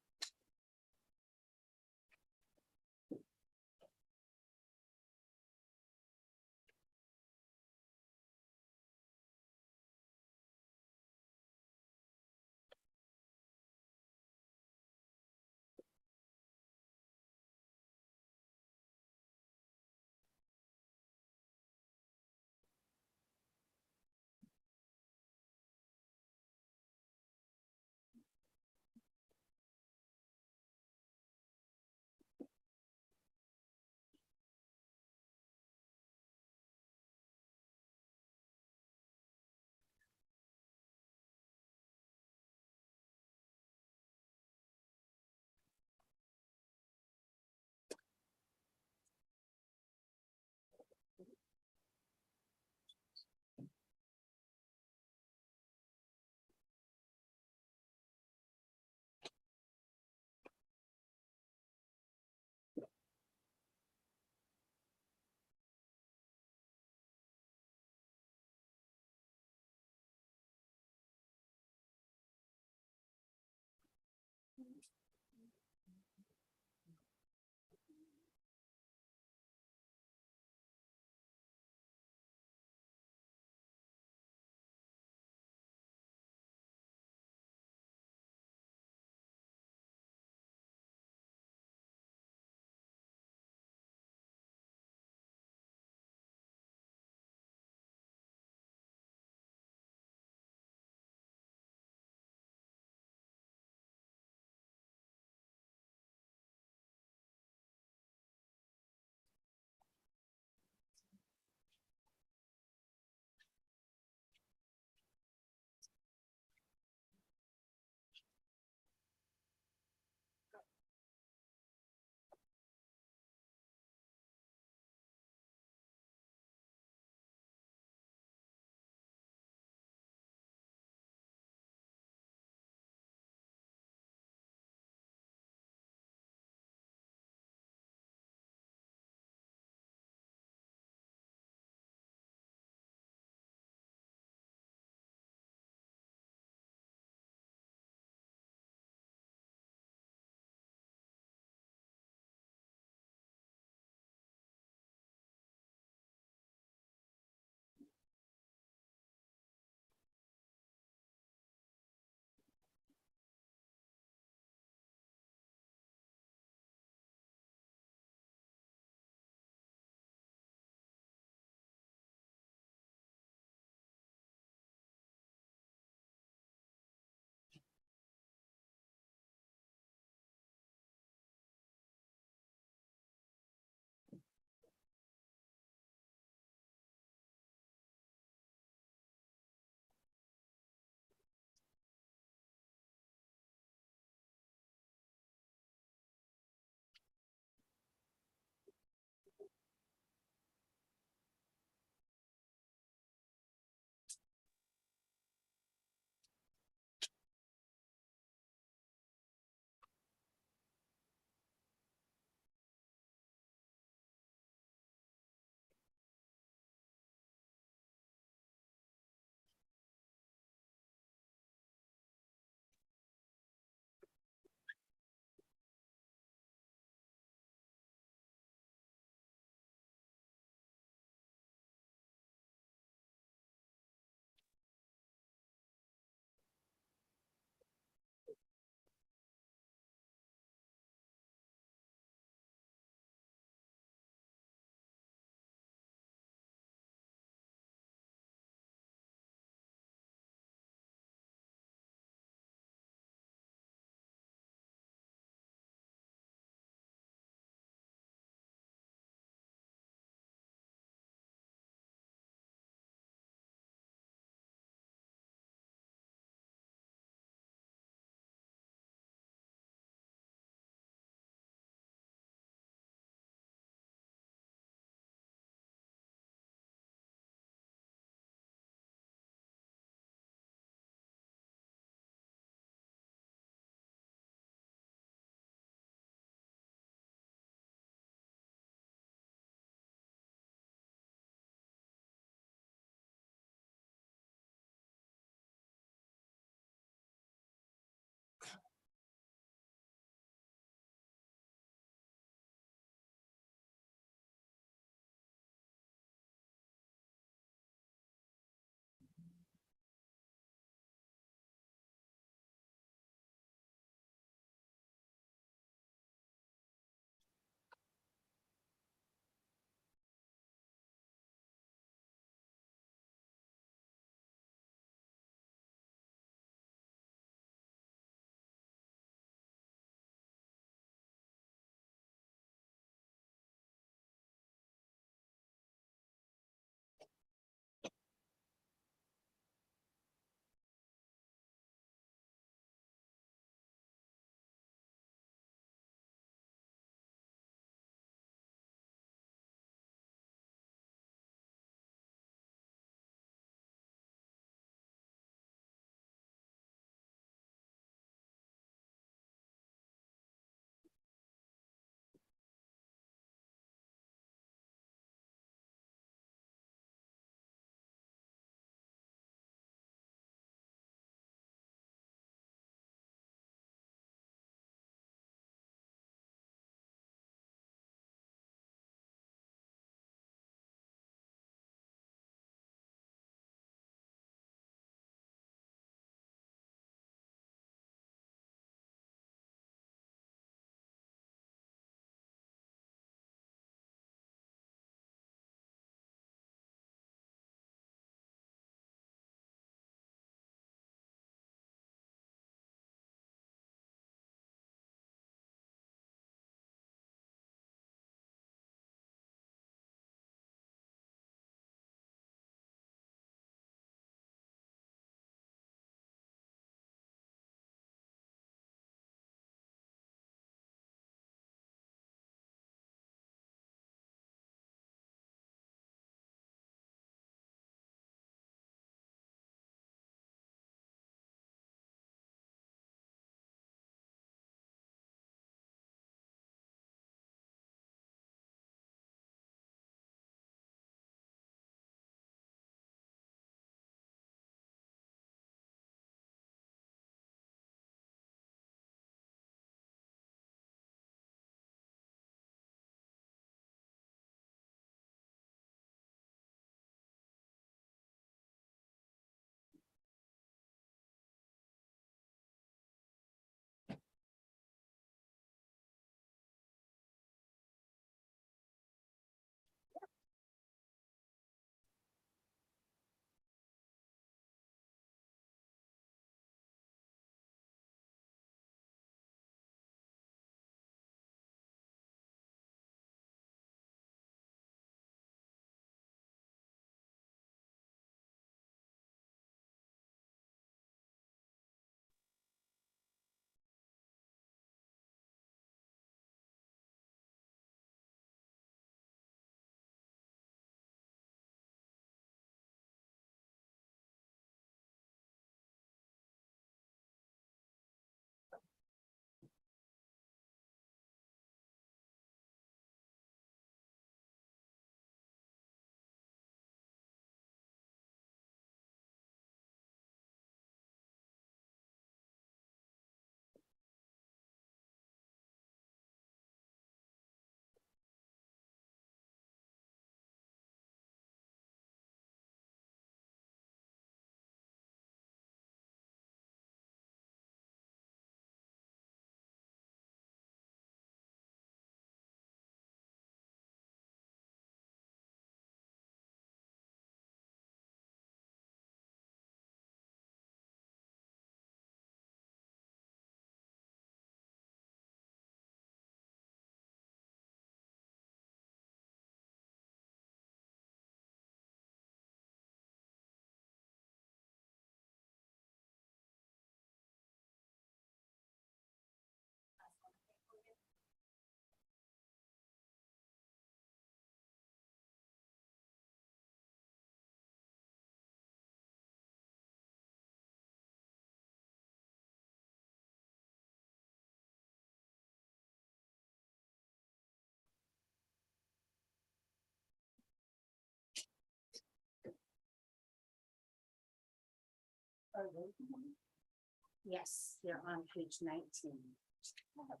Yes, you're on page 19. I have a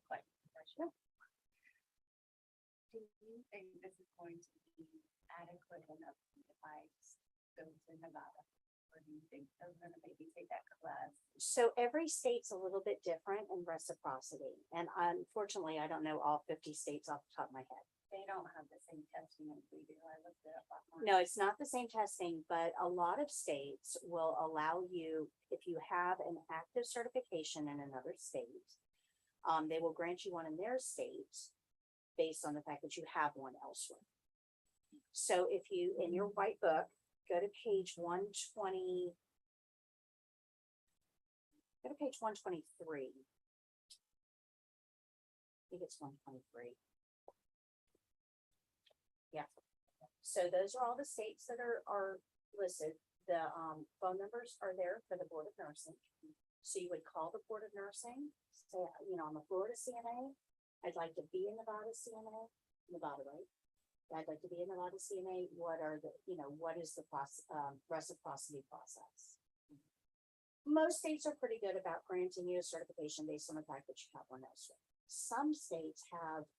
question. Do you think this is going to be adequate enough if I go to Nevada? Or do you think they're gonna maybe take that class? So every state's a little bit different in reciprocity. And unfortunately, I don't know all 50 states off the top of my head. They don't have the same testing as we do. I looked it up online. No, it's not the same testing, but a lot of states will allow you, if you have an active certification in another state, they will grant you one in their state based on the fact that you have one elsewhere. So if you, in your white book, go to page 120, go to page 123. I think it's 123. Yeah. So those are all the states that are listed. The phone numbers are there for the Board of Nursing. So you would call the Board of Nursing, say, you know, I'm a Florida CNA. I'd like to be in Nevada CNA, Nevada, right? I'd like to be in Nevada CNA. What are the, you know, what is the reciprocity process? Most states are pretty good about granting you a certification based on the fact that you have one elsewhere. Some states have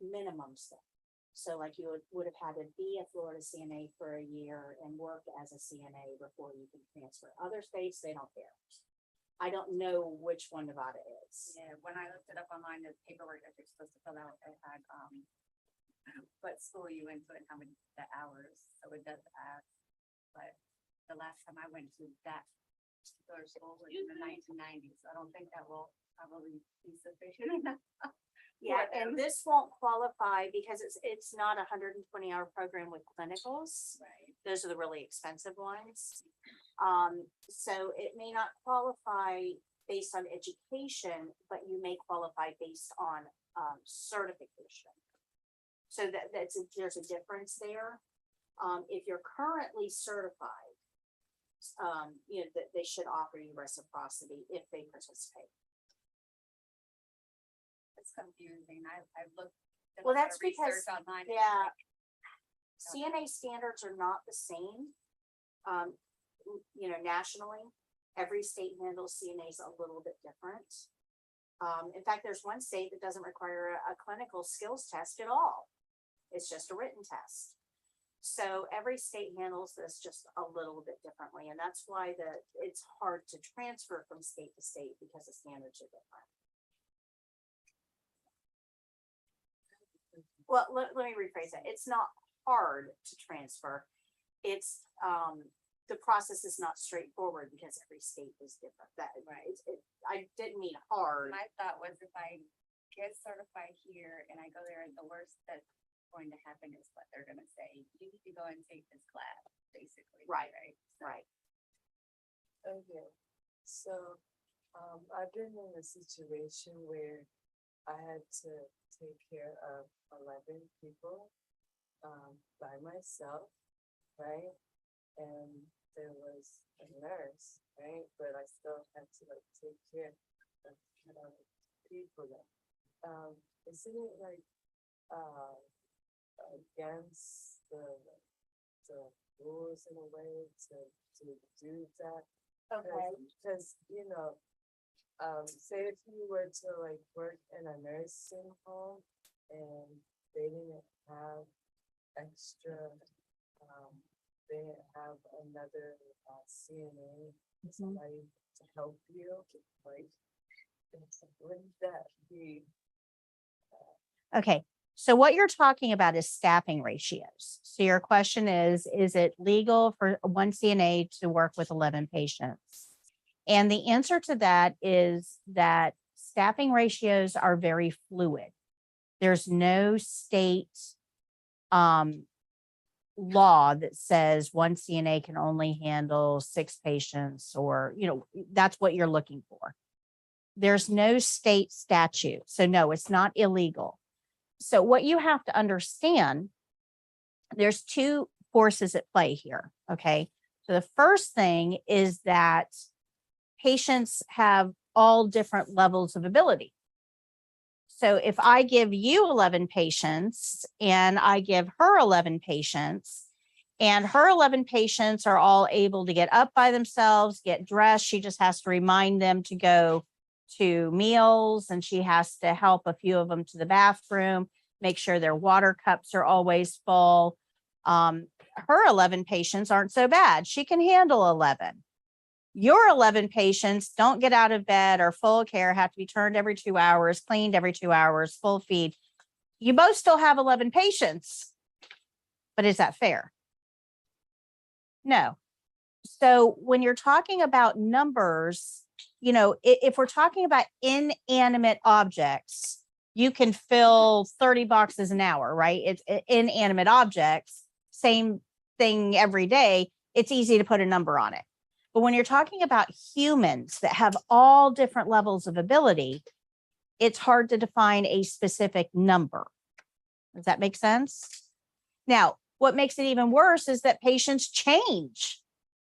minimum stuff. So like you would have had to be a Florida CNA for a year and work as a CNA before you can transfer. Other states, they don't care. I don't know which one Nevada is. Yeah, when I looked it up online, the paperwork that you're supposed to fill out, it had, what school you went to and how many the hours, so it does ask. But the last time I went to that particular school was in the 1990s, so I don't think that will probably be sufficient enough. Yeah, for and them. this won't qualify because it's not a 120-hour program with clinicals. Right. Those are the really expensive ones. So it may not qualify based on education, but you may qualify based on certification. So there's a difference there. If you're currently certified, you know, that they should offer you reciprocity if they participate. It's confusing. I've looked. did a Well, lot that's of research because, online. and it's yeah, like, CNA standards are not the same. You know, nationally, every state handles CNAs a little bit different. In fact, there's one state that doesn't require a clinical skills test at all. It's just a written test. So every state handles this just a little bit differently, and that's why it's hard to transfer from state to state because the standards are different. Well, let me rephrase that. It's not hard to transfer. It's, the process is not straightforward because every state is different. That, Right. I didn't mean hard. My thought was if I get certified here and I go there, the worst that's going to happen is what they're gonna say, you need to go and take this class, basically. Right. Right. Right. Okay, so, I've been in a situation where I had to take care of 11 people, by myself, right? And there was a nurse, right? But I still had to like take care of people. Isn't it like, against the rules in a way to do that? Okay. Cause, you know, say if you were to like work in a nursing home and they didn't have extra, they didn't have another CNA, somebody to help you, like, wouldn't that be? Okay, so what you're talking about is staffing ratios. So your question is it legal for one CNA to work with 11 patients? And the answer to that is that staffing ratios are very fluid. There's no state law that says one CNA can only handle 6 patients, or, you know, that's what you're looking for. There's no state statute. So no, it's not illegal. So what you have to understand, there's 2 forces at play here. Okay. So the first thing is that patients have all different levels of ability. So if I give you 11 patients and I give her 11 patients, And her 11 patients are all able to get up by themselves, get dressed. She just has to remind them to go to meals, and she has to help a few of them to the bathroom, make sure their water cups are always full. Her 11 patients aren't so bad. She can handle 11. Your 11 patients don't get out of bed, or full care, have to be turned every 2 hours, cleaned every 2 hours, full feed. You both still have 11 patients, but is that fair? No. So when you're talking about numbers, you know, if we're talking about inanimate objects, you can fill 30 boxes an hour, right? It's inanimate objects, same thing every day. It's easy to put a number on it. But when you're talking about humans that have all different levels of ability, it's hard to define a specific number. Does that make sense? Now, what makes it even worse is that patients change.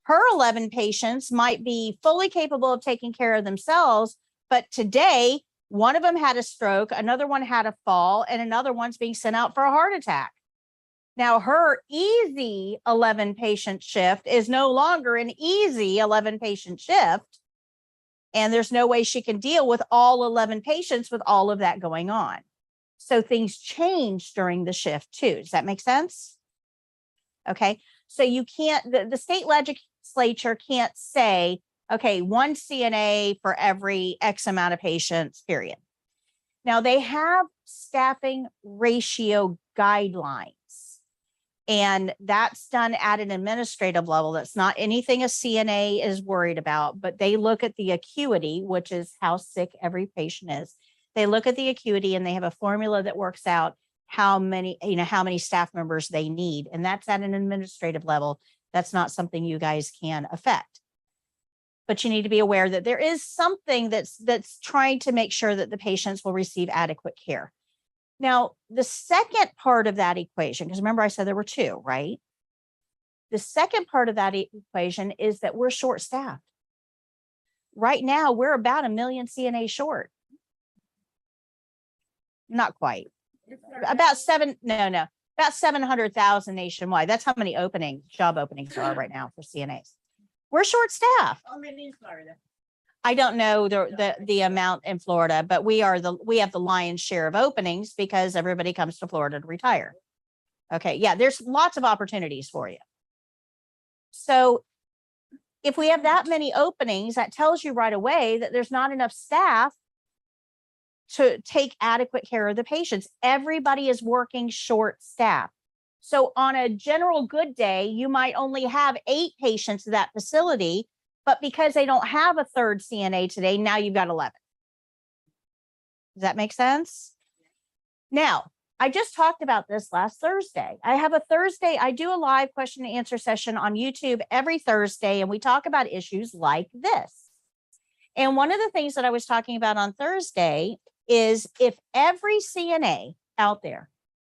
Her 11 patients might be fully capable of taking care of themselves, but today, one of them had a stroke, another one had a fall, and another one's being sent out for a heart attack. Now, her easy 11 patient shift is no longer an easy 11 patient shift, and there's no way she can deal with all 11 patients with all of that going on. So things change during the shift too. Does that make sense? Okay. So you can't, the state legislature can't say, okay, one CNA for every X amount of patients, period. Now they have staffing ratio guidelines, and that's done at an administrative level. That's not anything a CNA is worried about, but they look at the acuity, which is how sick every patient is. They look at the acuity, and they have a formula that works out how many staff members they need. And that's at an administrative level. That's not something you guys can affect. But you need to be aware that there is something that's trying to make sure that the patients will receive adequate care. Now, the second part of that equation, because remember I said there were two, right? The second part of that equation is that we're short-staffed. Right now, we're about 1 million CNA short. Not quite. About 700,000 nationwide. That's how many job openings there are right now for CNAs. We're short-staffed. How many in Florida? I don't know the amount in Florida, but we have the lion's share of openings because everybody comes to Florida to retire. Okay, yeah, there's lots of opportunities for you. So if we have that many openings, that tells you right away that there's not enough staff to take adequate care of the patients. Everybody is working short-staffed. So on a general good day, you might only have 8 patients at that facility, but because they don't have a third CNA today, now you've got 11. Does that make sense? Now, I just talked about this last Thursday. I do a live question and answer session on YouTube every Thursday, and we talk about issues like this. And one of the things that I was talking about on Thursday is if every CNA out there,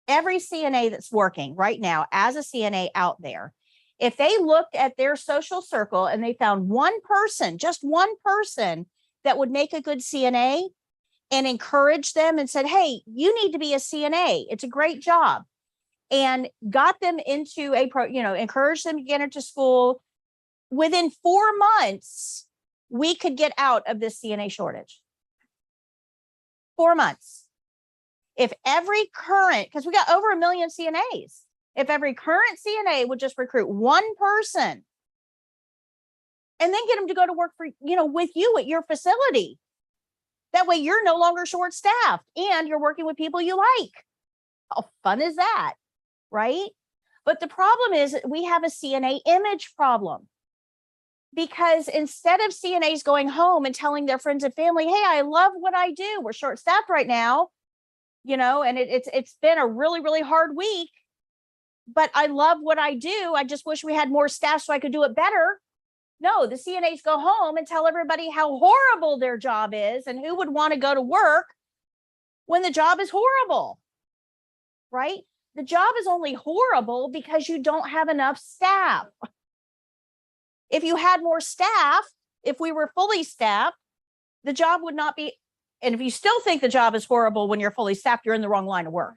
every CNA that's working right now as a CNA out there, if they looked at their social circle and they found one person, just one person that would make a good CNA and encourage them and said, hey, you need to be a CNA. It's a great job. And got them into encourage them to get into school. Within 4 months, we could get out of this CNA shortage. 4 months. If every current, because we got over 1 million CNAs, if every current CNA would just recruit one person and then get them to go to work for, with you at your facility. That way you're no longer short-staffed and you're working with people you like. How fun is that? Right? But the problem is we have a CNA image problem. Because instead of CNAs going home and telling their friends and family, hey, I love what I do. We're short-staffed right now, and it's been a really, really hard week, but I love what I do. I just wish we had more staff so I could do it better. No, the CNAs go home and tell everybody how horrible their job is and who would want to go to work when the job is horrible, right? The job is only horrible because you don't have enough staff. If you had more staff, if we were fully staffed, the job would not be. And if you still think the job is horrible when you're fully staffed, you're in the wrong line of work,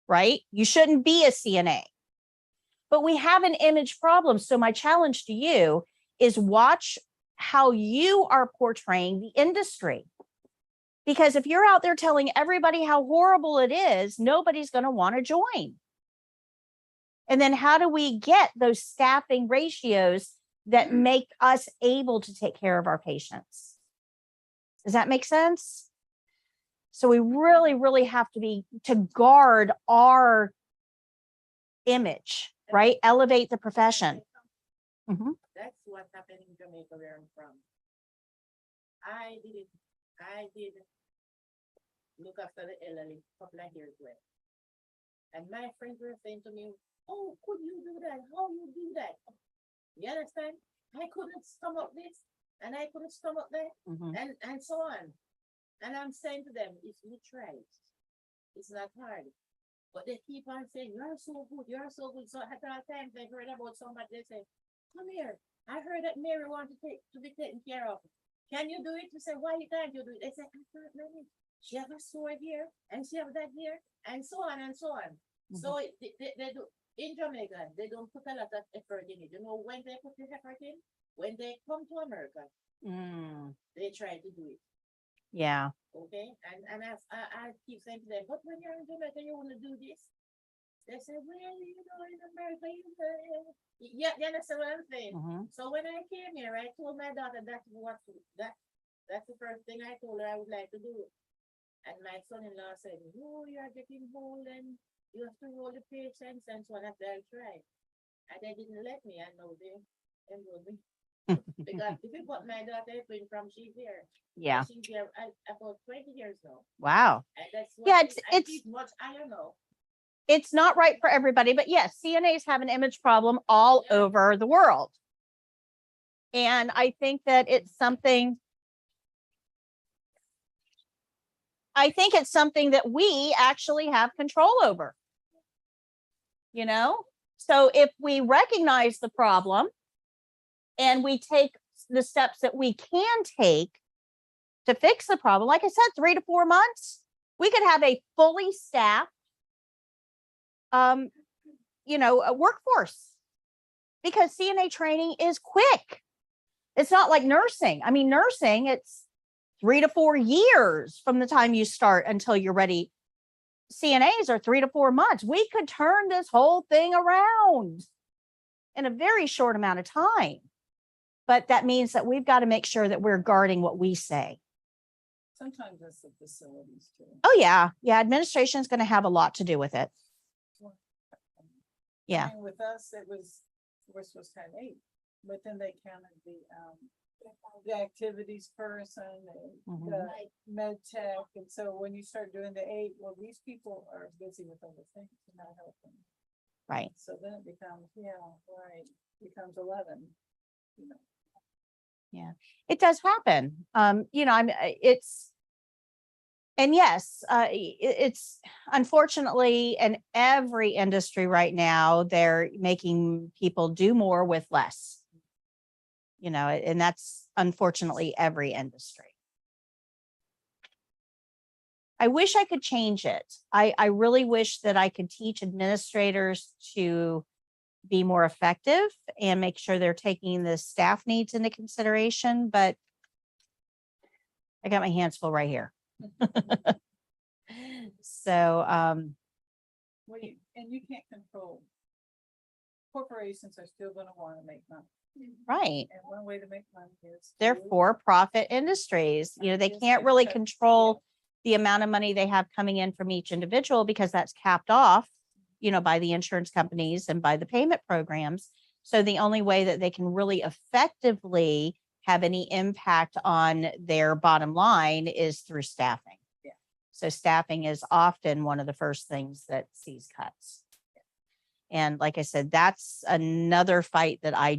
right? You shouldn't be a CNA. but we have an image problem. So my challenge to you is watch how you are portraying the industry. Because if you're out there telling everybody how horrible it is, nobody's going to want to join. And then how do we get those staffing ratios that make us able to take care of our patients? Does that make sense? So we really, really have to guard our image, right? Elevate the profession. Mhm. That's what happened in Jamaica where I'm from. I did look after the elderly a couple of years ago. And my friends were saying to me, oh, could you do that? How you do that? You understand? I couldn't stomach this and I couldn't stomach that Mhm. and so on. And I'm saying to them, if you try it, it's not hard. But they keep on saying, you're so good, you're so good. So at all times they heard about somebody, they say, come here. I heard that Mary wants to be taken care of. Can you do it? You say, why you can't you do it? They say, I can't manage. She have a sword here and she have that here and so on and so on. So they do in Jamaica, they don't put a lot of effort in it. You know, when they put the effort in, when they come to America, they try to do it. Yeah. Okay. And I keep saying to them, but when you're in Jamaica, you want to do this. They say, well, you know, in America, yeah, you understand what I'm saying? So when I came here, I told my daughter that's the first thing I told her I would like to do. And my son-in-law said, no, you are getting old and you have to roll the patients and so on. After I tried. And they didn't let me. I know they enrolled me. Because if you put my daughter in from she's here. Yeah. She's here about 20 years now. Wow. And that's what Yeah, it's much I don't know. It's not right for everybody, but yes, CNAs have an image problem all over the world. And I think that it's something that we actually have control over. You know? So if we recognize the problem and we take the steps that we can take to fix the problem, like I said, 3 to 4 months, we could have a fully staffed a workforce, because CNA training is quick. It's not like nursing. I mean, nursing, it's 3 to 4 years from the time you start until you're ready. CNAs are 3 to 4 months. We could turn this whole thing around in a very short amount of time. But that means that we've got to make sure that we're guarding what we say. Sometimes that's the facilities too. Oh, yeah. Yeah. Administration is going to have a lot to do with it. Yeah. I mean, with us, we're supposed to have 8, but then they counted the activities person and the med tech. And so when you start doing the 8, well, these people are busy with other things and not helping. Right. So then it becomes, becomes 11, Yeah, it does happen. It's unfortunately in every industry right now, they're making people do more with less, and that's unfortunately every industry. I wish I could change it. I really wish that I could teach administrators to be more effective and make sure they're taking the staff needs into consideration, but I got my hands full right here. So, well, you can't control. Corporations are still going to want to make money. right. And one way to make money is They're for-profit industries. They can't really control the amount of money they have coming in from each individual, because that's capped off, by the insurance companies and by the payment programs. So the only way that they can really effectively have any impact on their bottom line is through staffing. Yeah. So staffing is often one of the first things that sees cuts. And like I said, that's another fight that I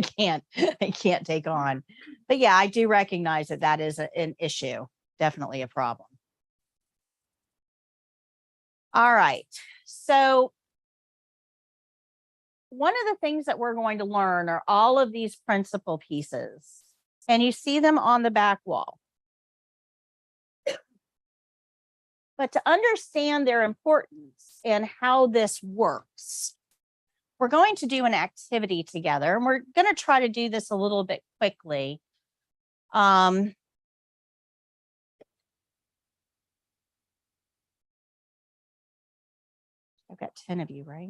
can't take on. But yeah, I do recognize that is an issue, definitely a problem. All right. So one of the things that we're going to learn are all of these principal pieces, and you see them on the back wall. But to understand their importance and how this works, we're going to do an activity together, and we're going to try to do this a little bit quickly. I've got 10 of you, right?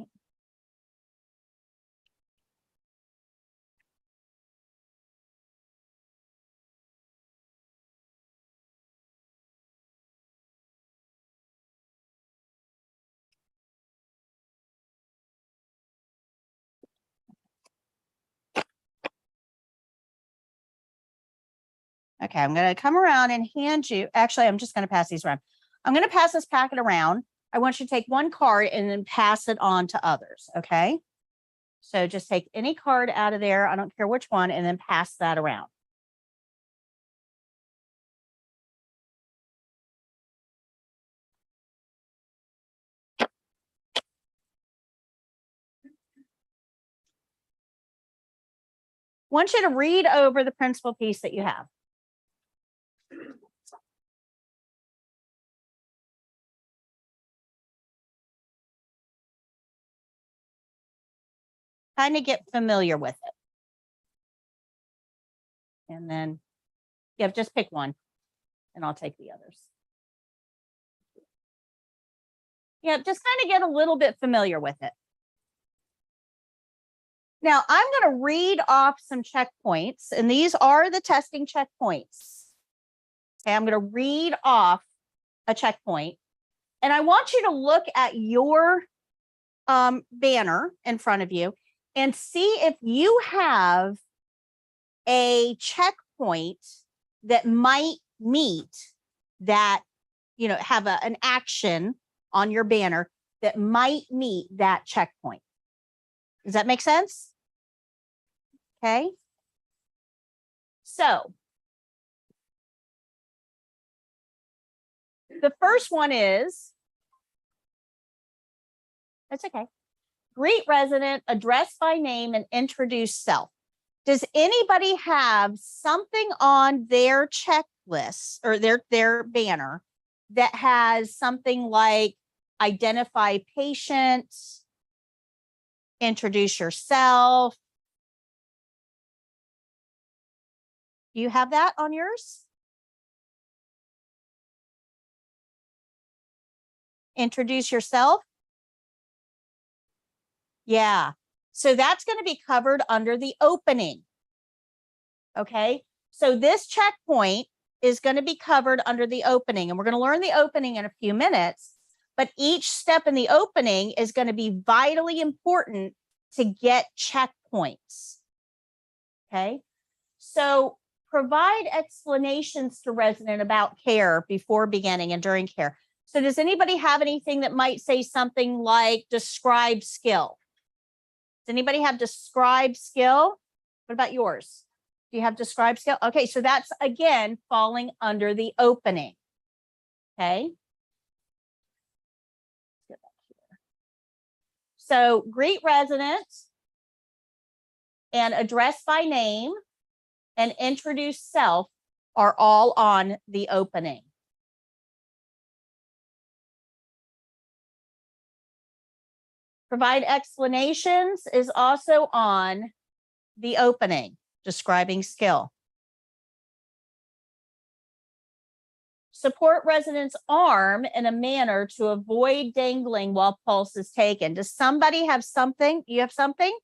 Okay, I'm going to come around and hand you, actually, I'm just going to pass these around. I'm going to pass this packet around. I want you to take one card and then pass it on to others, okay? So just take any card out of there, I don't care which one, and then pass that around. Want you to read over the principal piece that you have. Kind of get familiar with it. And then, yeah, just pick one and I'll take the others. Yeah, just kind of get a little bit familiar with it. Now, I'm going to read off some checkpoints, and these are the testing checkpoints. Okay, I'm going to read off a checkpoint, and I want you to look at your banner in front of you and see if you have a checkpoint that might meet that, you know, have an action on your banner that might meet that checkpoint. Does that make sense? Okay. So the first one is, that's okay. Greet resident, address by name, and introduce self. Does anybody have something on their checklist or their banner that has something like identify patient, introduce yourself? Do you have that on yours? Introduce yourself? Yeah. So that's going to be covered under the opening. Okay. So this checkpoint is going to be covered under the opening, and we're going to learn the opening in a few minutes, but each step in the opening is going to be vitally important to get checkpoints. Okay. So provide explanations to resident about care before beginning and during care. So does anybody have anything that might say something like describe skill? Does anybody have describe skill? What about yours? Do you have describe skill? Okay, so that's again falling under the opening. Okay. So greet residents and address by name and introduce self are all on the opening. Provide explanations is also on the opening, describing skill. Support resident's arm in a manner to avoid dangling while pulse is taken. Does somebody have something? You have something?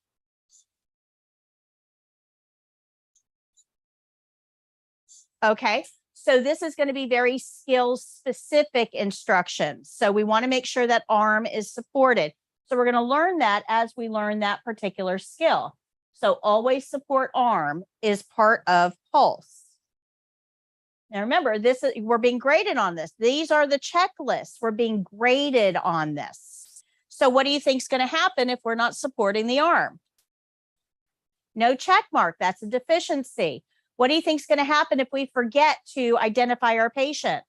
Okay, so this is going to be very skill specific instructions. So we want to make sure that arm is supported. So we're going to learn that as we learn that particular skill. So always support arm is part of pulse. Now remember, this is, we're being graded on this. These are the checklists. We're being graded on this. So what do you think is going to happen if we're not supporting the arm? No check mark. That's a deficiency. What do you think is going to happen if we forget to identify our patient?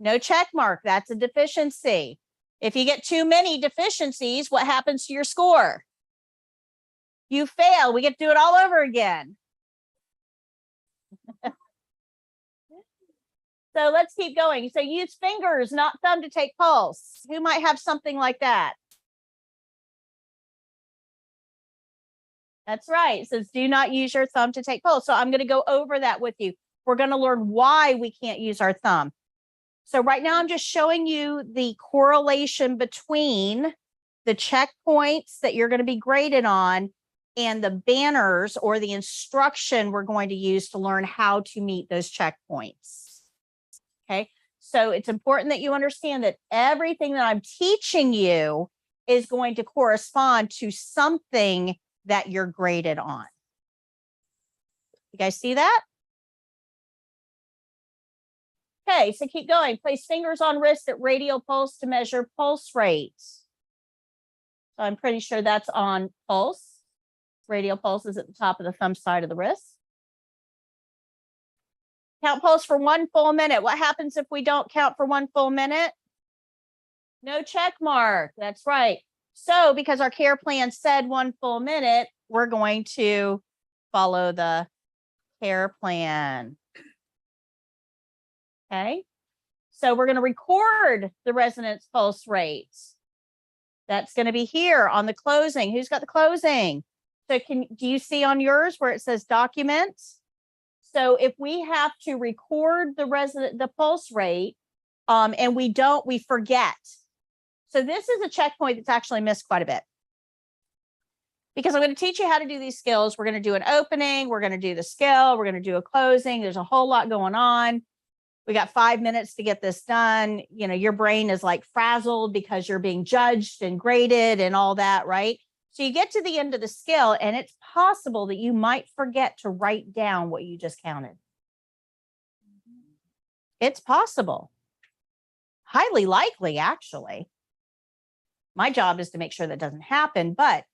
No check mark. That's a deficiency. If you get too many deficiencies, what happens to your score? You fail. We get to do it all over again. So let's keep going. So use fingers, not thumb to take pulse. Who might have something like that? That's right. It says do not use your thumb to take pulse. So I'm going to go over that with you. We're going to learn why we can't use our thumb. So right now I'm just showing you the correlation between the checkpoints that you're going to be graded on and the banners or the instruction we're going to use to learn how to meet those checkpoints. Okay. So it's important that you understand that everything that I'm teaching you is going to correspond to something that you're graded on. You guys see that? Okay, so keep going. Place fingers on wrist at radial pulse to measure pulse rate. So I'm pretty sure that's on pulse. Radial pulse is at the top of the thumb side of the wrist. Count pulse for 1 full minute. What happens if we don't count for 1 full minute? No check mark. That's right. So because our care plan said 1 full minute, we're going to follow the care plan. Okay. So we're going to record the resonance pulse rates. That's going to be here on the closing. Who's got the closing? So do you see on yours where it says documents? So if we have to record the pulse rate, and we forget. So this is a checkpoint that's actually missed quite a bit. Because I'm going to teach you how to do these skills. We're going to do an opening. We're going to do the skill. We're going to do a closing. There's a whole lot going on. We got 5 minutes to get this done. You know, your brain is like frazzled because you're being judged and graded and all that, right? So you get to the end of the skill and it's possible that you might forget to write down what you just counted. It's possible. Highly likely, actually. My job is to make sure that doesn't happen, but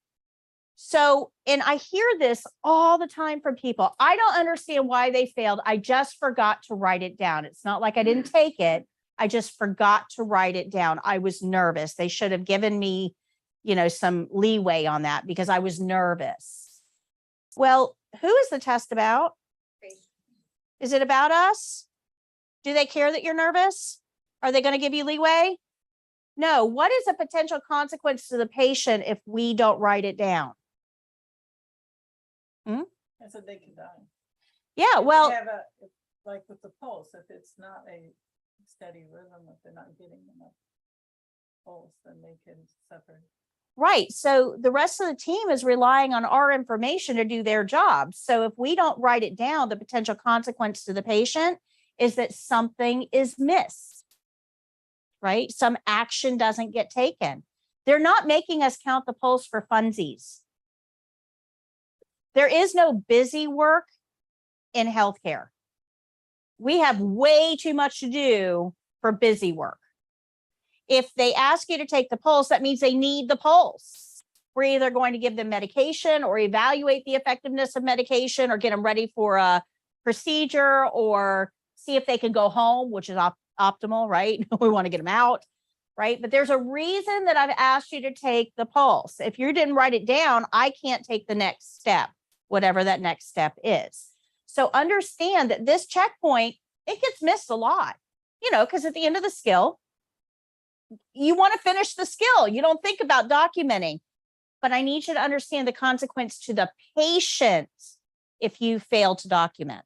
so, and I hear this all the time from people. I don't understand why they failed. I just forgot to write it down. It's not like I didn't take it. I just forgot to write it down. I was nervous. They should have given me, you know, some leeway on that because I was nervous. Well, who is the test about? Is it about us? Do they care that you're nervous? Are they going to give you leeway? No. What is a potential consequence to the patient if we don't write it down? I said they could die. Yeah, If well, they have like with the pulse, if it's not a steady rhythm, if they're not getting enough pulse, then they can suffer. right. So the rest of the team is relying on our information to do their job. So if we don't write it down, the potential consequence to the patient is that something is missed, right? Some action doesn't get taken. They're not making us count the pulse for funsies. There is no busy work in healthcare. We have way too much to do for busy work. If they ask you to take the pulse, that means they need the pulse. We're either going to give them medication or evaluate the effectiveness of medication or get them ready for a procedure or see if they can go home, which is optimal, right? We want to get them out, right? But there's a reason that I've asked you to take the pulse. If you didn't write it down, I can't take the next step, whatever that next step is. So understand that this checkpoint, it gets missed a lot, you know, because at the end of the skill, you want to finish the skill. You don't think about documenting, but I need you to understand the consequence to the patient if you fail to document.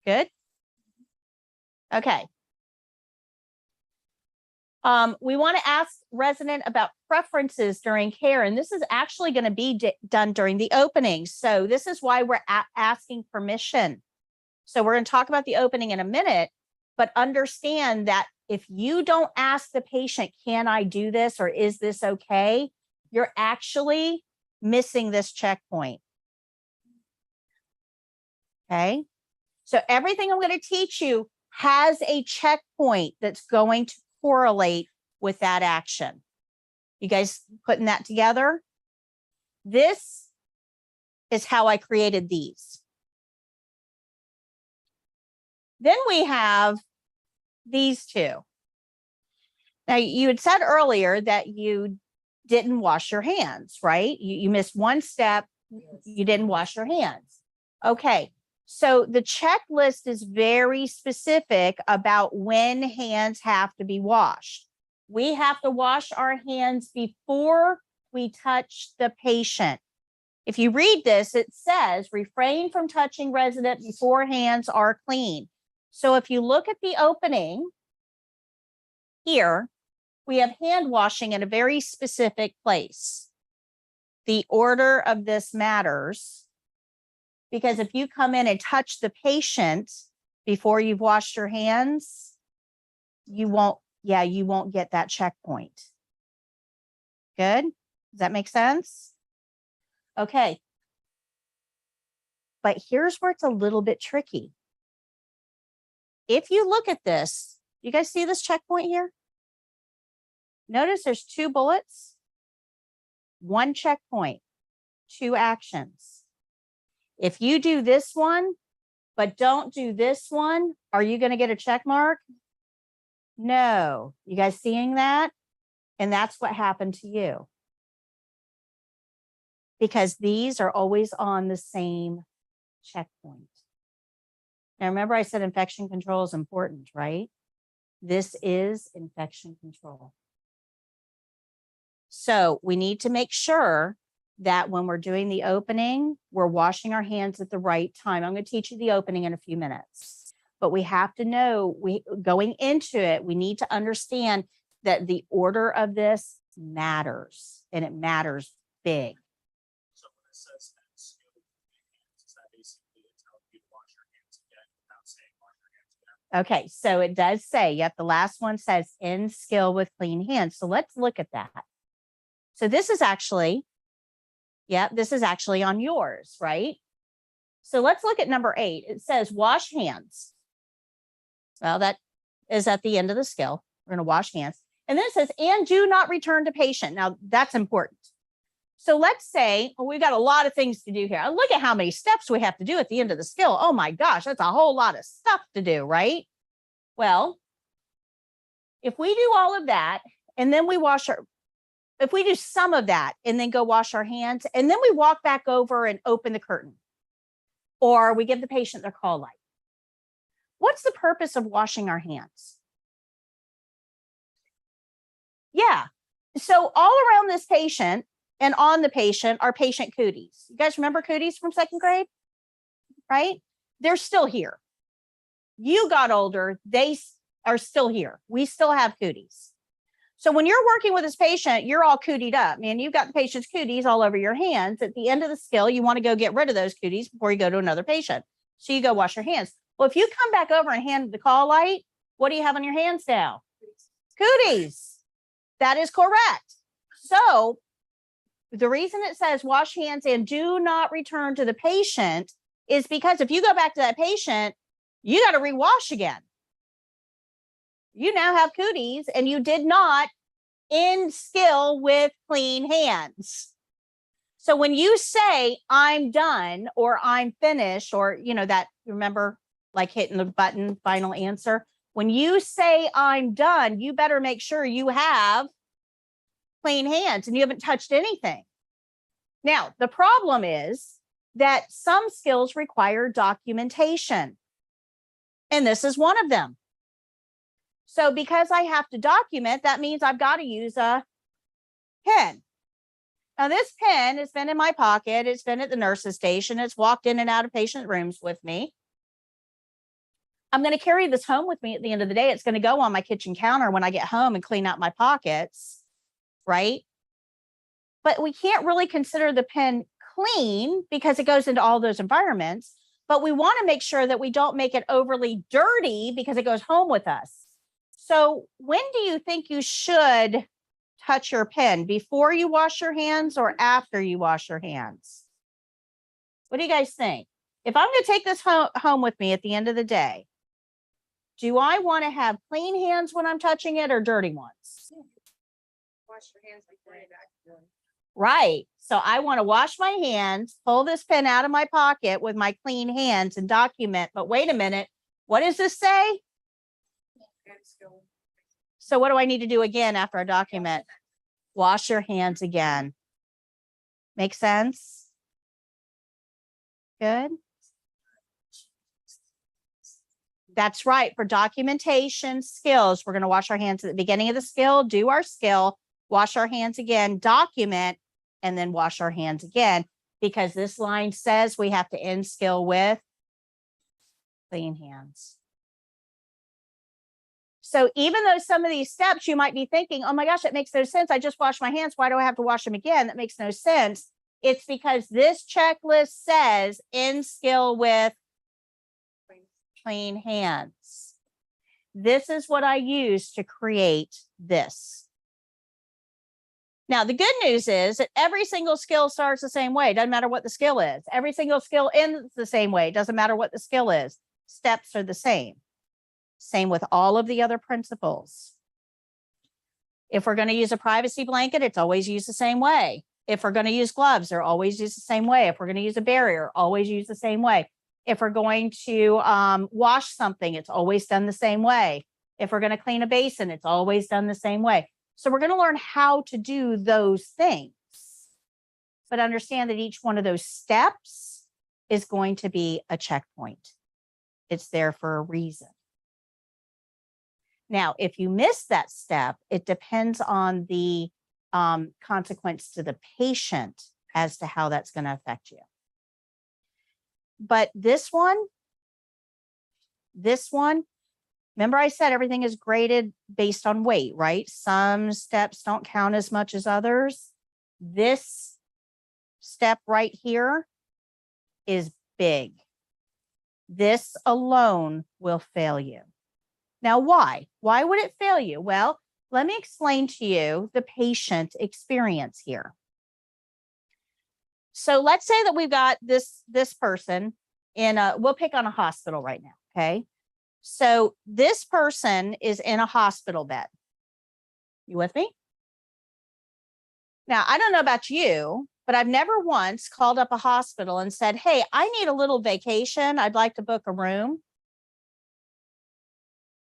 Good. Okay. We want to ask resident about preferences during care, and this is actually going to be done during the opening. So this is why we're asking permission. So we're going to talk about the opening in a minute, but understand that if you don't ask the patient, can I do this or is this okay? You're actually missing this checkpoint. Okay. So everything I'm going to teach you has a checkpoint that's going to correlate with that action. You guys putting that together? This is how I created these. Then we have these two. Now, you had said earlier that you didn't wash your hands, right? You missed one step. Yes. You didn't wash your hands. Okay. So the checklist is very specific about when hands have to be washed. We have to wash our hands before we touch the patient. If you read this, it says refrain from touching resident before hands are clean. So if you look at the opening here, we have hand washing in a very specific place. The order of this matters because if you come in and touch the patient before you've washed your hands, you won't get that checkpoint. Good? Does that make sense? Okay. But here's where it's a little bit tricky. If you look at this, you guys see this checkpoint here? Notice there's 2 bullets, 1 checkpoint, 2 actions. If you do this one, but don't do this one, are you going to get a check mark? No. You guys seeing that? And that's what happened to you. Because these are always on the same checkpoint. Now, remember I said infection control is important, right? This is infection control. So we need to make sure that when we're doing the opening, we're washing our hands at the right time. I'm going to teach you the opening in a few minutes, but we have to know, going into it, we need to understand that the order of this matters, and it matters big. So when it says that skill with clean hands, is that basically it tells you to wash your hands again without saying wash your hands again? Okay, so it does say, yep, the last one says in skill with clean hands. So let's look at that. So this is actually, this is actually on yours, right? So let's look at number 8. It says wash hands. Well, that is at the end of the skill. We're going to wash hands. And then it says, and do not return to patient. Now, that's important. So let's say, we've got a lot of things to do here. Look at how many steps we have to do at the end of the skill. Oh my gosh, that's a whole lot of stuff to do, right? Well, if we do all of that, and then if we do some of that and then go wash our hands, and then we walk back over and open the curtain, or we give the patient their call light, what's the purpose of washing our hands? Yeah. So all around this patient and on the patient are patient cooties. You guys remember cooties from 2nd grade? Right? They're still here. You got older, they are still here. We still have cooties. So when you're working with this patient, you're all cootied up, man. You've got the patient's cooties all over your hands. At the end of the skill, you want to go get rid of those cooties before you go to another patient. So you go wash your hands. Well, if you come back over and hand the call light, what do you have on your hands now? Cooties. That is correct. So the reason it says wash hands and do not return to the patient is because if you go back to that patient, you got to rewash again. You now have cooties and you did not end skill with clean hands. So when you say I'm done or I'm finished, or that, remember, like hitting the button, final answer. When you say I'm done, you better make sure you have clean hands and you haven't touched anything. Now, the problem is that some skills require documentation. And this is one of them. So because I have to document, that means I've got to use a pen. Now, this pen has been in my pocket. It's been at the nurse's station. It's walked in and out of patient rooms with me. I'm going to carry this home with me at the end of the day. It's going to go on my kitchen counter when I get home and clean out my pockets, right? But we can't really consider the pen clean because it goes into all those environments. But we want to make sure that we don't make it overly dirty because it goes home with us. So when do you think you should touch your pen? Before you wash your hands or after you wash your hands? What do you guys think? If I'm going to take this home with me at the end of the day, do I want to have clean hands when I'm touching it or dirty ones? Wash your hands before you back. Right. So I want to wash my hands, pull this pen out of my pocket with my clean hands and document. But wait a minute. What does this say? So what do I need to do again after I document? Wash your hands again. Make sense? Good. That's right. For documentation skills, we're going to wash our hands at the beginning of the skill, do our skill, wash our hands again, document, and then wash our hands again, because this line says we have to end skill with clean hands. So even though some of these steps you might be thinking, oh my gosh, it makes no sense. I just washed my hands. Why do I have to wash them again? That makes no sense. It's because this checklist says end skill with clean hands. This is what I use to create this. Now, the good news is that every single skill starts the same way. It doesn't matter what the skill is. Every single skill ends the same way. It doesn't matter what the skill is. Steps are the same. Same with all of the other principles. If we're going to use a privacy blanket, it's always used the same way. If we're going to use gloves, they're always used the same way. If we're going to use a barrier, always use the same way. If we're going to wash something, it's always done the same way. If we're going to clean a basin, it's always done the same way. So we're going to learn how to do those things, but understand that each one of those steps is going to be a checkpoint. It's there for a reason. Now, if you miss that step, it depends on the consequence to the patient as to how that's going to affect you. But this one, remember I said everything is graded based on weight, right? Some steps don't count as much as others. This step right here is big. This alone will fail you. Now, why? Why would it fail you? Well, let me explain to you the patient experience here. So let's say that we've got this person in we'll pick on a hospital right now, okay? So this person is in a hospital bed. You with me? Now, I don't know about you, but I've never once called up a hospital and said, hey, I need a little vacation. I'd like to book a room.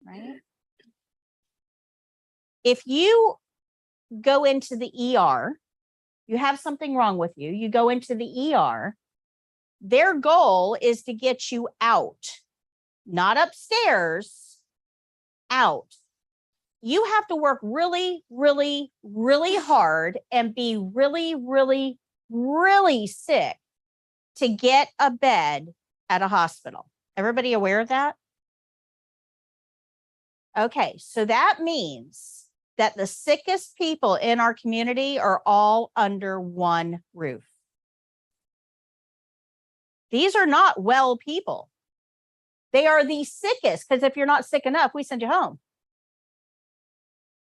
Right? If you go into the ER, you have something wrong with you, you go into the ER, their goal is to get you out, not upstairs, out. You have to work really, really, really hard and be really, really, really sick to get a bed at a hospital. Everybody aware of that? Okay, so that means that the sickest people in our community are all under one roof. These are not well people. They are the sickest, because if you're not sick enough, we send you home.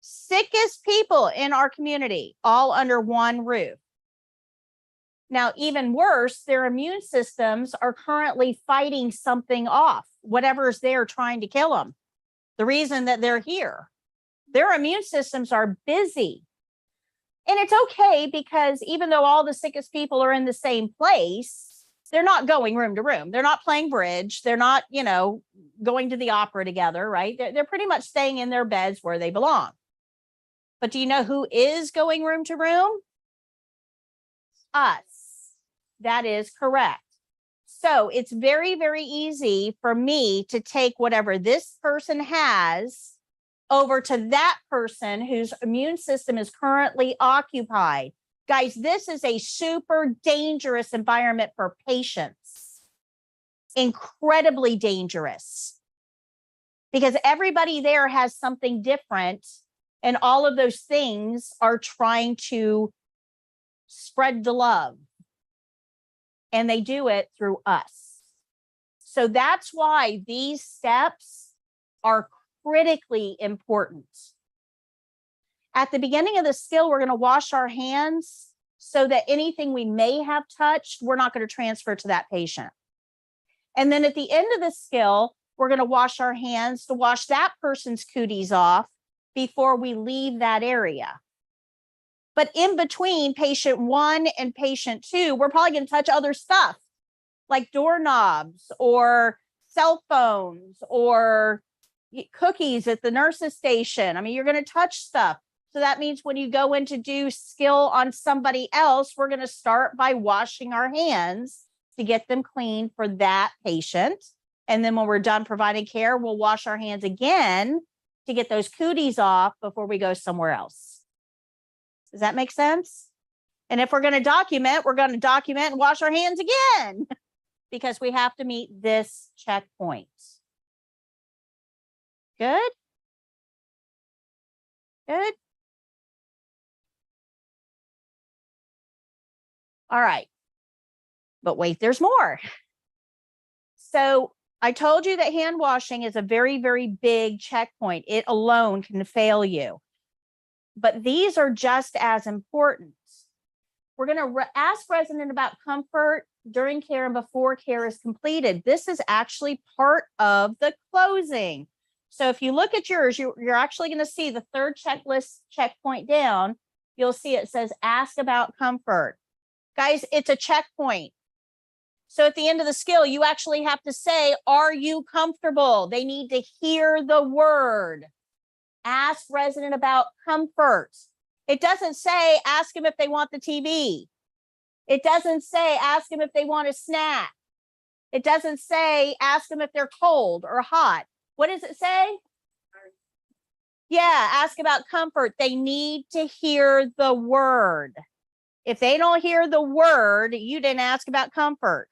Sickest people in our community, all under one roof. Now, even worse, their immune systems are currently fighting something off, whatever's there trying to kill them. The reason that they're here, their immune systems are busy. And it's okay, because even though all the sickest people are in the same place, they're not going room to room. They're not playing bridge. They're not, going to the opera together, right? They're pretty much staying in their beds where they belong. But do you know who is going room to room? Us. That is correct. So it's very, very easy for me to take whatever this person has over to that person whose immune system is currently occupied. Guys, this is a super dangerous environment for patients. Incredibly dangerous. Because everybody there has something different, and all of those things are trying to spread the love. And they do it through us. So that's why these steps are critically important. At the beginning of the skill, we're going to wash our hands so that anything we may have touched, we're not going to transfer to that patient. And then at the end of the skill, we're going to wash our hands to wash that person's cooties off before we leave that area. But in between patient 1 and patient 2, we're probably going to touch other stuff like doorknobs or cell phones or cookies at the nurse's station. I mean, you're going to touch stuff. So that means when you go in to do skill on somebody else, we're going to start by washing our hands to get them clean for that patient. And then when we're done providing care, we'll wash our hands again to get those cooties off before we go somewhere else. Does that make sense? And if we're going to document and wash our hands again because we have to meet this checkpoint. Good? Good? All right. But wait, there's more. So I told you that hand washing is a very, very big checkpoint. It alone can fail you. But these are just as important. We're going to ask resident about comfort during care and before care is completed. This is actually part of the closing. So if you look at yours, you're actually going to see the third checklist checkpoint down. You'll see it says ask about comfort. Guys, it's a checkpoint. So at the end of the skill, you actually have to say, are you comfortable? They need to hear the word. Ask resident about comfort. It doesn't say ask them if they want the TV. It doesn't say ask them if they want a snack. It doesn't say ask them if they're cold or hot. What does it say? Yeah, ask about comfort. They need to hear the word. If they don't hear the word, you didn't ask about comfort.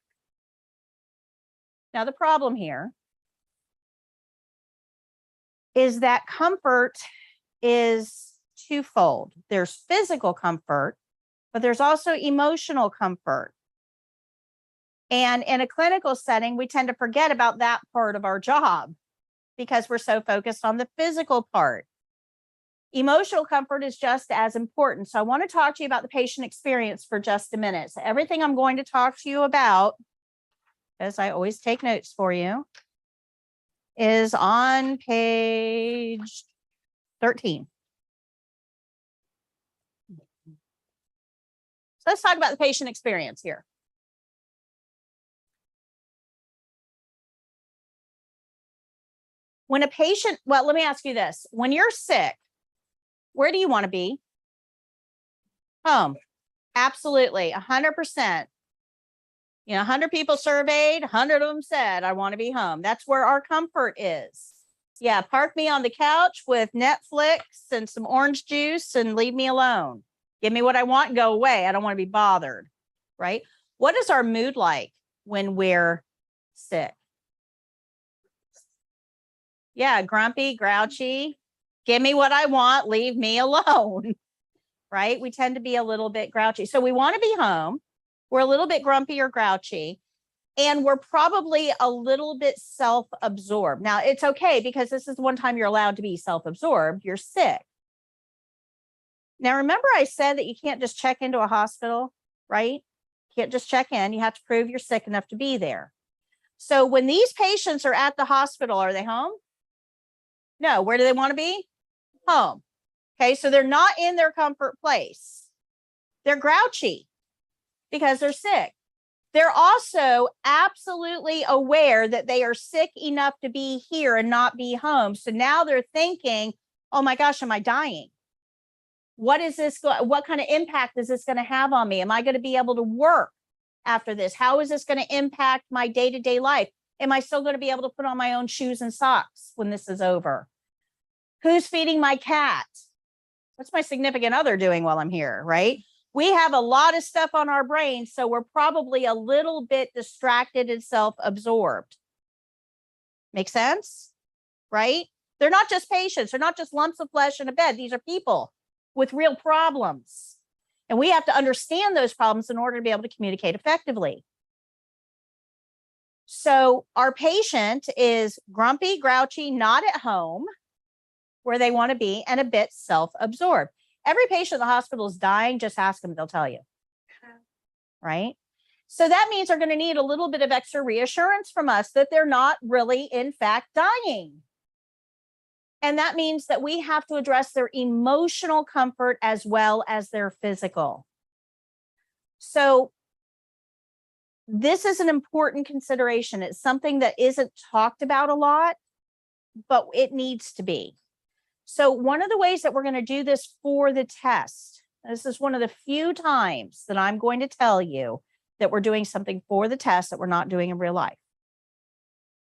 Now, the problem here is that comfort is twofold. There's physical comfort, but there's also emotional comfort. And in a clinical setting, we tend to forget about that part of our job because we're so focused on the physical part. Emotional comfort is just as important. So I want to talk to you about the patient experience for just a minute. So everything I'm going to talk to you about, as I always take notes for you, is on page 13. So let's talk about the patient experience here. When a patient, well, let me ask you this. When you're sick, where do you want to be? Home. Absolutely. 100%. 100 people surveyed, 100 of them said, I want to be home. That's where our comfort is. Yeah, park me on the couch with Netflix and some orange juice and leave me alone. Give me what I want and go away. I don't want to be bothered, right? What is our mood like when we're sick? Yeah, grumpy, grouchy. Give me what I want, leave me alone, right? We tend to be a little bit grouchy. So we want to be home. We're a little bit grumpy or grouchy, and we're probably a little bit self-absorbed. Now, it's okay because this is the one time you're allowed to be self-absorbed. You're sick. Now, remember I said that you can't just check into a hospital, right? You can't just check in. You have to prove you're sick enough to be there. So when these patients are at the hospital, are they home? No. Where do they want to be? Home. Okay, so they're not in their comfort place. They're grouchy because they're sick. They're also absolutely aware that they are sick enough to be here and not be home. So now they're thinking, oh my gosh, am I dying? What is this? What kind of impact is this going to have on me? Am I going to be able to work after this? How is this going to impact my day-to-day life? Am I still going to be able to put on my own shoes and socks when this is over? Who's feeding my cat? What's my significant other doing while I'm here, right? We have a lot of stuff on our brain, so we're probably a little bit distracted and self-absorbed. Make sense? Right? They're not just patients. They're not just lumps of flesh in a bed. These are people with real problems. And we have to understand those problems in order to be able to communicate effectively. So our patient is grumpy, grouchy, not at home where they want to be, and a bit self-absorbed. Every patient in the hospital is dying. Just ask them, they'll tell you. Right? So that means they're going to need a little bit of extra reassurance from us that they're not really, in fact, dying. And that means that we have to address their emotional comfort as well as their physical. So this is an important consideration. It's something that isn't talked about a lot, but it needs to be. So one of the ways that we're going to do this for the test, this is one of the few times that I'm going to tell you that we're doing something for the test that we're not doing in real life.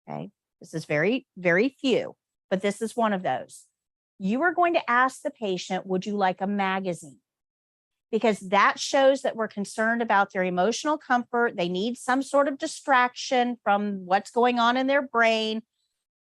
Okay. This is very, very few, but this is one of those. You are going to ask the patient, would you like a magazine? Because that shows that we're concerned about their emotional comfort. They need some sort of distraction from what's going on in their brain.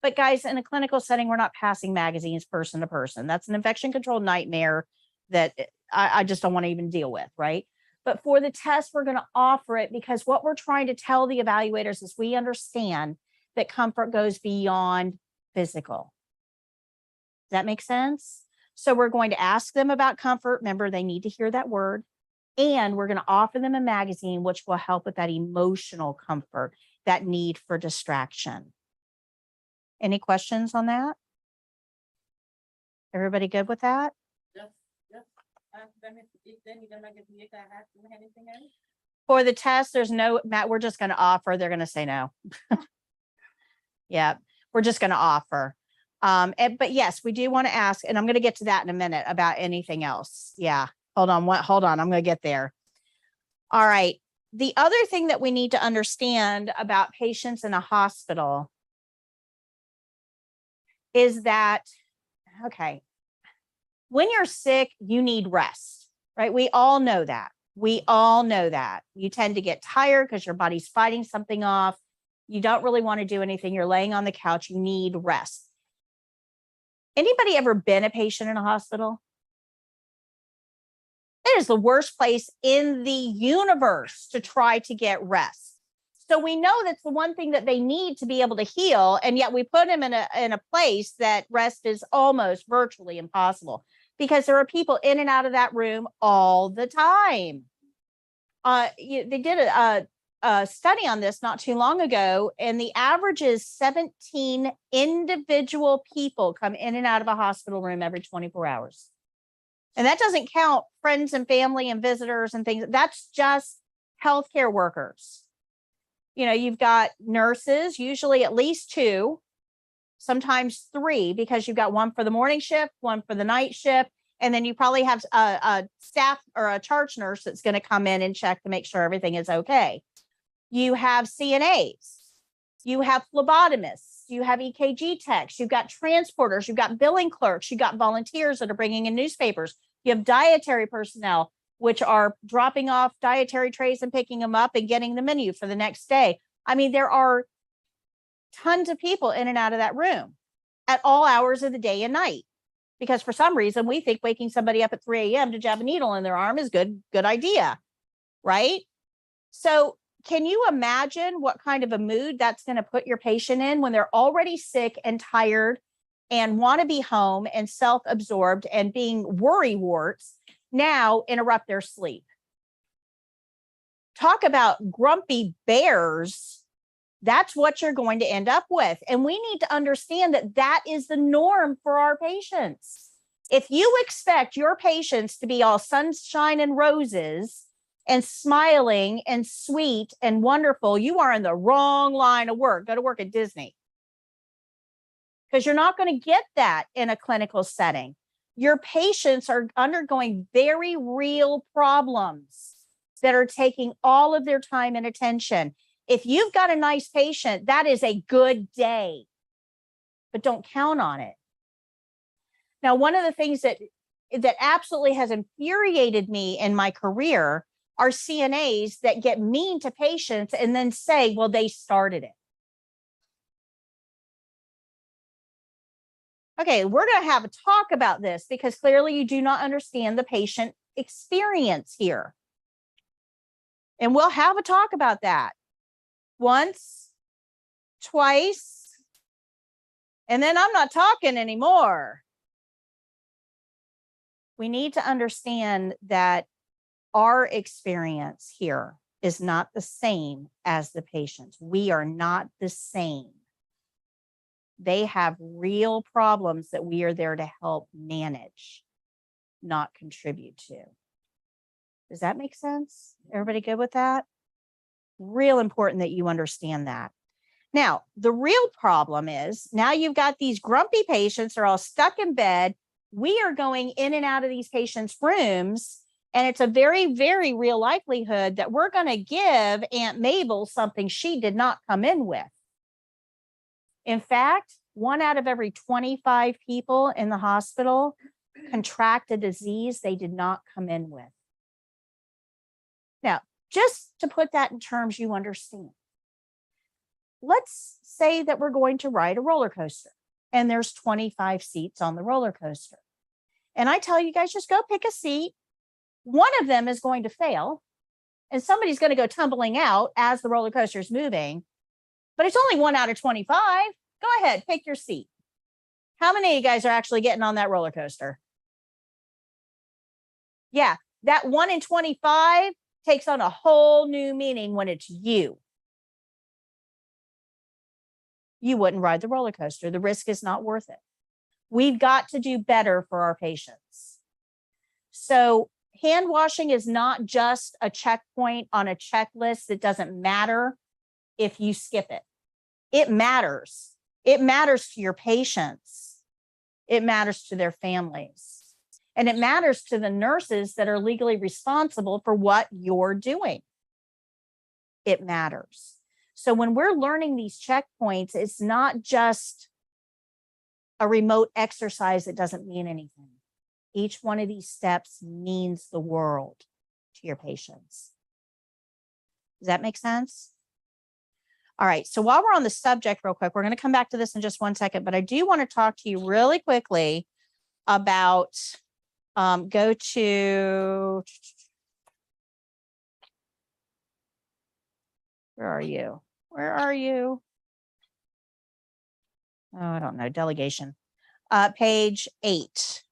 But guys, in a clinical setting, we're not passing magazines person to person. That's an infection control nightmare that I just don't want to even deal with, right? But for the test, we're going to offer it because what we're trying to tell the evaluators is we understand that comfort goes beyond physical. Does that make sense? So we're going to ask them about comfort. Remember, they need to hear that word. And we're going to offer them a magazine, which will help with that emotional comfort, that need for distraction. Any questions on that? Everybody good with that? Then you're gonna give me anything else? For the test, there's no, Matt, we're just going to offer. They're going to say no. Yeah, we're just going to offer. But yes, we do want to ask, and I'm going to get to that in a minute about anything else. Yeah, hold on. Hold on. I'm going to get there. All right. The other thing that we need to understand about patients in a hospital is that, okay, when you're sick, you need rest, right? We all know that. We all know that. You tend to get tired because your body's fighting something off. You don't really want to do anything. You're laying on the couch. You need rest. Anybody ever been a patient in a hospital? It is the worst place in the universe to try to get rest. So we know that's the one thing that they need to be able to heal. And yet we put them in a place that rest is almost virtually impossible because there are people in and out of that room all the time. They did a study on this not too long ago, and the average is 17 individual people come in and out of a hospital room every 24 hours. And that doesn't count friends and family and visitors and things. That's just healthcare workers. You know, you've got nurses, usually at least 2, sometimes 3, because you've got one for the morning shift, one for the night shift, and then you probably have a staff or a charge nurse that's going to come in and check to make sure everything is okay. You have CNAs, you have phlebotomists, you have EKG techs, you've got transporters, you've got billing clerks, you've got volunteers that are bringing in newspapers, you have dietary personnel, which are dropping off dietary trays and picking them up and getting the menu for the next day. I mean, there are tons of people in and out of that room at all hours of the day and night, because for some reason we think waking somebody up at 3 a.m. to jab a needle in their arm is good idea, right? So can you imagine what kind of a mood that's going to put your patient in when they're already sick and tired and want to be home and self-absorbed and being worry warts? Now interrupt their sleep. Talk about grumpy bears. That's what you're going to end up with. And we need to understand that that is the norm for our patients. If you expect your patients to be all sunshine and roses and smiling and sweet and wonderful, you are in the wrong line of work. Go to work at Disney. Because you're not going to get that in a clinical setting. Your patients are undergoing very real problems that are taking all of their time and attention. If you've got a nice patient, that is a good day, but don't count on it. Now, one of the things that absolutely has infuriated me in my career are CNAs that get mean to patients and then say, well, they started it. Okay, we're going to have a talk about this because clearly you do not understand the patient experience here. And we'll have a talk about that once, twice, and then I'm not talking anymore. We need to understand that our experience here is not the same as the patient's. We are not the same. They have real problems that we are there to help manage, not contribute to. Does that make sense? Everybody good with that? Real important that you understand that. Now, the real problem is now you've got these grumpy patients, they're all stuck in bed. We are going in and out of these patients' rooms, and it's a very, very real likelihood that we're going to give Aunt Mabel something she did not come in with. In fact, 1 out of every 25 people in the hospital contract a disease they did not come in with. Now, just to put that in terms you understand, let's say that we're going to ride a roller coaster and there's 25 seats on the roller coaster. And I tell you guys, just go pick a seat. One of them is going to fail and somebody's going to go tumbling out as the roller coaster is moving, but it's only 1 out of 25. Go ahead, pick your seat. How many of you guys are actually getting on that roller coaster? Yeah, that 1 in 25 takes on a whole new meaning when it's you. You wouldn't ride the roller coaster. The risk is not worth it. We've got to do better for our patients. So hand washing is not just a checkpoint on a checklist that doesn't matter if you skip it. It matters. It matters to your patients. It matters to their families. And it matters to the nurses that are legally responsible for what you're doing. It matters. So when we're learning these checkpoints, it's not just a remote exercise that doesn't mean anything. Each one of these steps means the world to your patients. Does that make sense? All right, so while we're on the subject real quick, we're going to come back to this in just 1 second, but I do want to talk to you really quickly about, go to, where are you? Where are you? Oh, I don't know, delegation. Page 8.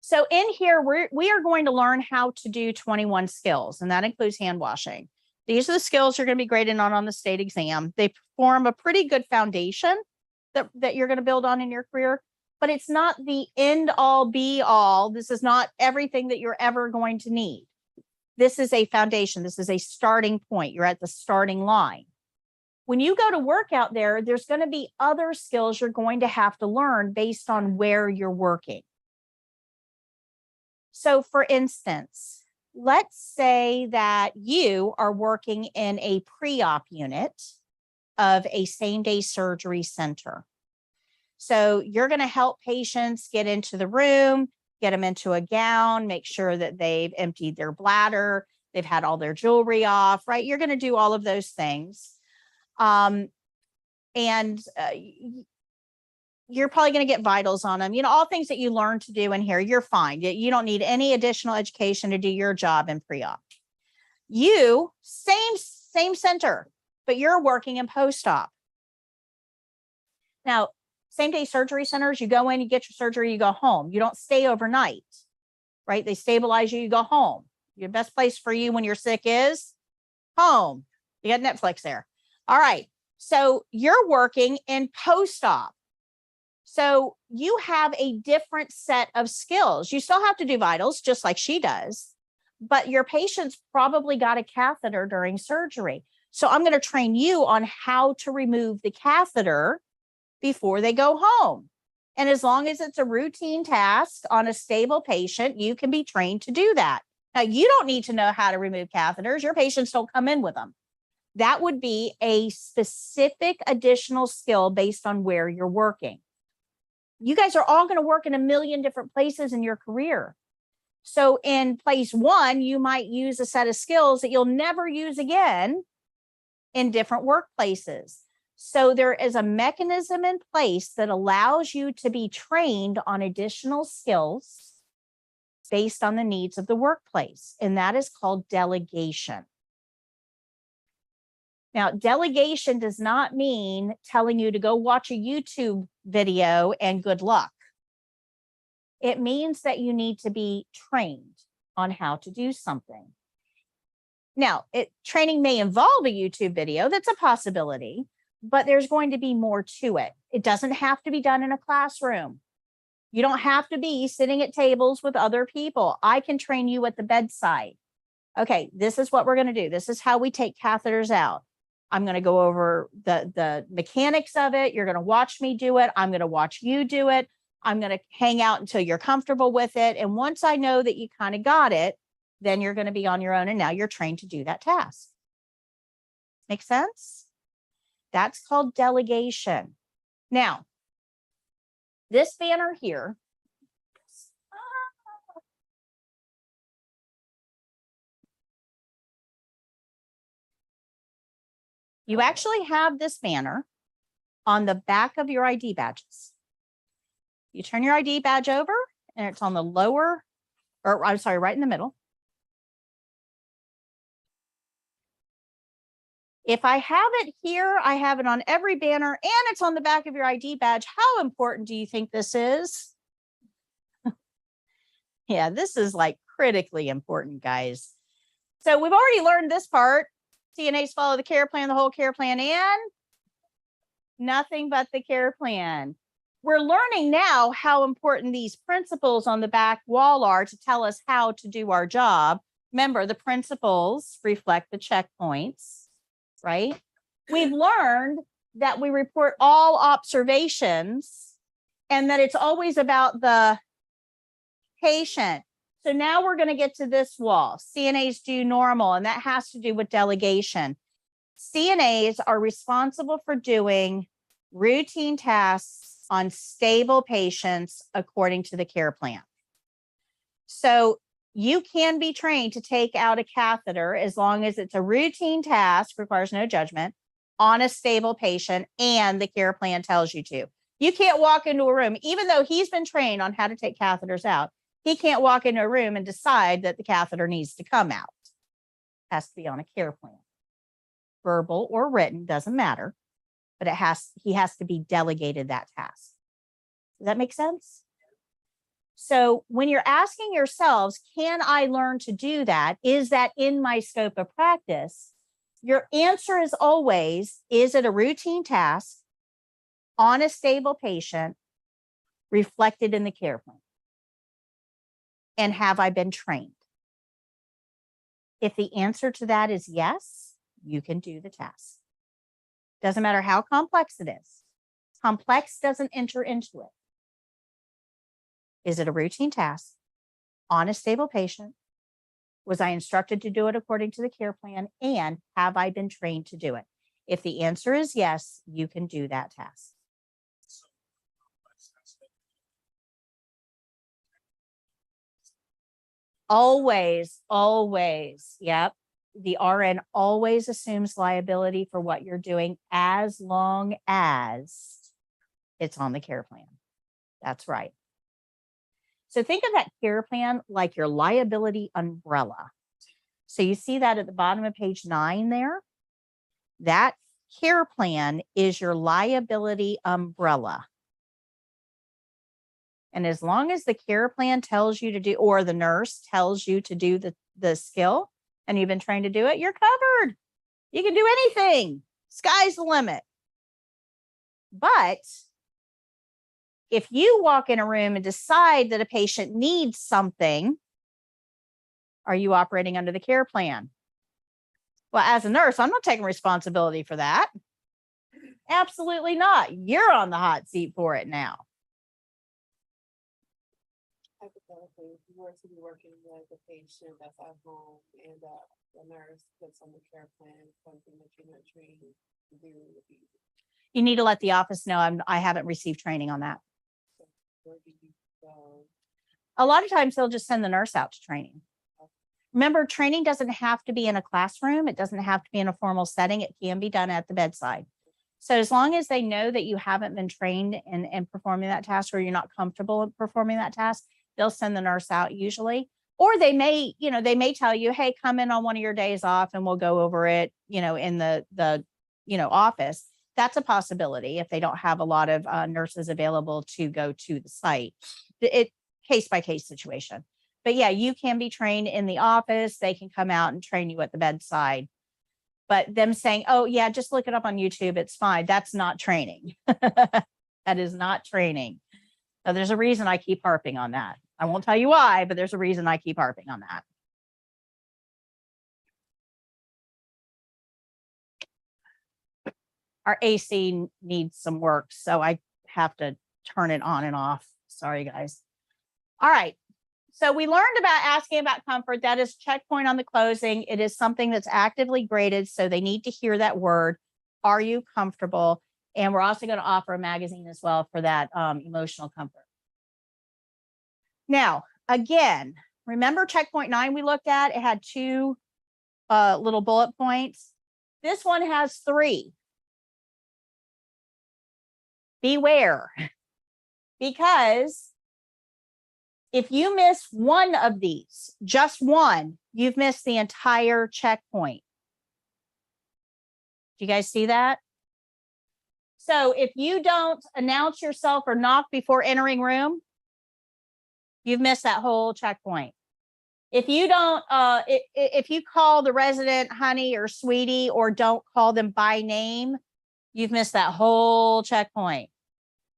So in here, we are going to learn how to do 21 skills, and that includes hand washing. These are the skills you're going to be graded on the state exam. They form a pretty good foundation that you're going to build on in your career, but it's not the end all be all. This is not everything that you're ever going to need. This is a foundation. This is a starting point. You're at the starting line. When you go to work out there, there's going to be other skills you're going to have to learn based on where you're working. So for instance, let's say that you are working in a pre-op unit of a same-day surgery center. So you're going to help patients get into the room, get them into a gown, make sure that they've emptied their bladder, they've had all their jewelry off, right? You're going to do all of those things. You're probably going to get vitals on them, all things that you learn to do in here. You're fine. You don't need any additional education to do your job in pre-op. You, same center, but you're working in post-op. Now, same-day surgery centers, you go in, you get your surgery, you go home. You don't stay overnight, right? They stabilize you, you go home. Your best place for you when you're sick is home. You got Netflix there. All right. So you're working in post-op. So you have a different set of skills. You still have to do vitals, just like she does, but your patient's probably got a catheter during surgery. So I'm going to train you on how to remove the catheter before they go home. And as long as it's a routine task on a stable patient, you can be trained to do that. Now, you don't need to know how to remove catheters. Your patients don't come in with them. That would be a specific additional skill based on where you're working. You guys are all going to work in a million different places in your career. So in place 1, you might use a set of skills that you'll never use again in different workplaces. So there is a mechanism in place that allows you to be trained on additional skills based on the needs of the workplace, and that is called delegation. Now, delegation does not mean telling you to go watch a YouTube video and good luck. It means that you need to be trained on how to do something. Now, training may involve a YouTube video. That's a possibility, but there's going to be more to it. It doesn't have to be done in a classroom. You don't have to be sitting at tables with other people. I can train you at the bedside. Okay, this is what we're going to do. This is how we take catheters out. I'm going to go over the mechanics of it. You're going to watch me do it. I'm going to watch you do it. I'm going to hang out until you're comfortable with it. And once I know that you kind of got it, then you're going to be on your own. And now you're trained to do that task. Make sense? That's called delegation. Now, this banner here, you actually have this banner on the back of your ID badges. You turn your ID badge over and it's on the lower, or I'm sorry, right in the middle. If I have it here, I have it on every banner and it's on the back of your ID badge. How important do you think this is? Yeah, this is like critically important, guys. So we've already learned this part. CNAs follow the care plan, the whole care plan, and nothing but the care plan. We're learning now how important these principles on the back wall are to tell us how to do our job. Remember, the principles reflect the checkpoints, right? We've learned that we report all observations and that it's always about the patient. So now we're going to get to this wall. CNAs do normal, and that has to do with delegation. CNAs are responsible for doing routine tasks on stable patients according to the care plan. So you can be trained to take out a catheter as long as it's a routine task, requires no judgment, on a stable patient, and the care plan tells you to. You can't walk into a room, even though he's been trained on how to take catheters out. He can't walk into a room and decide that the catheter needs to come out. It has to be on a care plan. Verbal or written, doesn't matter, but he has to be delegated that task. Does that make sense? So when you're asking yourselves, can I learn to do that? Is that in my scope of practice? Your answer is always, is it a routine task on a stable patient reflected in the care plan? And have I been trained? If the answer to that is yes, you can do the task. Doesn't matter how complex it is. Complex doesn't enter into it. Is it a routine task on a stable patient? Was I instructed to do it according to the care plan? And have I been trained to do it? If the answer is yes, you can do that task. Always, always. Yep. The RN always assumes liability for what you're doing as long as it's on the care plan. That's right. So think of that care plan like your liability umbrella. So you see that at the bottom of page 9 there? That care plan is your liability umbrella. And as long as the care plan tells you to do, or the nurse tells you to do the skill, and you've been trained to do it, you're covered. You can do anything. Sky's the limit. But if you walk in a room and decide that a patient needs something, are you operating under the care plan? Well, as a nurse, I'm not taking responsibility for that. Absolutely not. You're on the hot seat for it now. Hypothetically, if you were to be working with a patient that's at home and the nurse puts on the care plan, something that you're not trained to do with you, You need to let the office know I haven't received training on that. where do you go? A lot of times they'll just send the nurse out to training. Remember, training doesn't have to be in a classroom. It doesn't have to be in a formal setting. It can be done at the bedside. So as long as they know that you haven't been trained in performing that task, or you're not comfortable in performing that task, they'll send the nurse out usually. Or they may tell you, hey, come in on one of your days off and we'll go over it, in the office. That's a possibility if they don't have a lot of nurses available to go to the site. It case by case situation. But yeah, you can be trained in the office. They can come out and train you at the bedside. But them saying, oh yeah, just look it up on YouTube, it's fine. That's not training. That is not training. Now, there's a reason I keep harping on that. I won't tell you why, but there's a reason I keep harping on that. Our AC needs some work, so I have to turn it on and off. Sorry, guys. All right. So we learned about asking about comfort. That is checkpoint on the closing. It is something that's actively graded. So they need to hear that word. Are you comfortable? And we're also going to offer a magazine as well for that emotional comfort. Now, again, remember checkpoint 9 we looked at? It had 2 little bullet points. This one has 3. Beware, because if you miss one of these, just one, you've missed the entire checkpoint. Do you guys see that? So if you don't announce yourself or knock before entering room, you've missed that whole checkpoint. If you don't, if you call the resident honey or sweetie, or don't call them by name, you've missed that whole checkpoint.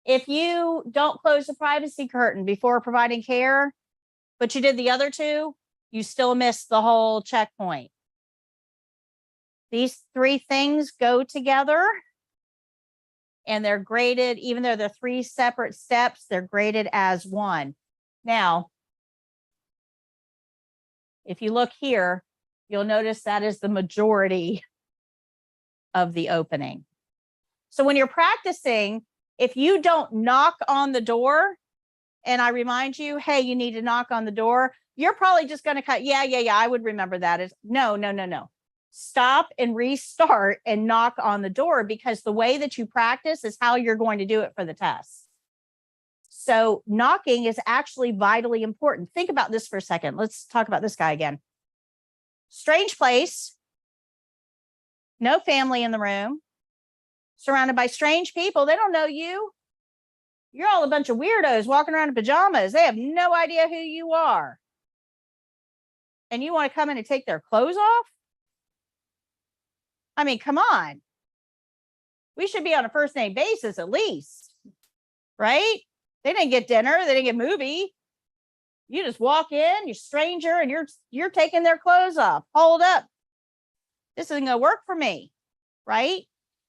If you don't close the privacy curtain before providing care, but you did the other 2, you still missed the whole checkpoint. These 3 things go together, and they're graded, even though they're 3 separate steps, they're graded as one. Now, if you look here, you'll notice that is the majority of the opening. So when you're practicing, if you don't knock on the door, and I remind you, hey, you need to knock on the door, you're probably just going to cut. Yeah, I would remember that. Is no. Stop and restart and knock on the door, because the way that you practice is how you're going to do it for the test. So knocking is actually vitally important. Think about this for a second. Let's talk about this guy again. Strange place, no family in the room, surrounded by strange people. They don't know you. You're all a bunch of weirdos walking around in pajamas. They have no idea who you are. And you want to come in and take their clothes off? I mean, come on. We should be on a first name basis at least, right? They didn't get dinner. They didn't get movie. You just walk in, you're a stranger, and you're taking their clothes off. Hold up. This isn't going to work for me, right?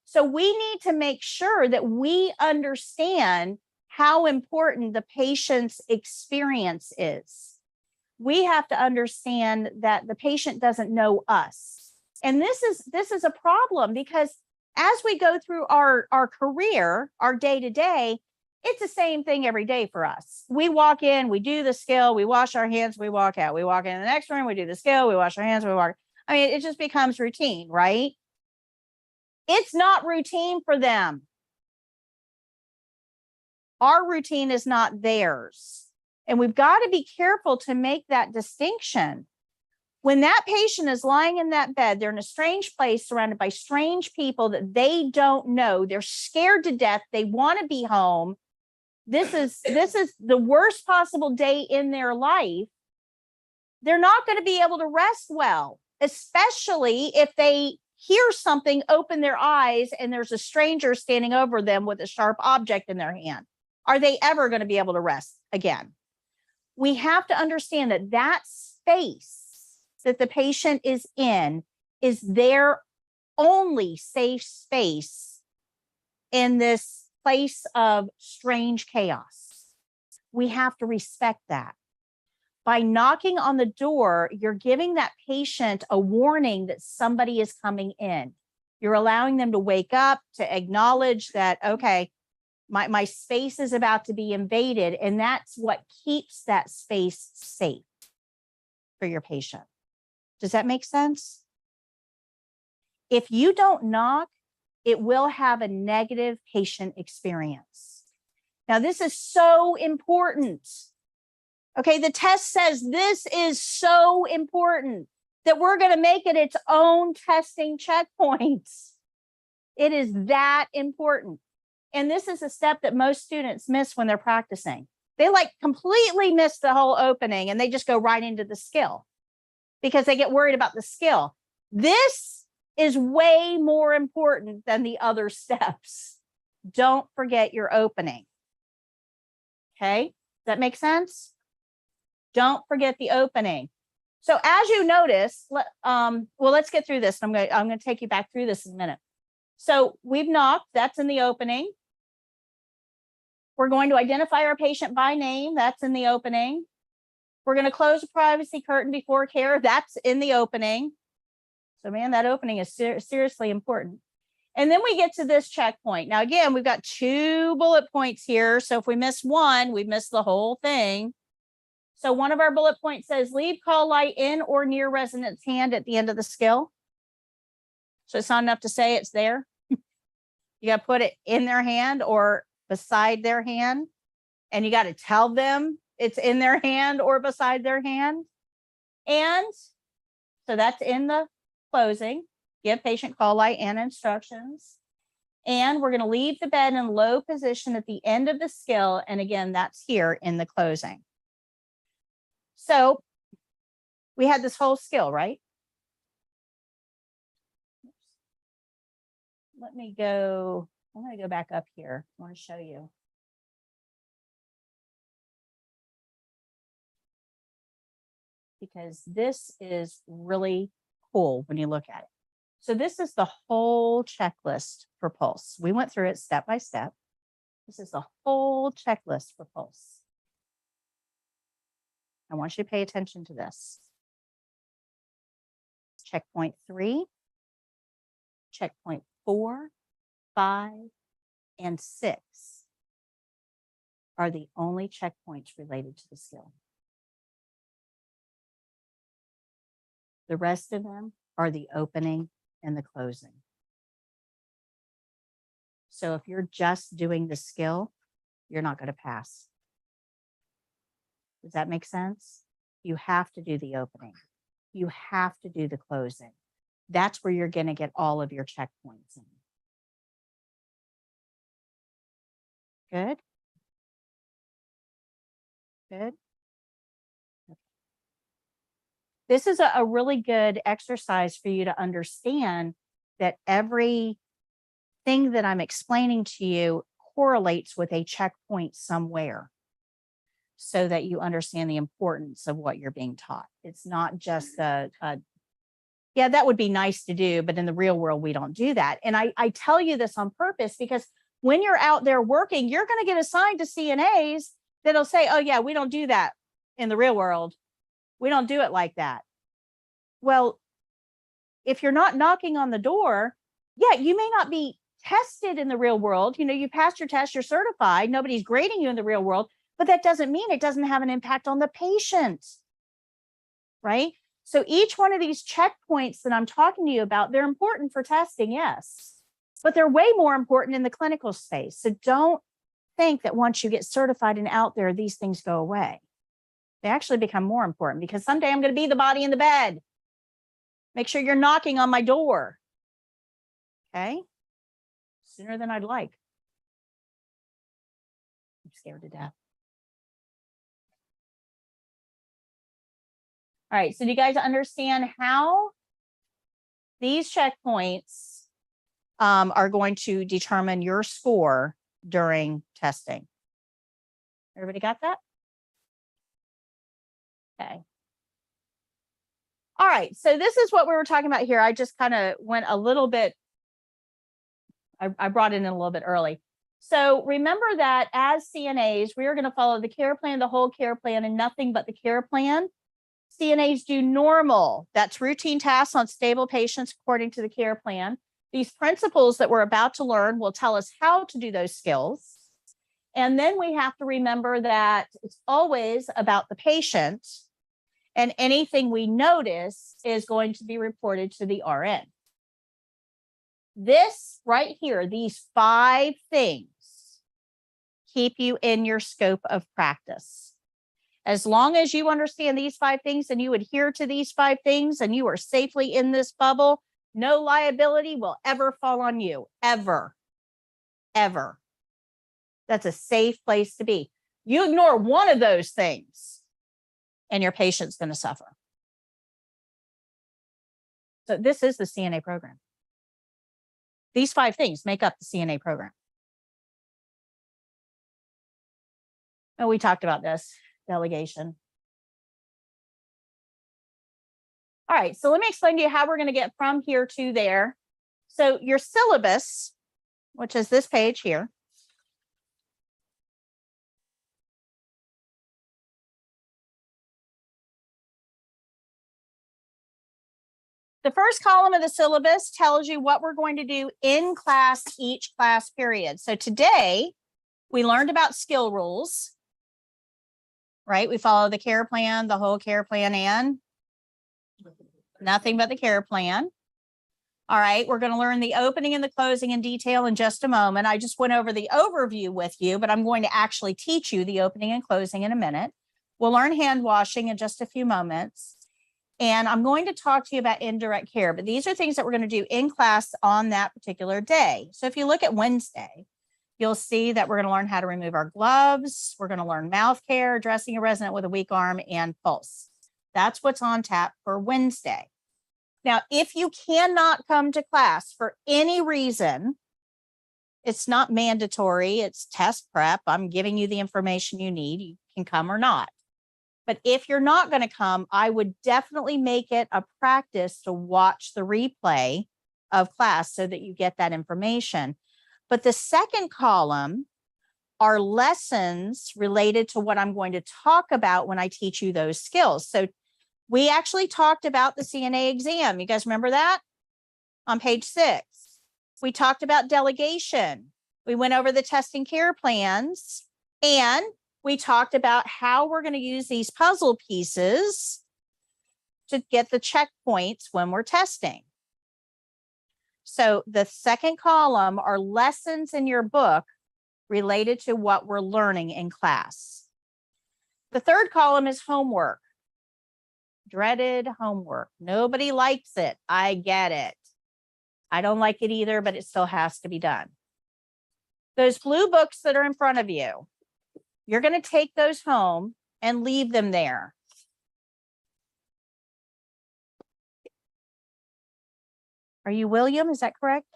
So we need to make sure that we understand how important the patient's experience is. We have to understand that the patient doesn't know us. And this is a problem, because as we go through our career, our day-to-day, it's the same thing every day for us. We walk in, we do the skill, we wash our hands, we walk out. We walk in the next room, we do the skill, we wash our hands, we walk. I mean, it just becomes routine, right? It's not routine for them. Our routine is not theirs. And we've got to be careful to make that distinction. When that patient is lying in that bed, they're in a strange place surrounded by strange people that they don't know. They're scared to death. They want to be home. This is the worst possible day in their life. They're not going to be able to rest well, especially if they hear something, open their eyes, and there's a stranger standing over them with a sharp object in their hand. Are they ever going to be able to rest again? We have to understand that that space that the patient is in is their only safe space in this place of strange chaos. We have to respect that. By knocking on the door, you're giving that patient a warning that somebody is coming in. You're allowing them to wake up, to acknowledge that, okay, my space is about to be invaded. And that's what keeps that space safe for your patient. Does that make sense? If you don't knock, it will have a negative patient experience. Now, this is so important. Okay, the test says this is so important that we're going to make it its own testing checkpoints. It is that important. And this is a step that most students miss when they're practicing. They completely miss the whole opening and they just go right into the skill because they get worried about the skill. This is way more important than the other steps. Don't forget your opening. Okay, does that make sense? Don't forget the opening. So as you notice, let's get through this. I'm going to take you back through this in a minute. So we've knocked, that's in the opening. We're going to identify our patient by name, that's in the opening. We're going to close the privacy curtain before care. That's in the opening. So man, that opening is seriously important. And then we get to this checkpoint. Now, again, we've got 2 bullet points here. So if we miss one, we've missed the whole thing. So one of our bullet points says, leave call light in or near resident's hand at the end of the skill. So it's not enough to say it's there. You got to put it in their hand or beside their hand. And you got to tell them it's in their hand or beside their hand. And so that's in the closing. Give patient call light and instructions. And we're going to leave the bed in low position at the end of the skill. And again, that's here in the closing. So we had this whole skill, right? I'm going to go back up here. I want to show you. Because this is really cool when you look at it. So this is the whole checklist for Pulse. We went through it step by step. This is the whole checklist for Pulse. I want you to pay attention to this. Checkpoint 3, checkpoint 4, 5, and 6 are the only checkpoints related to the skill. The rest of them are the opening and the closing. So if you're just doing the skill, you're not going to pass. Does that make sense? You have to do the opening. You have to do the closing. That's where you're going to get all of your checkpoints in. Good? Good? This is a really good exercise for you to understand that every thing that I'm explaining to you correlates with a checkpoint somewhere so that you understand the importance of what you're being taught. It's not just yeah, that would be nice to do, but in the real world, we don't do that. And I tell you this on purpose because when you're out there working, you're going to get assigned to CNAs that'll say, oh yeah, we don't do that in the real world. We don't do it like that. Well, if you're not knocking on the door, yeah, you may not be tested in the real world. You know, you passed your test, you're certified. Nobody's grading you in the real world, but that doesn't mean it doesn't have an impact on the patient, right? So each one of these checkpoints that I'm talking to you about, they're important for testing, yes, but they're way more important in the clinical space. So don't think that once you get certified and out there, these things go away. They actually become more important because someday I'm going to be the body in the bed. Make sure you're knocking on my door. Okay? Sooner than I'd like. I'm scared to death. All right, so do you guys understand how these checkpoints are going to determine your score during testing? Everybody got that? Okay. All right, so this is what we were talking about here. I just kind of went a little bit, I brought it in a little bit early. So remember that as CNAs, we are going to follow the care plan, the whole care plan, and nothing but the care plan. CNAs do normal, that's routine tasks on stable patients according to the care plan. These principles that we're about to learn will tell us how to do those skills. And then we have to remember that it's always about the patient, and anything we notice is going to be reported to the RN. This right here, these 5 things keep you in your scope of practice. As long as you understand these 5 things and you adhere to these 5 things and you are safely in this bubble, no liability will ever fall on you, ever, ever. That's a safe place to be. You ignore one of those things and your patient's going to suffer. So this is the CNA program. These 5 things make up the CNA program. And we talked about this, delegation. All right, so let me explain to you how we're going to get from here to there. So your syllabus, which is this page here, The first column of the syllabus tells you what we're going to do in class, each class period. So today we learned about skill rules, right? We follow the care plan, the whole care plan, and nothing but the care plan. All right, we're going to learn the opening and the closing in detail in just a moment. I just went over the overview with you, but I'm going to actually teach you the opening and closing in a minute. We'll learn hand washing in just a few moments. And I'm going to talk to you about indirect care, but these are things that we're going to do in class on that particular day. So if you look at Wednesday, you'll see that we're going to learn how to remove our gloves. We're going to learn mouth care, dressing a resident with a weak arm, and pulse. That's what's on tap for Wednesday. Now, if you cannot come to class for any reason, it's not mandatory. It's test prep. I'm giving you the information you need. You can come or not. But if you're not going to come, I would definitely make it a practice to watch the replay of class so that you get that information. But the second column are lessons related to what I'm going to talk about when I teach you those skills. So we actually talked about the CNA exam. You guys remember that? On page 6. We talked about delegation. We went over the testing care plans, and we talked about how we're going to use these puzzle pieces to get the checkpoints when we're testing. So the second column are lessons in your book related to what we're learning in class. The third column is homework. Dreaded homework. Nobody likes it. I get it. I don't like it either, but it still has to be done. Those blue books that are in front of you, you're going to take those home and leave them there. Are you William? Is that correct?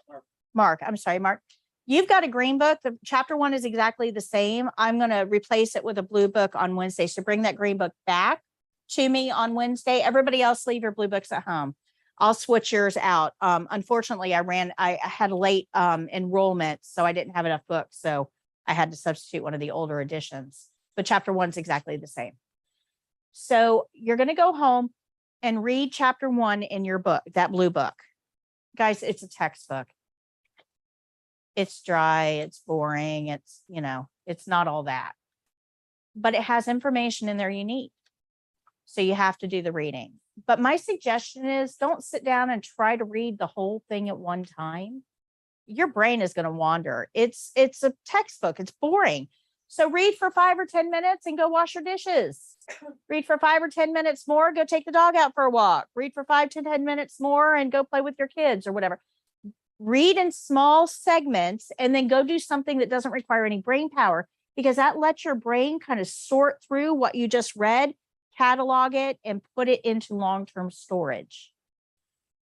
Mark. I'm sorry, Mark. You've got a green book. The chapter 1 is exactly the same. I'm going to replace it with a blue book on Wednesday. So bring that green book back to me on Wednesday. Everybody else leave your blue books at home. I'll switch yours out. Unfortunately, I had a late enrollment, so I didn't have enough books. So I had to substitute one of the older editions, but chapter 1 is exactly the same. So you're going to go home and read chapter 1 in your book, that blue book. Guys, it's a textbook. It's dry, it's boring, it's, it's not all that. But it has information in there you need. So you have to do the reading. But my suggestion is don't sit down and try to read the whole thing at one time. Your brain is going to wander. It's a textbook. It's boring. So read for 5 or 10 minutes and go wash your dishes. Read for 5 or 10 minutes more, go take the dog out for a walk. Read for 5 to 10 minutes more and go play with your kids or whatever. Read in small segments and then go do something that doesn't require any brain power, because that lets your brain kind of sort through what you just read, catalog it, and put it into long-term storage.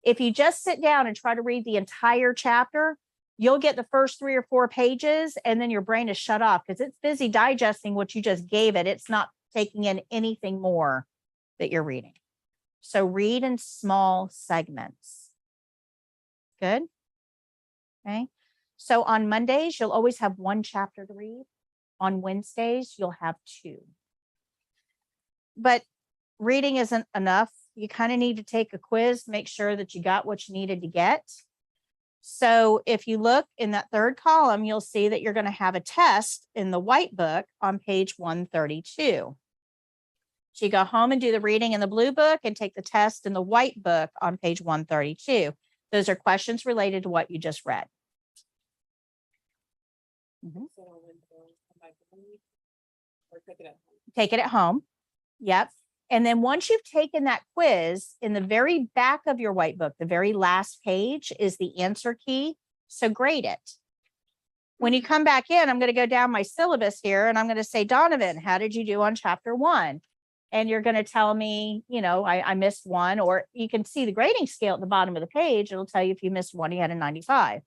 If you just sit down and try to read the entire chapter, you'll get the first 3 or 4 pages and then your brain is shut off because it's busy digesting what you just gave it. It's not taking in anything more that you're reading. So read in small segments. Good. Okay. So on Mondays, you'll always have 1 chapter to read. On Wednesdays, you'll have 2. But reading isn't enough. You kind of need to take a quiz, make sure that you got what you needed to get. So if you look in that third column, you'll see that you're going to have a test in the white book on page 132. So you go home and do the reading in the blue book and take the test in the white book on page 132. Those are questions related to what you just read. Mm-hmm. Take it at home. Yep. And then once you've taken that quiz, in the very back of your white book, the very last page is the answer key. So grade it. When you come back in, I'm going to go down my syllabus here and I'm going to say, Donovan, how did you do on chapter 1? And you're going to tell me, I missed 1, or you can see the grading scale at the bottom of the page. It'll tell you if you missed 1, you had a 95.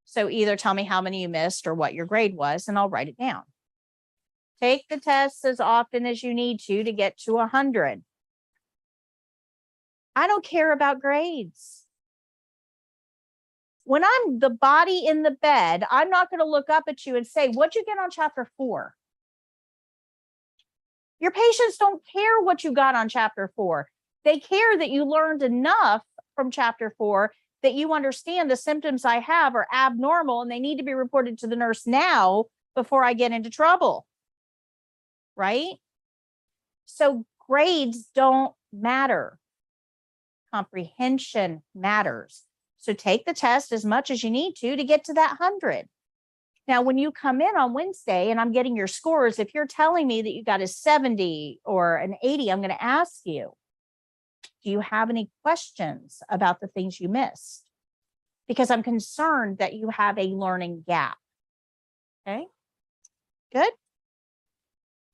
So either tell me how many you missed or what your grade was, and I'll write it down. Take the tests as often as you need to get to 100. I don't care about grades. When I'm the body in the bed, I'm not going to look up at you and say, what'd you get on chapter 4? Your patients don't care what you got on chapter 4. They care that you learned enough from chapter 4 that you understand the symptoms I have are abnormal and they need to be reported to the nurse now before I get into trouble. Right? So grades don't matter. Comprehension matters. So take the test as much as you need to get to that 100. Now, when you come in on Wednesday and I'm getting your scores, if you're telling me that you got a 70 or an 80, I'm going to ask you, do you have any questions about the things you missed? Because I'm concerned that you have a learning gap. Okay, good.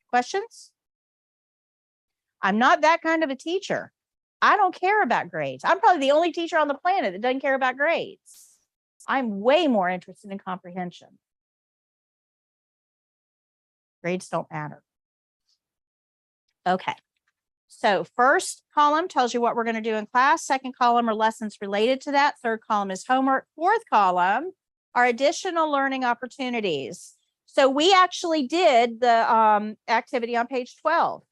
Questions? I'm not that kind of a teacher. I don't care about grades. I'm probably the only teacher on the planet that doesn't care about grades. I'm way more interested in comprehension. Grades don't matter. Okay. So first column tells you what we're going to do in class. Second column are lessons related to that. Third column is homework. Fourth column are additional learning opportunities. So we actually did the activity on page 12.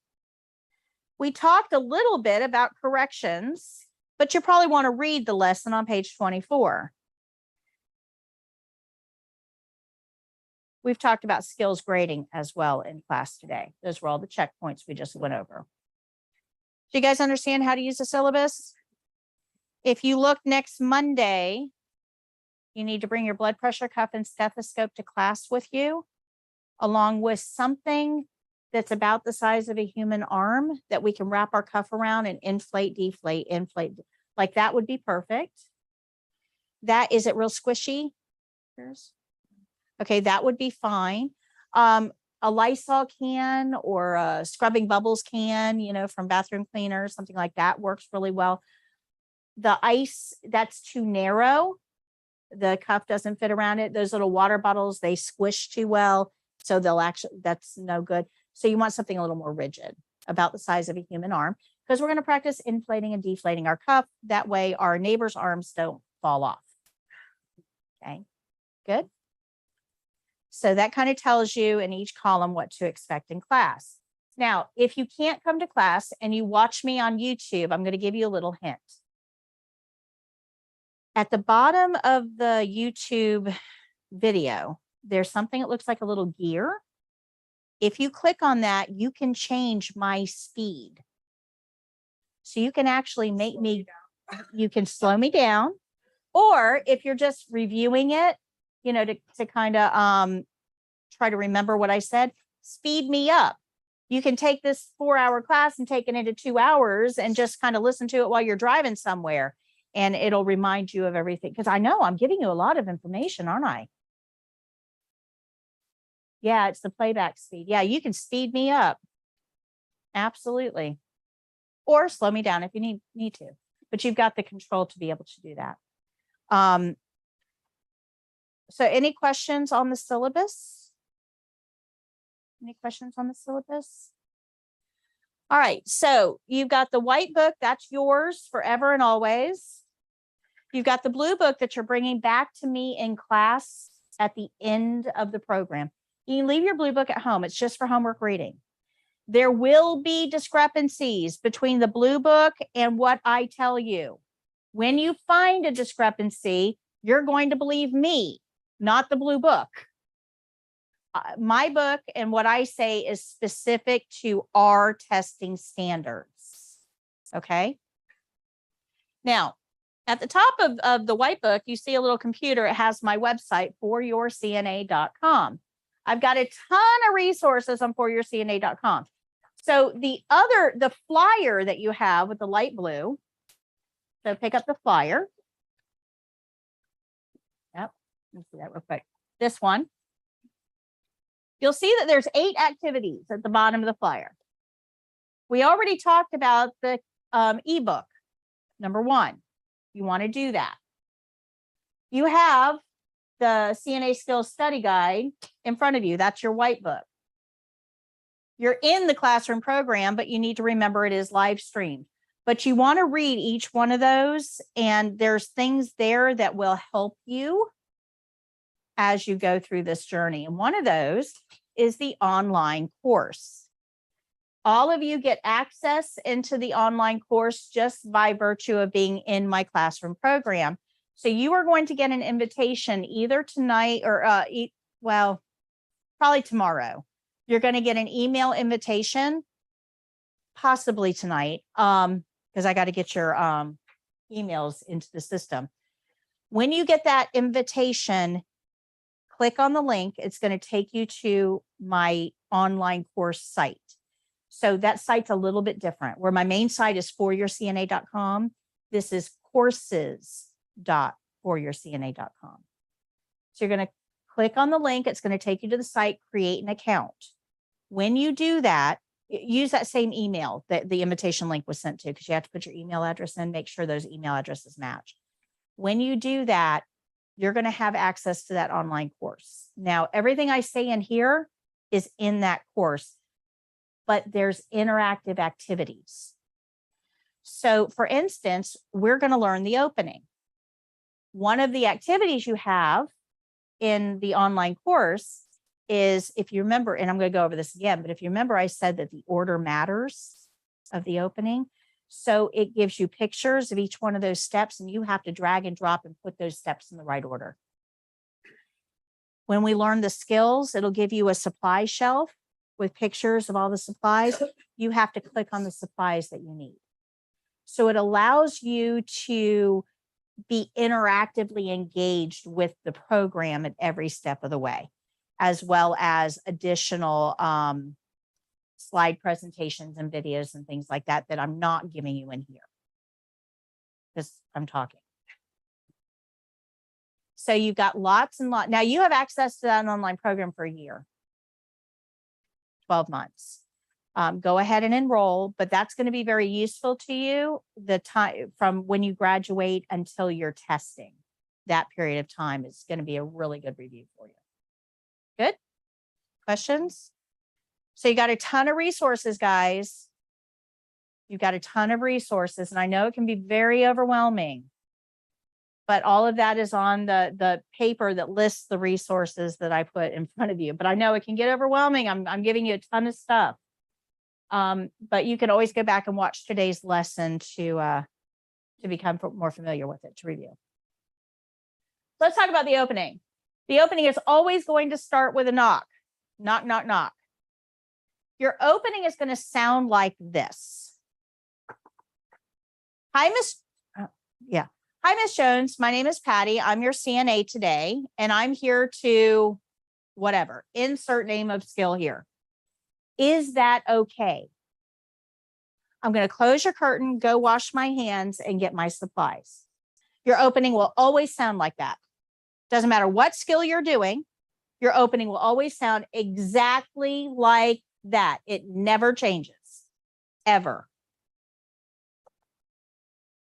We talked a little bit about corrections, but you probably want to read the lesson on page 24. We've talked about skills grading as well in class today. Those were all the checkpoints we just went over. Do you guys understand how to use the syllabus? If you look next Monday, you need to bring your blood pressure cuff and stethoscope to class with you, along with something that's about the size of a human arm that we can wrap our cuff around and inflate, deflate, inflate. Like that would be perfect. That, is it real squishy? Okay, that would be fine. A Lysol can or a scrubbing bubbles can, you know, from bathroom cleaner, something like that works really well. The ice, that's too narrow. The cuff doesn't fit around it. Those little water bottles, they squish too well. So they'll actually, that's no good. So you want something a little more rigid, about the size of a human arm, because we're going to practice inflating and deflating our cuff. That way our neighbor's arms don't fall off. Okay, good. So that kind of tells you in each column what to expect in class. Now, if you can't come to class and you watch me on YouTube, I'm going to give you a little hint. At the bottom of the YouTube video, there's something that looks like a little gear. If you click on that, you can change my speed. So you can actually make me, you can slow me down. Or if you're just reviewing it, you know, to kind of try to remember what I said, speed me up. You can take this 4-hour class and take it into 2 hours and just kind of listen to it while you're driving somewhere. And it'll remind you of everything. Because I know I'm giving you a lot of information, aren't I? Yeah, it's the playback speed. Yeah, you can speed me up. Absolutely. Or slow me down if you need to. But you've got the control to be able to do that. So any questions on the syllabus? Any questions on the syllabus? All right, so you've got the white book, that's yours forever and always. You've got the blue book that you're bringing back to me in class at the end of the program. You can leave your blue book at home. It's just for homework reading. There will be discrepancies between the blue book and what I tell you. When you find a discrepancy, you're going to believe me, not the blue book. My book and what I say is specific to our testing standards. Okay. Now, at the top of the white book, you see a little computer. It has my website, foryourcna.com. I've got a ton of resources on foryourcna.com. So the flyer that you have with the light blue, so pick up the flyer. Yep, let's see that real quick. This one. You'll see that there's 8 activities at the bottom of the flyer. We already talked about the eBook. Number 1, you want to do that. You have the CNA Skills Study Guide in front of you. That's your white book. You're in the classroom program, but you need to remember it is live streamed. But you want to read each one of those, and there's things there that will help you as you go through this journey. And one of those is the online course. All of you get access into the online course just by virtue of being in my classroom program. So you are going to get an invitation either tonight or, well, probably tomorrow. You're going to get an email invitation, possibly tonight, because I got to get your emails into the system. When you get that invitation, click on the link. It's going to take you to my online course site. So that site's a little bit different. Where my main site is foryourcna.com. This is courses.foryourcna.com. So you're going to click on the link. It's going to take you to the site, create an account. When you do that, use that same email that the invitation link was sent to, because you have to put your email address in, make sure those email addresses match. When you do that, you're going to have access to that online course. Now, everything I say in here is in that course, but there's interactive activities. So for instance, we're going to learn the opening. One of the activities you have in the online course is, if you remember, and I'm going to go over this again, but if you remember, I said that the order matters of the opening. So it gives you pictures of each one of those steps, and you have to drag and drop and put those steps in the right order. When we learn the skills, it'll give you a supply shelf with pictures of all the supplies. You have to click on the supplies that you need. So it allows you to be interactively engaged with the program at every step of the way, as well as additional slide presentations and videos and things like that that I'm not giving you in here because I'm talking. So you've got lots and lots. Now you have access to that online program for a year, 12 months. Go ahead and enroll, but that's going to be very useful to you the time from when you graduate until you're testing. That period of time is going to be a really good review for you. Good? Questions? So you got a ton of resources, guys. You've got a ton of resources, and I know it can be very overwhelming, but all of that is on the paper that lists the resources that I put in front of you. But I know it can get overwhelming. I'm giving you a ton of stuff. But you can always go back and watch today's lesson to become more familiar with it, to review. Let's talk about the opening. The opening is always going to start with a knock. Knock, knock, knock. Your opening is going to sound like this. Hi, Miss Jones. My name is Patty. I'm your CNA today, and I'm here to whatever, insert name of skill here. Is that okay? I'm going to close your curtain, go wash my hands, and get my supplies. Your opening will always sound like that. Doesn't matter what skill you're doing, your opening will always sound exactly like that. It never changes, ever.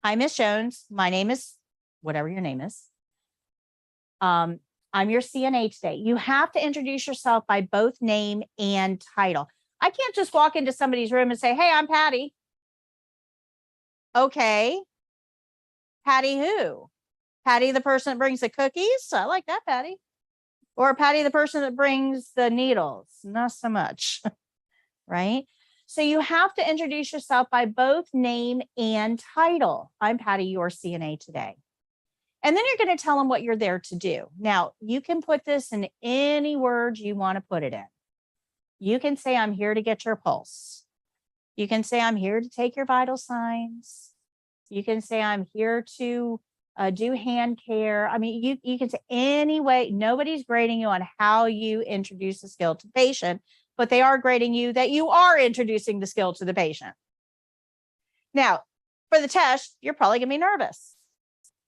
Hi, Miss Jones. My name is whatever your name is. I'm your CNA today. You have to introduce yourself by both name and title. I can't just walk into somebody's room and say, hey, I'm Patty. Okay. Patty who? Patty, the person that brings the cookies? I like that, Patty. Or Patty, the person that brings the needles? Not so much, right? So you have to introduce yourself by both name and title. I'm Patty, your CNA today. And then you're going to tell them what you're there to do. Now, you can put this in any word you want to put it in. You can say, I'm here to get your pulse. You can say, I'm here to take your vital signs. You can say, I'm here to do hand care. I mean, you can say any way. Nobody's grading you on how you introduce the skill to the patient, but they are grading you that you are introducing the skill to the patient. Now, for the test, you're probably going to be nervous.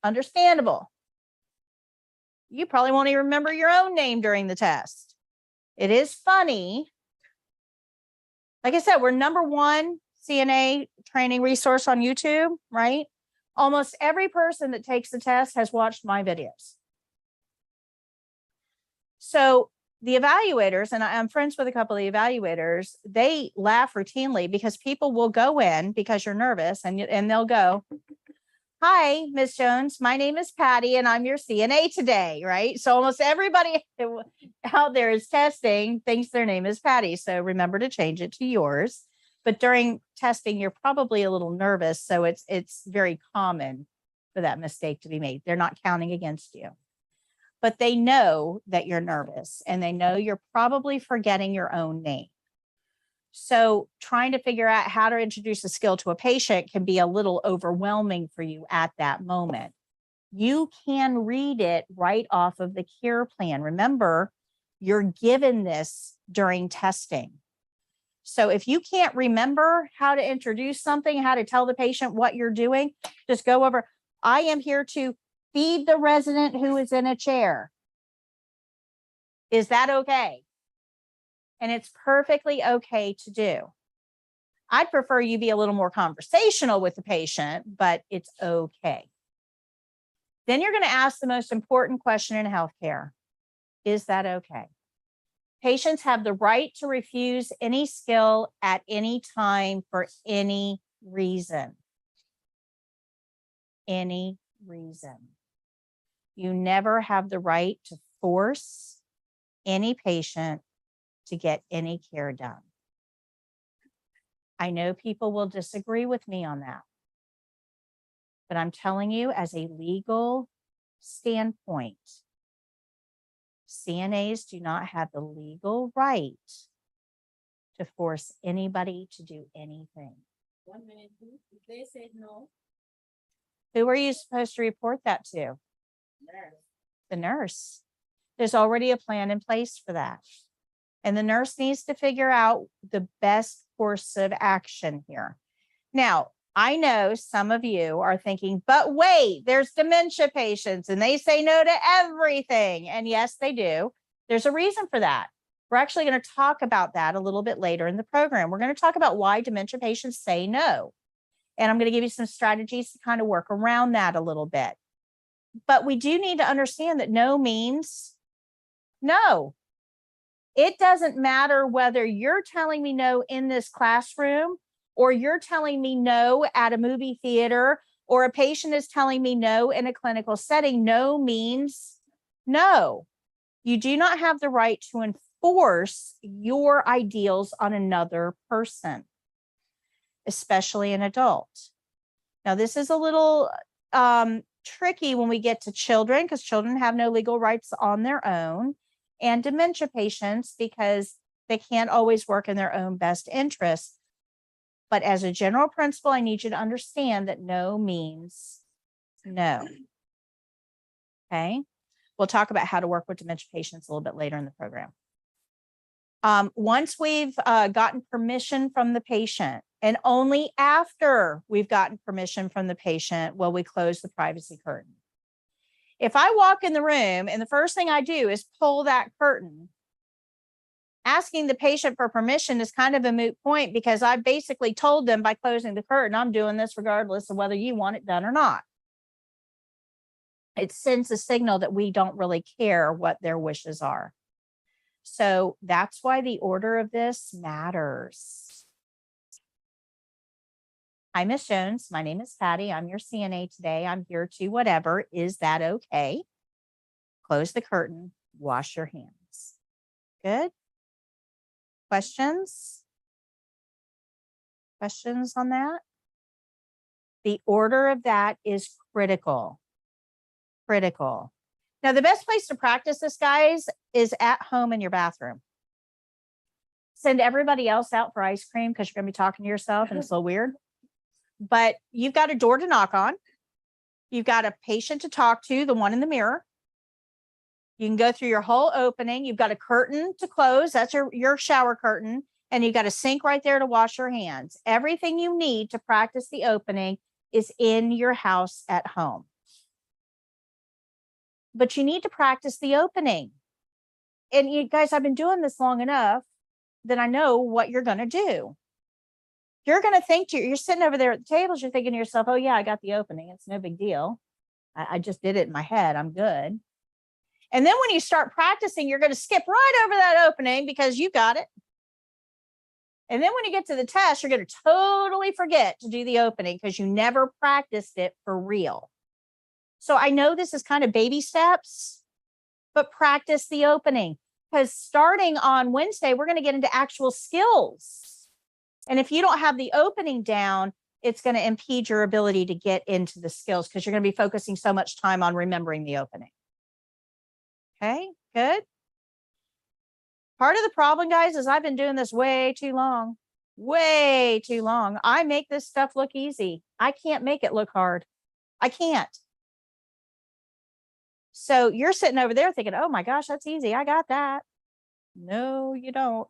Understandable. You probably won't even remember your own name during the test. It is funny. Like I said, we're #1 CNA training resource on YouTube, right? Almost every person that takes the test has watched my videos. So the evaluators, and I'm friends with a couple of the evaluators, they laugh routinely because people will go in because you're nervous and they'll go, hi, Miss Jones, my name is Patty and I'm your CNA today, right? So almost everybody out there is testing thinks their name is Patty. So remember to change it to yours. but during testing, you're probably a little nervous. So it's very common for that mistake to be made. They're not counting against you, but they know that you're nervous and they know you're probably forgetting your own name. So trying to figure out how to introduce a skill to a patient can be a little overwhelming for you at that moment. You can read it right off of the care plan. Remember, you're given this during testing. So if you can't remember how to introduce something, how to tell the patient what you're doing, just go over, I am here to feed the resident who is in a chair. Is that okay? And it's perfectly okay to do. I'd prefer you be a little more conversational with the patient, but it's okay. Then you're going to ask the most important question in healthcare. Is that okay? Patients have the right to refuse any skill at any time for any reason. Any reason. You never have the right to force any patient to get any care done. I know people will disagree with me on that, but I'm telling you, as a legal standpoint, CNAs do not have the legal right to force anybody to do anything. 1 minute, if they said no, Who are you supposed to report that to? nurse. The nurse. There's already a plan in place for that. And the nurse needs to figure out the best course of action here. Now, I know some of you are thinking, but wait, there's dementia patients and they say no to everything. And yes, they do. There's a reason for that. We're actually going to talk about that a little bit later in the program. We're going to talk about why dementia patients say no. And I'm going to give you some strategies to kind of work around that a little bit. But we do need to understand that no means no. It doesn't matter whether you're telling me no in this classroom or you're telling me no at a movie theater or a patient is telling me no in a clinical setting. No means no. You do not have the right to enforce your ideals on another person, especially an adult. Now, this is a little tricky when we get to children because children have no legal rights on their own, and dementia patients because they can't always work in their own best interest. But as a general principle, I need you to understand that no means no. Okay. We'll talk about how to work with dementia patients a little bit later in the program. Once we've gotten permission from the patient, and only after we've gotten permission from the patient will we close the privacy curtain. If I walk in the room and the first thing I do is pull that curtain, asking the patient for permission is kind of a moot point because I basically told them by closing the curtain, I'm doing this regardless of whether you want it done or not. It sends a signal that we don't really care what their wishes are. So that's why the order of this matters. Hi, Miss Jones. My name is Patti. I'm your CNA today. I'm here to whatever. Is that okay? Close the curtain. Wash your hands. Good. Questions? Questions on that? The order of that is critical. Critical. Now, the best place to practice this, guys, is at home in your bathroom. Send everybody else out for ice cream because you're going to be talking to yourself and it's a little weird. But you've got a door to knock on. You've got a patient to talk to, the one in the mirror. You can go through your whole opening. You've got a curtain to close. That's your shower curtain. And you've got a sink right there to wash your hands. Everything you need to practice the opening is in your house at home. But you need to practice the opening. And you guys, I've been doing this long enough that I know what you're going to do. You're going to think you're sitting over there at the tables. You're thinking to yourself, oh yeah, I got the opening. It's no big deal. I just did it in my head. I'm good. And then when you start practicing, you're going to skip right over that opening because you got it. And then when you get to the test, you're going to totally forget to do the opening because you never practiced it for real. So I know this is kind of baby steps, but practice the opening because starting on Wednesday, we're going to get into actual skills. And if you don't have the opening down, it's going to impede your ability to get into the skills because you're going to be focusing so much time on remembering the opening. Okay, good. Part of the problem, guys, is I've been doing this way too long. Way too long. I make this stuff look easy. I can't make it look hard. I can't. So you're sitting over there thinking, oh my gosh, that's easy. I got that. No, you don't.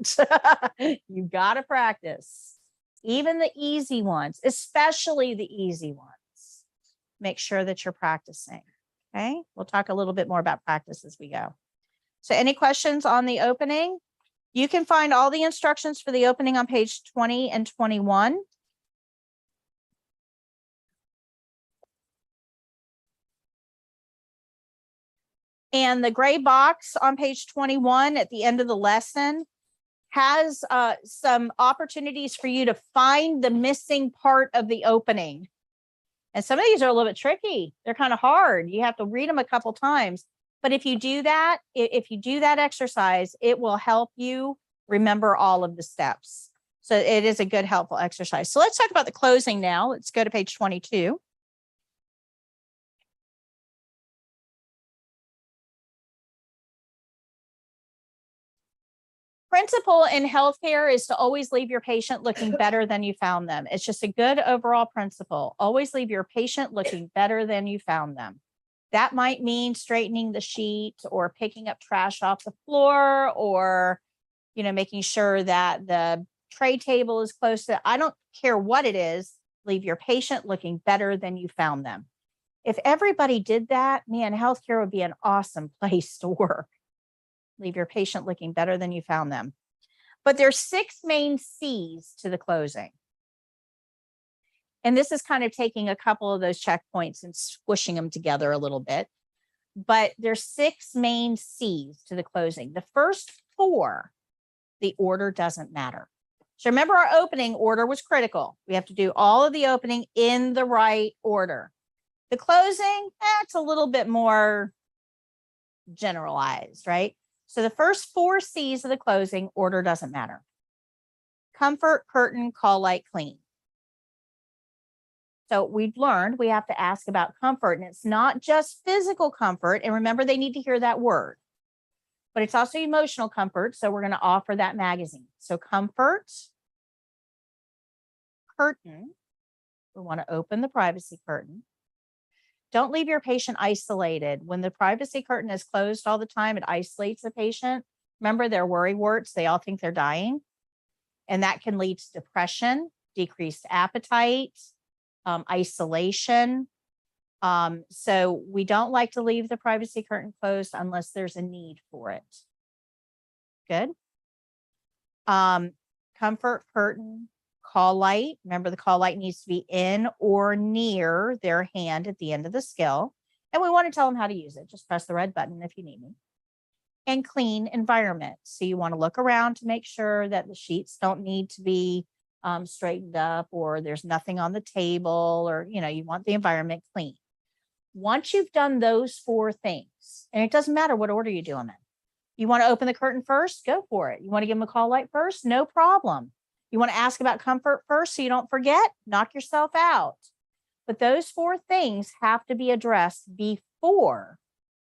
You got to practice. Even the easy ones, especially the easy ones. Make sure that you're practicing. Okay. We'll talk a little bit more about practice as we go. So any questions on the opening? You can find all the instructions for the opening on page 20 and 21. And the gray box on page 21 at the end of the lesson has some opportunities for you to find the missing part of the opening. And some of these are a little bit tricky. They're kind of hard. You have to read them a couple times. But if you do that, if you do that exercise, it will help you remember all of the steps. So it is a good, helpful exercise. So let's talk about the closing now. Let's go to page 22. Principle in healthcare is to always leave your patient looking better than you found them. It's just a good overall principle. Always leave your patient looking better than you found them. That might mean straightening the sheet or picking up trash off the floor or, you know, making sure that the tray table is close to, I don't care what it is, leave your patient looking better than you found them. If everybody did that, man, healthcare would be an awesome place to work. Leave your patient looking better than you found them. But there's 6 main C's to the closing. And this is kind of taking a couple of those checkpoints and squishing them together a little bit. But there's 6 main C's to the closing. The first 4, the order doesn't matter. So remember, our opening order was critical. We have to do all of the opening in the right order. The closing, it's a little bit more generalized, right? So the first 4 C's of the closing, order doesn't matter. Comfort, curtain, call light, clean. So we've learned we have to ask about comfort, and it's not just physical comfort. And remember, they need to hear that word, but it's also emotional comfort. So we're going to offer that magazine. So comfort, curtain. We want to open the privacy curtain. Don't leave your patient isolated. When the privacy curtain is closed all the time, it isolates the patient. Remember, they're worry warts. They all think they're dying. And that can lead to depression, decreased appetite, isolation. So we don't like to leave the privacy curtain closed unless there's a need for it. Good. Comfort curtain, call light. Remember, the call light needs to be in or near their hand at the end of the skill. And we want to tell them how to use it. Just press the red button if you need me. And clean environment. So you want to look around to make sure that the sheets don't need to be straightened up, or there's nothing on the table, or, you know, you want the environment clean. Once you've done those 4 things, and it doesn't matter what order you do them in. You want to open the curtain first? Go for it. You want to give them a call light first? No problem. You want to ask about comfort first so you don't forget? Knock yourself out. But those 4 things have to be addressed before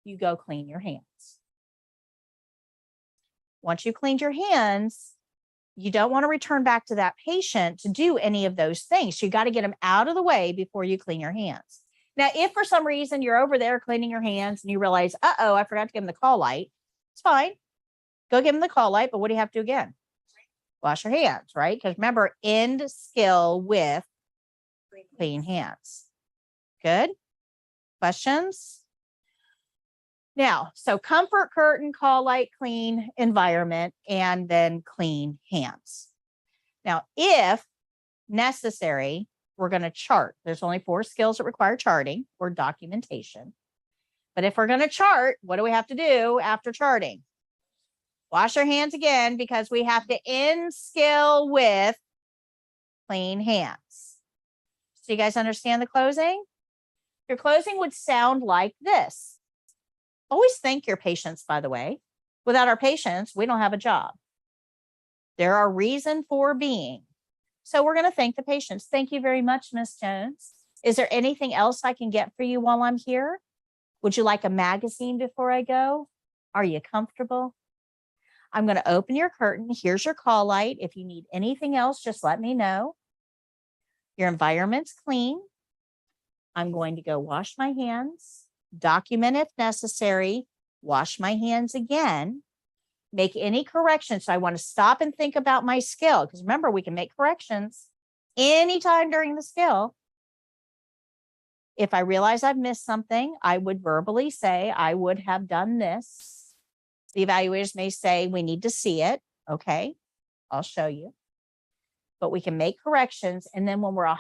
you go clean your hands. Once you cleaned your hands, you don't want to return back to that patient to do any of those things. So you got to get them out of the way before you clean your hands. Now, if for some reason you're over there cleaning your hands and you realize, uh-oh, I forgot to give them the call light, it's fine. Go give them the call light, but what do you have to do again? Wash your hands, right? Because remember, end skill with clean hands. Good. Questions? Now, so comfort, curtain, call light, clean environment, and then clean hands. Now, if necessary, we're going to chart. There's only 4 skills that require charting or documentation. But if we're going to chart, what do we have to do after charting? Wash our hands again, because we have to end skill with clean hands. So you guys understand the closing? Your closing would sound like this. Always thank your patients, by the way. Without our patients, we don't have a job. They're our reason for being. So we're going to thank the patients. Thank you very much, Miss Jones. Is there anything else I can get for you while I'm here? Would you like a magazine before I go? Are you comfortable? I'm going to open your curtain. Here's your call light. If you need anything else, just let me know. Your environment's clean. I'm going to go wash my hands, document if necessary, wash my hands again, make any corrections. So I want to stop and think about my skill, because remember, we can make corrections anytime during the skill. If I realize I've missed something, I would verbally say, I would have done this. The evaluators may say, we need to see it. Okay, I'll show you. But we can make corrections. And then when we're 100%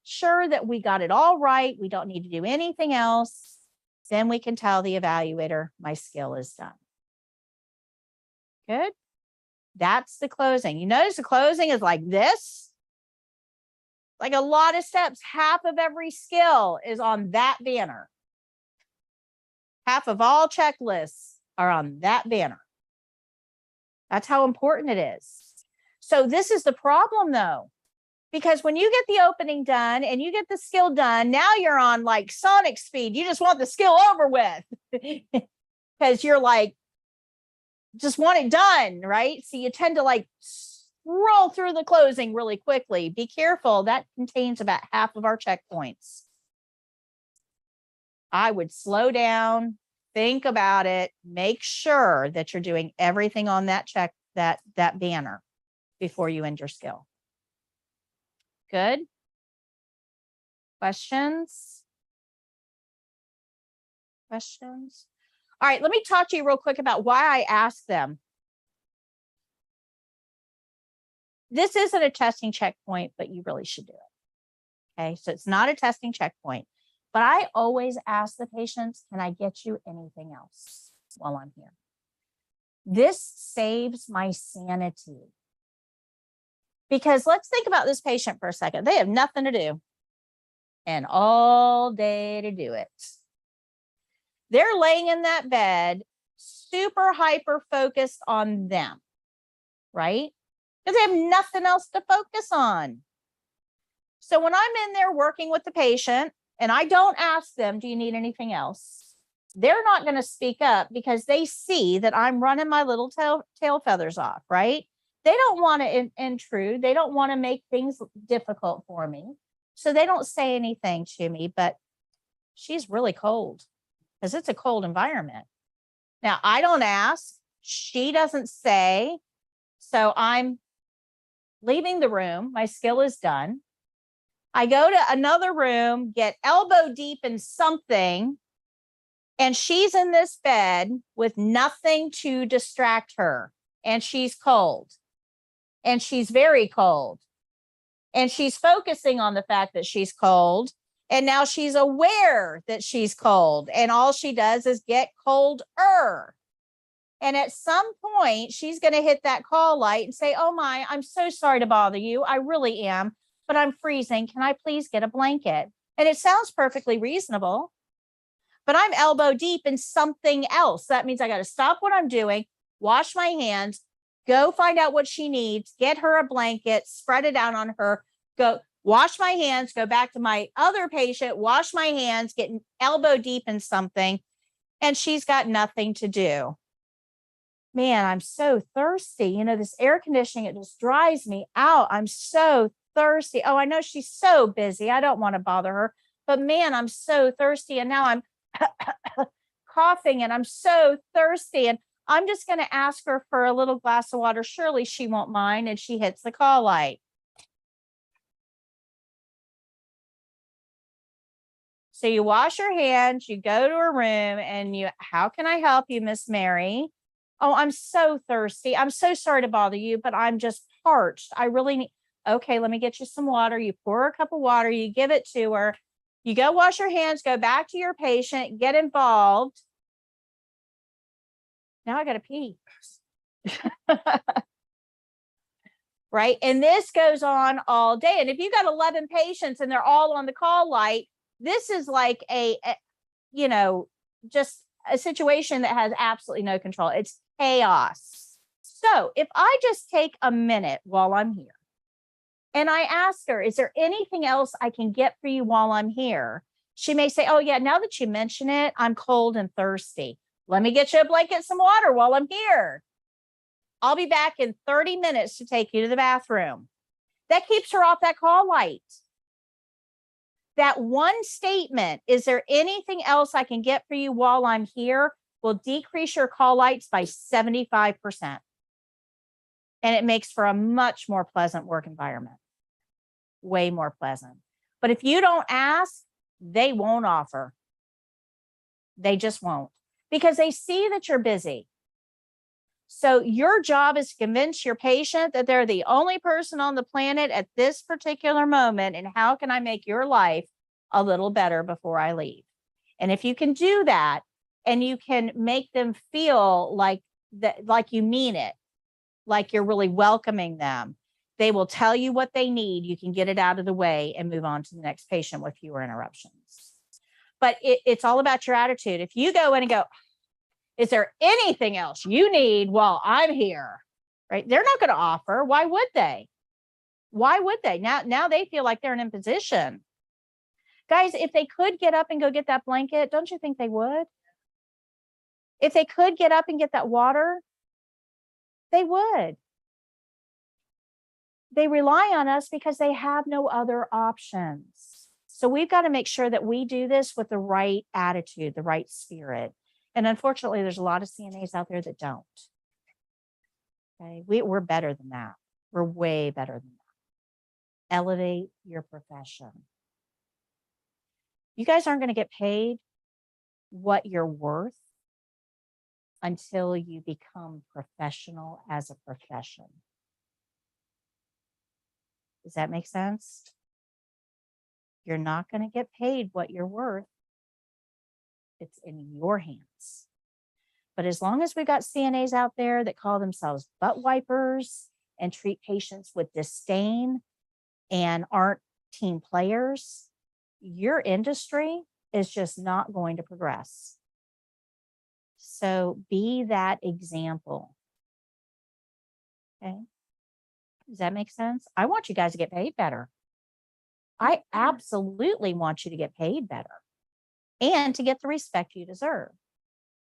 sure that we got it all right, we don't need to do anything else, then we can tell the evaluator, my skill is done. Good. That's the closing. You notice the closing is like this. Like a lot of steps. Half of every skill is on that banner. Half of all checklists are on that banner. That's how important it is. So this is the problem though, because when you get the opening done and you get the skill done, now you're on like sonic speed. You just want the skill over with because you're like, just want it done, right? So you tend to like roll through the closing really quickly. Be careful. That contains about half of our checkpoints. I would slow down, think about it, make sure that you're doing everything on that that banner before you end your skill. Good. Questions? Questions? All right, let me talk to you real quick about why I asked them. This isn't a testing checkpoint, but you really should do it. Okay, so it's not a testing checkpoint, but I always ask the patients, can I get you anything else while I'm here? This saves my sanity. Because let's think about this patient for a second. They have nothing to do and all day to do it. They're laying in that bed, super hyper focused on them, right? Because they have nothing else to focus on. So when I'm in there working with the patient and I don't ask them, do you need anything else? They're not going to speak up because they see that I'm running my little tail feathers off, right? They don't want to intrude. They don't want to make things difficult for me. So they don't say anything to me, but she's really cold because it's a cold environment. Now, I don't ask. She doesn't say. So I'm leaving the room. My skill is done. I go to another room, get elbow deep in something, and she's in this bed with nothing to distract her. And she's cold. And she's very cold. And she's focusing on the fact that she's cold. And now she's aware that she's cold. And all she does is get colder. And at some point, she's going to hit that call light and say, oh my, I'm so sorry to bother you. I really am, but I'm freezing. Can I please get a blanket? And it sounds perfectly reasonable, but I'm elbow deep in something else. That means I got to stop what I'm doing, wash my hands, go find out what she needs, get her a blanket, spread it out on her, go wash my hands, go back to my other patient, wash my hands, get elbow deep in something, and she's got nothing to do. Man, I'm so thirsty. You know, this air conditioning, it just dries me out. I'm so thirsty. Oh, I know she's so busy. I don't want to bother her, but man, I'm so thirsty. And now I'm coughing and I'm so thirsty. And I'm just going to ask her for a little glass of water. Surely she won't mind. And she hits the call light. So you wash your hands, you go to her room and you, how can I help you, Miss Mary? Oh, I'm so thirsty. I'm so sorry to bother you, but I'm just parched. I really need, okay, let me get you some water. You pour her a cup of water, you give it to her. You go wash your hands, go back to your patient, get involved. Now I got to pee. Right. And this goes on all day. And if you got 11 patients and they're all on the call light, this is like a you know, just a situation that has absolutely no control. It's chaos. So if I just take a minute while I'm here and I ask her, is there anything else I can get for you while I'm here? She may say, oh yeah, now that you mention it, I'm cold and thirsty. Let me get you a blanket, some water while I'm here. I'll be back in 30 minutes to take you to the bathroom. That keeps her off that call light. That one statement, is there anything else I can get for you while I'm here, will decrease your call lights by 75%. And it makes for a much more pleasant work environment. Way more pleasant. But if you don't ask, they won't offer. They just won't, because they see that you're busy. So your job is to convince your patient that they're the only person on the planet at this particular moment. And how can I make your life a little better before I leave? And if you can do that, and you can make them feel like that, like you mean it, like you're really welcoming them, they will tell you what they need. You can get it out of the way and move on to the next patient with fewer interruptions. But it's all about your attitude. If you go in and go, is there anything else you need while I'm here? Right? They're not going to offer. Why would they? Why would they? Now they feel like they're in a position. Guys, if they could get up and go get that blanket, don't you think they would? If they could get up and get that water, they would. They rely on us because they have no other options. So we've got to make sure that we do this with the right attitude, the right spirit. And unfortunately, there's a lot of CNAs out there that don't. Okay, we're better than that. We're way better than that. Elevate your profession. You guys aren't going to get paid what you're worth until you become professional as a profession. Does that make sense? You're not going to get paid what you're worth. It's in your hands. But as long as we've got CNAs out there that call themselves butt wipers and treat patients with disdain and aren't team players, your industry is just not going to progress. So be that example. Okay. Does that make sense? I want you guys to get paid better. I absolutely want you to get paid better and to get the respect you deserve.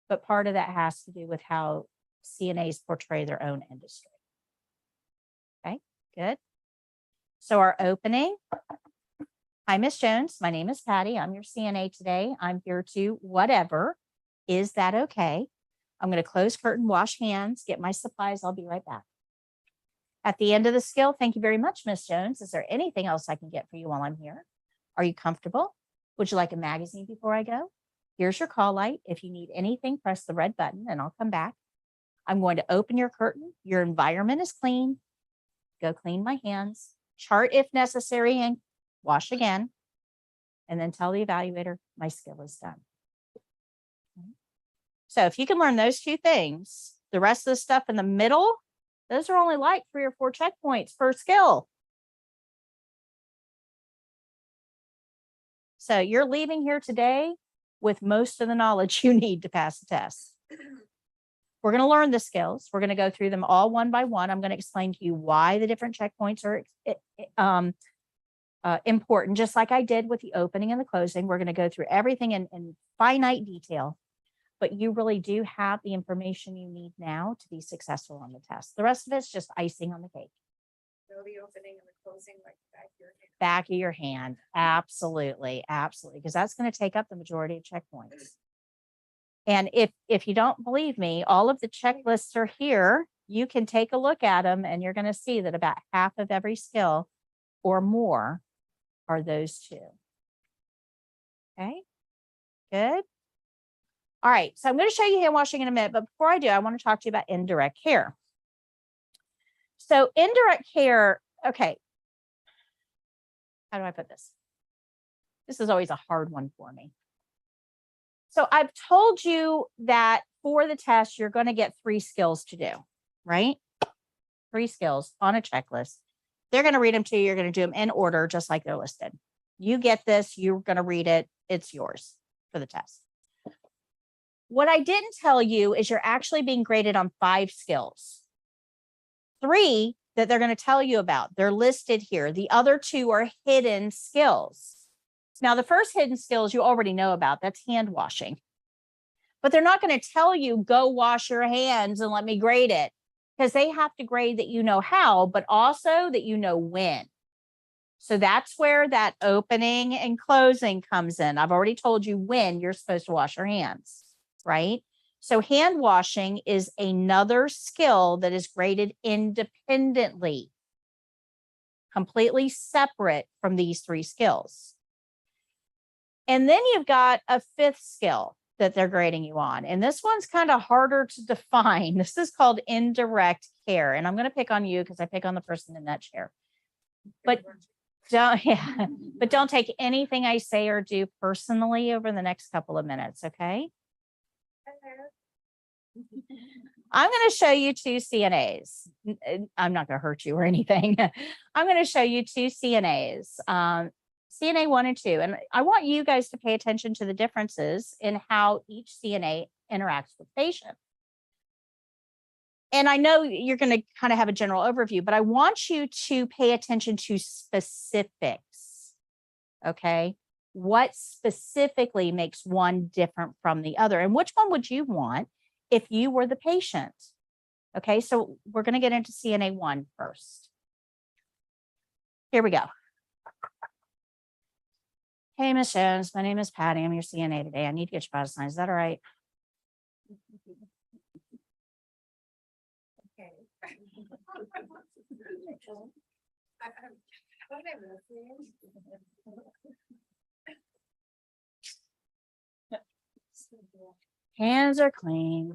But part of that has to do with how CNAs portray their own industry. Okay, good. So our opening. Hi, Miss Jones. My name is Patty. I'm your CNA today. I'm here to whatever. Is that okay? I'm going to close curtain, wash hands, get my supplies. I'll be right back. At the end of the skill, thank you very much, Miss Jones. Is there anything else I can get for you while I'm here? Are you comfortable? Would you like a magazine before I go? Here's your call light. If you need anything, press the red button and I'll come back. I'm going to open your curtain. Your environment is clean. Go clean my hands, chart if necessary, and wash again. And then tell the evaluator my skill is done. So if you can learn those two things, the rest of the stuff in the middle, those are only like 3 or 4 checkpoints per skill. So you're leaving here today with most of the knowledge you need to pass the test. We're going to learn the skills. We're going to go through them all one by one. I'm going to explain to you why the different checkpoints are important, just like I did with the opening and the closing. We're going to go through everything in finite detail, but you really do have the information you need now to be successful on the test. The rest of it's just icing on the cake. Know the opening and the closing like the back of your hand. Back of your hand. Absolutely. Absolutely. Because that's going to take up the majority of checkpoints. And if you don't believe me, all of the checklists are here. You can take a look at them and you're going to see that about half of every skill or more are those two. Okay, good. All right, so I'm going to show you hand washing in a minute, but before I do, I want to talk to you about indirect care. So indirect care, okay. How do I put this? This is always a hard one for me. So I've told you that for the test, you're going to get 3 skills to do, right? 3 skills on a checklist. They're going to read them to you. You're going to do them in order, just like they're listed. You get this, you're going to read it. It's yours for the test. What I didn't tell you is you're actually being graded on 5 skills. 3 that they're going to tell you about. They're listed here. The other two are hidden skills. Now, the first hidden skills you already know about, that's hand washing. But they're not going to tell you, go wash your hands and let me grade it, because they have to grade that you know how, but also that you know when. So that's where that opening and closing comes in. I've already told you when you're supposed to wash your hands, right? So hand washing is another skill that is graded independently, completely separate from these three skills. And then you've got a fifth skill that they're grading you on. And this one's kind of harder to define. This is called indirect care. And I'm going to pick on you because I pick on the person in that chair. But don't take anything I say or do personally over the next couple of minutes, okay? I'm going to show you two CNAs. I'm not going to hurt you or anything. I'm going to show you two CNAs, CNA 1 and 2. And I want you guys to pay attention to the differences in how each CNA interacts with patient. And I know you're going to kind of have a general overview, but I want you to pay attention to specifics. Okay. What specifically makes one different from the other? And which one would you want if you were the patient? Okay. So we're going to get into CNA 1 first. Here we go. Hey, Miss Jones, my name is Patty. I'm your CNA today. I need to get your vital signs. Is that all right? Okay. Hands are clean.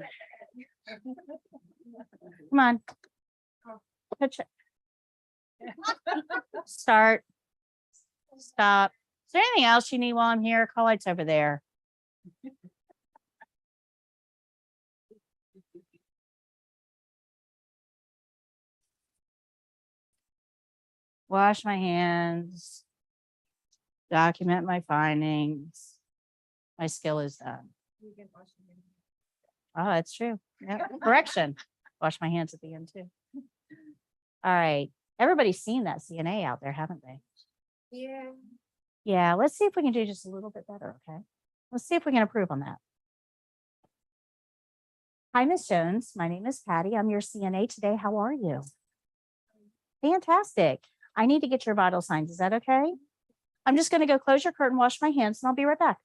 Come on. Touch it. Start. Stop. Is there anything else you need while I'm here? Call lights over there. Wash my hands. Document my findings. My skill is done. Oh, that's true. Yeah. Correction. Wash my hands at the end too. All right. Everybody's seen that CNA out there, haven't they? Yeah. Yeah. Let's see if we can do just a little bit better. Okay. Let's see if we can improve on that. Hi, Miss Jones. My name is Patty. I'm your CNA today. How are you? Fantastic. I need to get your vital signs. Is that okay? I'm just going to go close your curtain, wash my hands, and I'll be right back.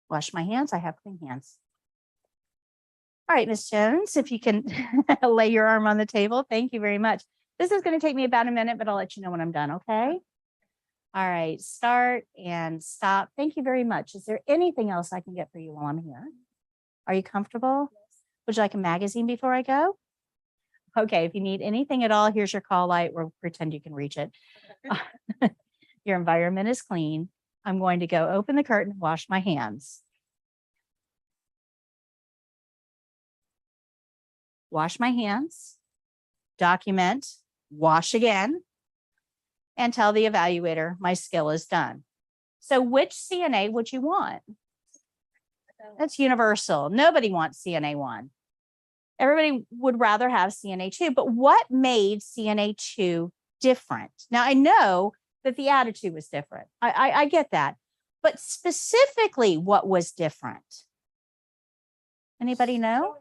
Wash my hands. I have clean hands. All right, Miss Jones, if you can lay your arm on the table. Thank you very much. This is going to take me about a minute, but I'll let you know when I'm done, okay? All right, start and stop. Thank you very much. Is there anything else I can get for you while I'm here? Are you comfortable? Would you like a magazine before I go? Okay, if you need anything at all, here's your call light. We'll pretend you can reach it. Your environment is clean. I'm going to go open the curtain and wash my hands. Wash my hands, document, wash again, and tell the evaluator my skill is done. So which CNA would you want? That's universal. Nobody wants CNA 1. Everybody would rather have CNA 2, but what made CNA 2 different? Now, I know that the attitude was different. I get that. But specifically, what was different? Anybody know?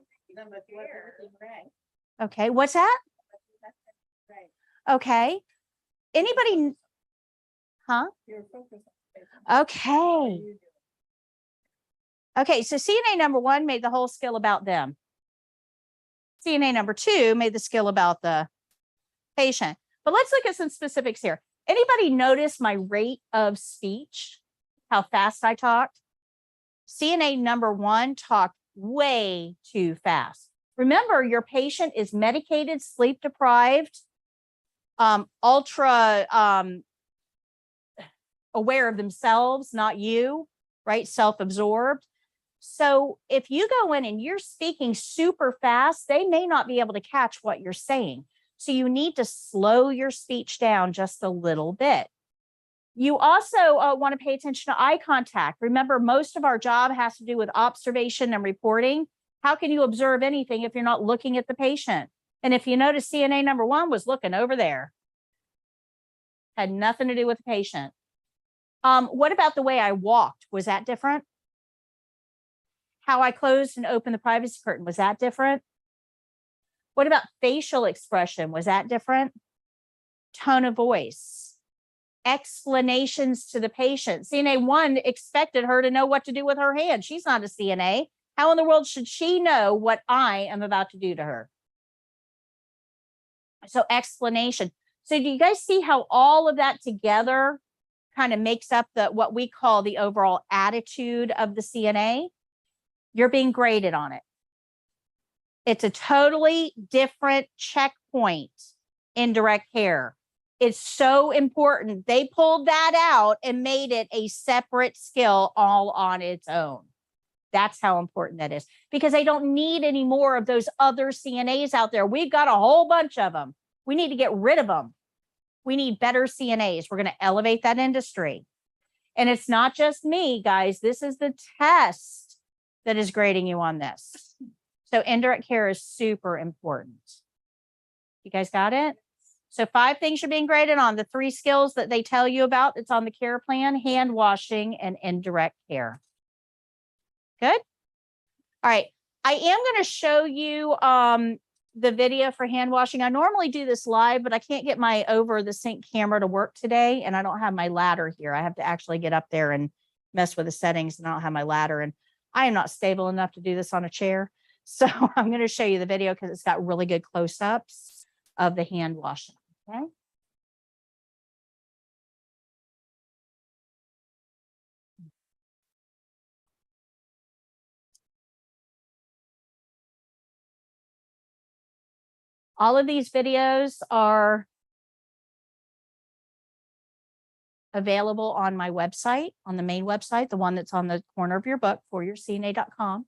Okay, what's that? Okay. Anybody? Huh? Okay. Okay, so CNA number 1 made the whole skill about them. CNA number 2 made the skill about the patient. But let's look at some specifics here. Anybody notice my rate of speech? How fast I talked? CNA number 1 talked way too fast. Remember, your patient is medicated, sleep deprived, ultra aware of themselves, not you, right? Self-absorbed. So if you go in and you're speaking super fast, they may not be able to catch what you're saying. So you need to slow your speech down just a little bit. You also want to pay attention to eye contact. Remember, most of our job has to do with observation and reporting. How can you observe anything if you're not looking at the patient? And if you notice, CNA number 1 was looking over there. Had nothing to do with the patient. What about the way I walked? Was that different? How I closed and opened the privacy curtain, was that different? What about facial expression? Was that different? Tone of voice, explanations to the patient. CNA 1 expected her to know what to do with her hand. She's not a CNA. How in the world should she know what I am about to do to her? So explanation. So do you guys see how all of that together kind of makes up what we call the overall attitude of the CNA? You're being graded on it. It's a totally different checkpoint in direct care. It's so important. They pulled that out and made it a separate skill all on its own. That's how important that is, because they don't need any more of those other CNAs out there. We've got a whole bunch of them. We need to get rid of them. We need better CNAs. We're going to elevate that industry. And it's not just me, guys. This is the test that is grading you on this. So indirect care is super important. You guys got it? So 5 things you're being graded on. The 3 skills that they tell you about, it's on the care plan: hand washing and indirect care. Good. All right. I am going to show you the video for hand washing. I normally do this live, but I can't get my over the sink camera to work today. And I don't have my ladder here. I have to actually get up there and mess with the settings, and I don't have my ladder. And I am not stable enough to do this on a chair. So I'm going to show you the video because it's got really good close-ups of the hand washing. Okay. All of these videos are available on my website, on the main website, the one that's on the corner of your book, foryourcna.com.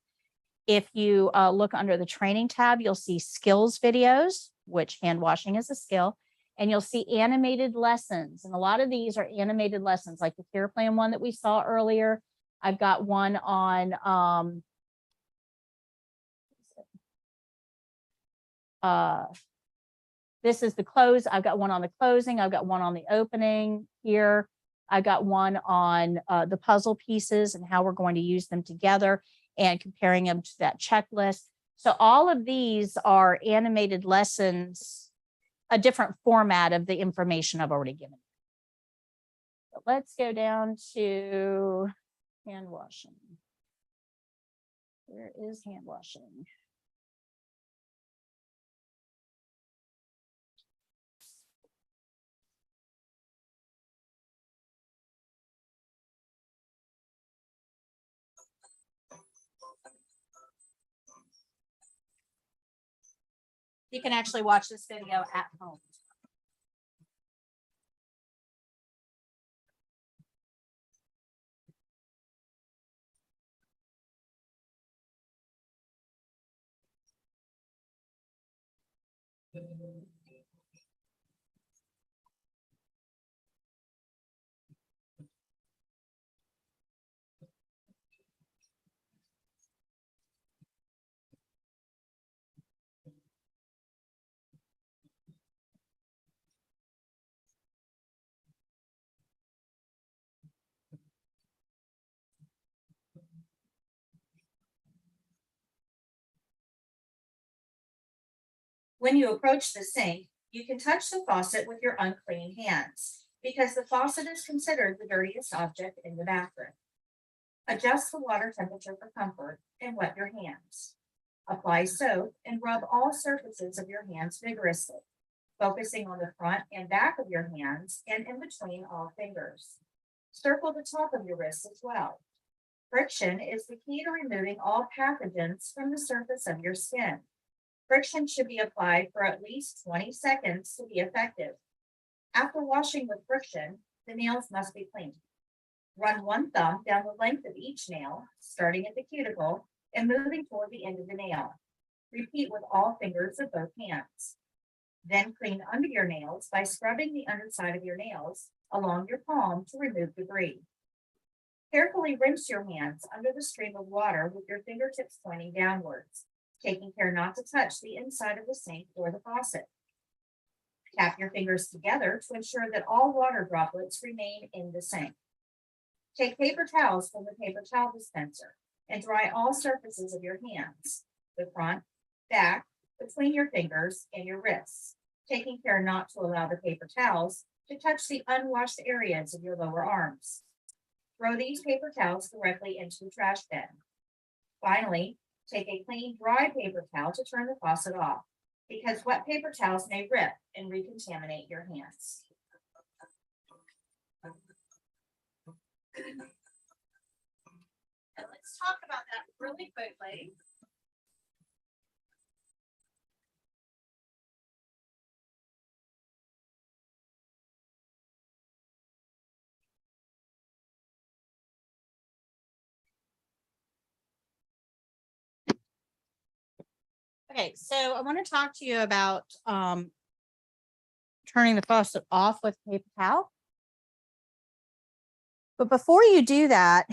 If you look under the training tab, you'll see skills videos, which hand washing is a skill, and you'll see animated lessons. And a lot of these are animated lessons, like the care plan one that we saw earlier. I've got one on this is the close. I've got one on the closing. I've got one on the opening here. I've got one on the puzzle pieces and how we're going to use them together and comparing them to that checklist. So all of these are animated lessons, a different format of the information I've already given. But let's go down to hand washing. Where is hand washing? You can actually watch this video at home. When you approach the sink, you can touch the faucet with your unclean hands because the faucet is considered the dirtiest object in the bathroom. Adjust the water temperature for comfort and wet your hands. Apply soap and rub all surfaces of your hands vigorously, focusing on the front and back of your hands and in between all fingers. Circle the top of your wrists as well. Friction is the key to removing all pathogens from the surface of your skin. Friction should be applied for at least 20 seconds to be effective. After washing with friction, the nails must be cleaned. Run one thumb down the length of each nail, starting at the cuticle and moving toward the end of the nail. Repeat with all fingers of both hands. Then clean under your nails by scrubbing the underside of your nails along your palm to remove debris. Carefully rinse your hands under the stream of water with your fingertips pointing downwards, taking care not to touch the inside of the sink or the faucet. Tap your fingers together to ensure that all water droplets remain in the sink. Take paper towels from the paper towel dispenser and dry all surfaces of your hands, the front, back, between your fingers and your wrists, taking care not to allow the paper towels to touch the unwashed areas of your lower arms. Throw these paper towels directly into the trash bin. Finally, take a clean, dry paper towel to turn the faucet off, because wet paper towels may rip and recontaminate your hands. And let's talk about that really quickly. Okay, so I want to talk to you about turning the faucet off with a paper towel. But before you do that,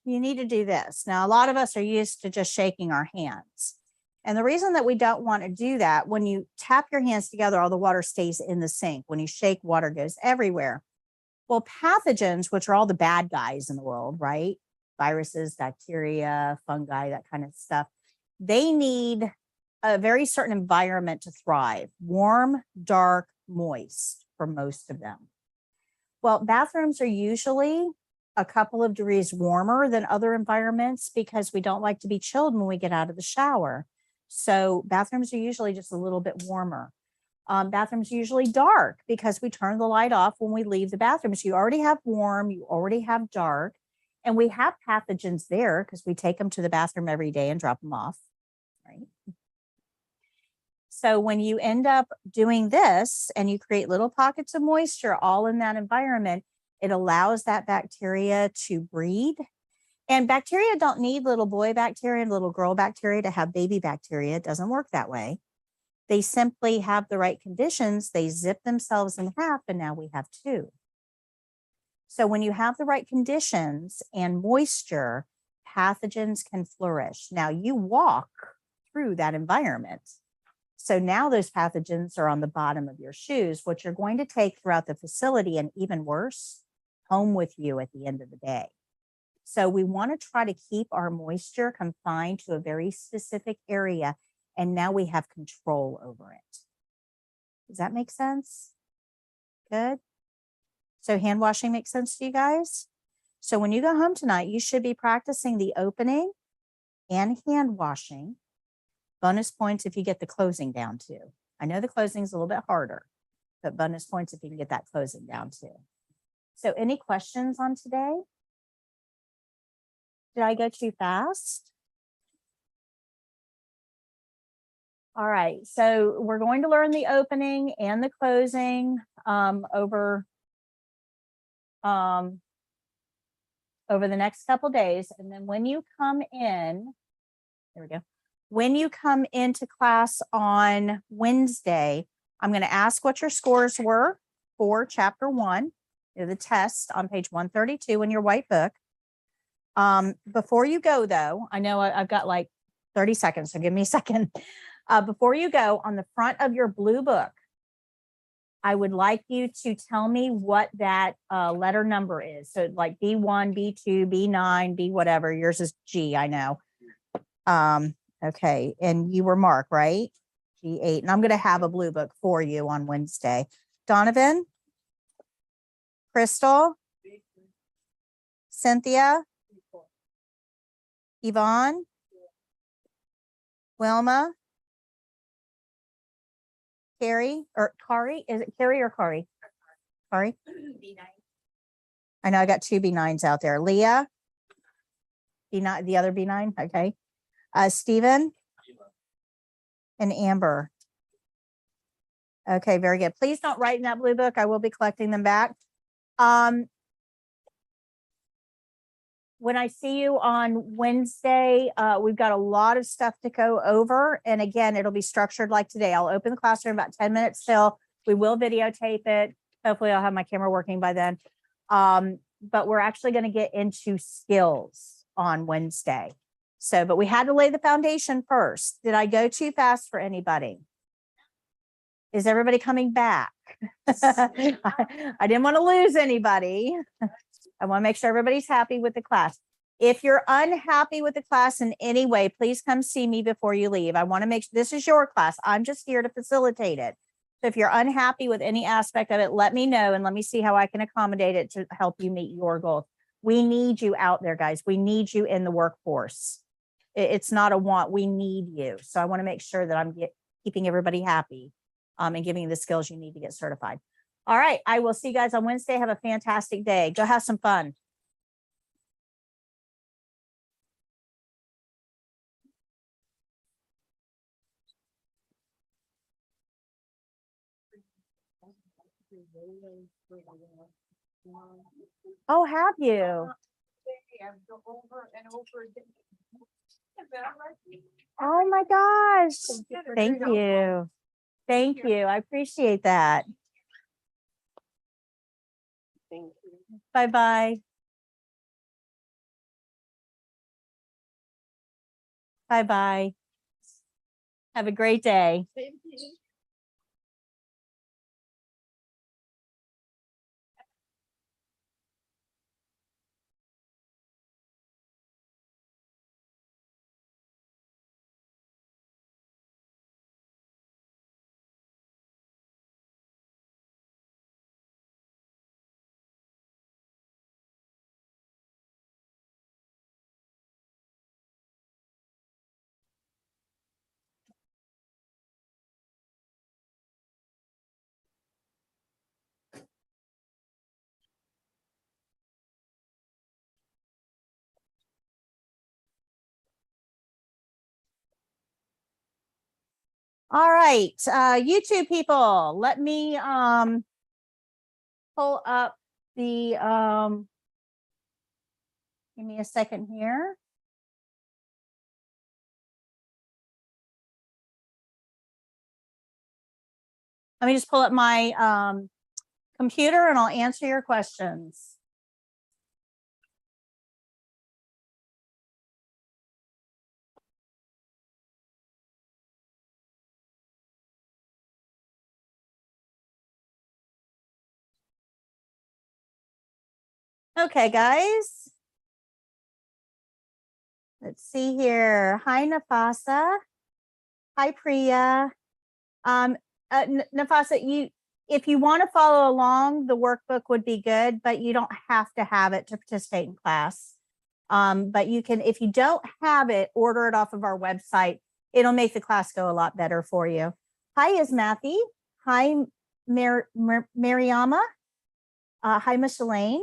you need to do this. Now, a lot of us are used to just shaking our hands. And the reason that we don't want to do that, when you tap your hands together, all the water stays in the sink. When you shake, water goes everywhere. Well, pathogens, which are all the bad guys in the world, right? Viruses, bacteria, fungi, that kind of stuff. They need a very certain environment to thrive. Warm, dark, moist for most of them. Well, bathrooms are usually a couple of degrees warmer than other environments because we don't like to be chilled when we get out of the shower. So bathrooms are usually just a little bit warmer. Bathrooms are usually dark because we turn the light off when we leave the bathroom. So you already have warm, you already have dark, and we have pathogens there because we take them to the bathroom every day and drop them off, right? So when you end up doing this and you create little pockets of moisture all in that environment, it allows that bacteria to breed. And bacteria don't need little boy bacteria and little girl bacteria to have baby bacteria. It doesn't work that way. They simply have the right conditions. They zip themselves in half, and now we have two. So when you have the right conditions and moisture, pathogens can flourish. Now you walk through that environment. So now those pathogens are on the bottom of your shoes, which you're going to take throughout the facility, and even worse, home with you at the end of the day. So we want to try to keep our moisture confined to a very specific area, and now we have control over it. Does that make sense? Good. So hand washing makes sense to you guys? So when you go home tonight, you should be practicing the opening and hand washing. Bonus points if you get the closing down too. I know the closing is a little bit harder, but bonus points if you can get that closing down too. So any questions on today? Did I go too fast? All right, so we're going to learn the opening and the closing over the next couple days. And then when you come in, there we go. When you come into class on Wednesday, I'm going to ask what your scores were for chapter 1, the test on page 132 in your white book. Before you go, though, I know I've got like 30 seconds, so give me a second. Before you go, on the front of your blue book, I would like you to tell me what that letter number is. So like B1, B2, B9, B whatever. Yours is G, I know. Okay, and you were Mark, right? G8, and I'm going to have a blue book for you on Wednesday. Donovan? Crystal? Cynthia? Yvonne? Wilma? Carrie or Kari? Is it Carrie or Kari? Kari? B9. I know I got two B9s out there. Leah? B9, the other B9, okay. Stephen? And Amber. Okay, very good. Please don't write in that blue book. I will be collecting them back. When I see you on Wednesday, we've got a lot of stuff to go over. And again, it'll be structured like today. I'll open the classroom about 10 minutes till. We will videotape it. Hopefully I'll have my camera working by then. But we're actually going to get into skills on Wednesday. So, but we had to lay the foundation first. Did I go too fast for anybody? Is everybody coming back? I didn't want to lose anybody. I want to make sure everybody's happy with the class. If you're unhappy with the class in any way, please come see me before you leave. I want to make sure this is your class. I'm just here to facilitate it. So if you're unhappy with any aspect of it, let me know and let me see how I can accommodate it to help you meet your goals. We need you out there, guys. We need you in the workforce. It's not a want. We need you. So I want to make sure that I'm keeping everybody happy and giving you the skills you need to get certified. All right. I will see you guys on Wednesday. Have a fantastic day. Go have some fun. Oh, have you? Oh my gosh. Thank you. Thank you. I appreciate that. Thank you. Bye-bye. Bye-bye. Have a great day. Thank you. All right, YouTube people, let me pull up the give me a second here. Let me just pull up my computer and I'll answer your questions. Okay, guys. Let's see here. Hi, Nafasa. Hi, Priya. Nafasa, if you want to follow along, the workbook would be good, but you don't have to have it to participate in class. But you can, if you don't have it, order it off of our website. It'll make the class go a lot better for you. Hi, Ismathy. Hi, Mariama. Hi, Micheline.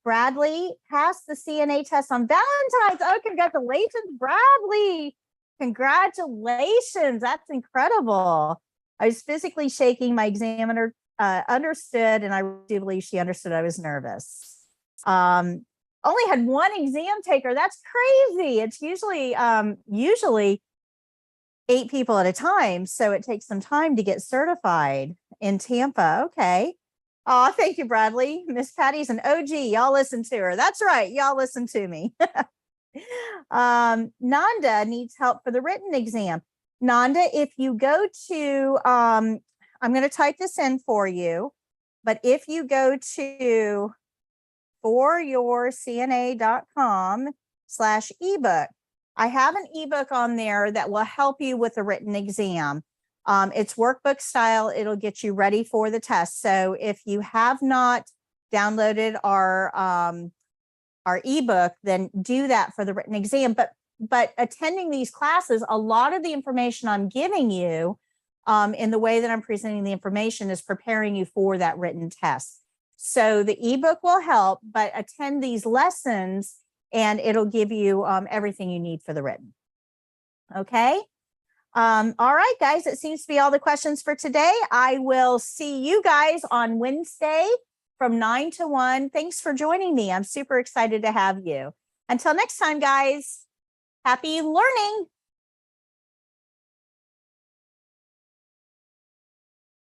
Bradley passed the CNA test on Valentine's. Oh, congratulations, Bradley. Congratulations. That's incredible. I was physically shaking. My examiner understood, and I do believe she understood I was nervous. Only had one exam taker. That's crazy. It's usually 8 people at a time. So it takes some time to get certified in Tampa. Okay. Oh, thank you, Bradley. Miss Patty's an OG. Y'all listen to her. That's right. Y'all listen to me. Nanda needs help for the written exam. Nanda, if you go to, I'm going to type this in for you, but if you go to foryourcna.com/ebook, I have an ebook on there that will help you with the written exam. It's workbook style. It'll get you ready for the test. So if you have not downloaded our ebook, then do that for the written exam. But attending these classes, a lot of the information I'm giving you in the way that I'm presenting the information is preparing you for that written test. So the ebook will help, but attend these lessons and it'll give you everything you need for the written. Okay. All right, guys, it seems to be all the questions for today. I will see you guys on Wednesday from 9 to 1. Thanks for joining me. I'm super excited to have you. Until next time, guys, happy learning.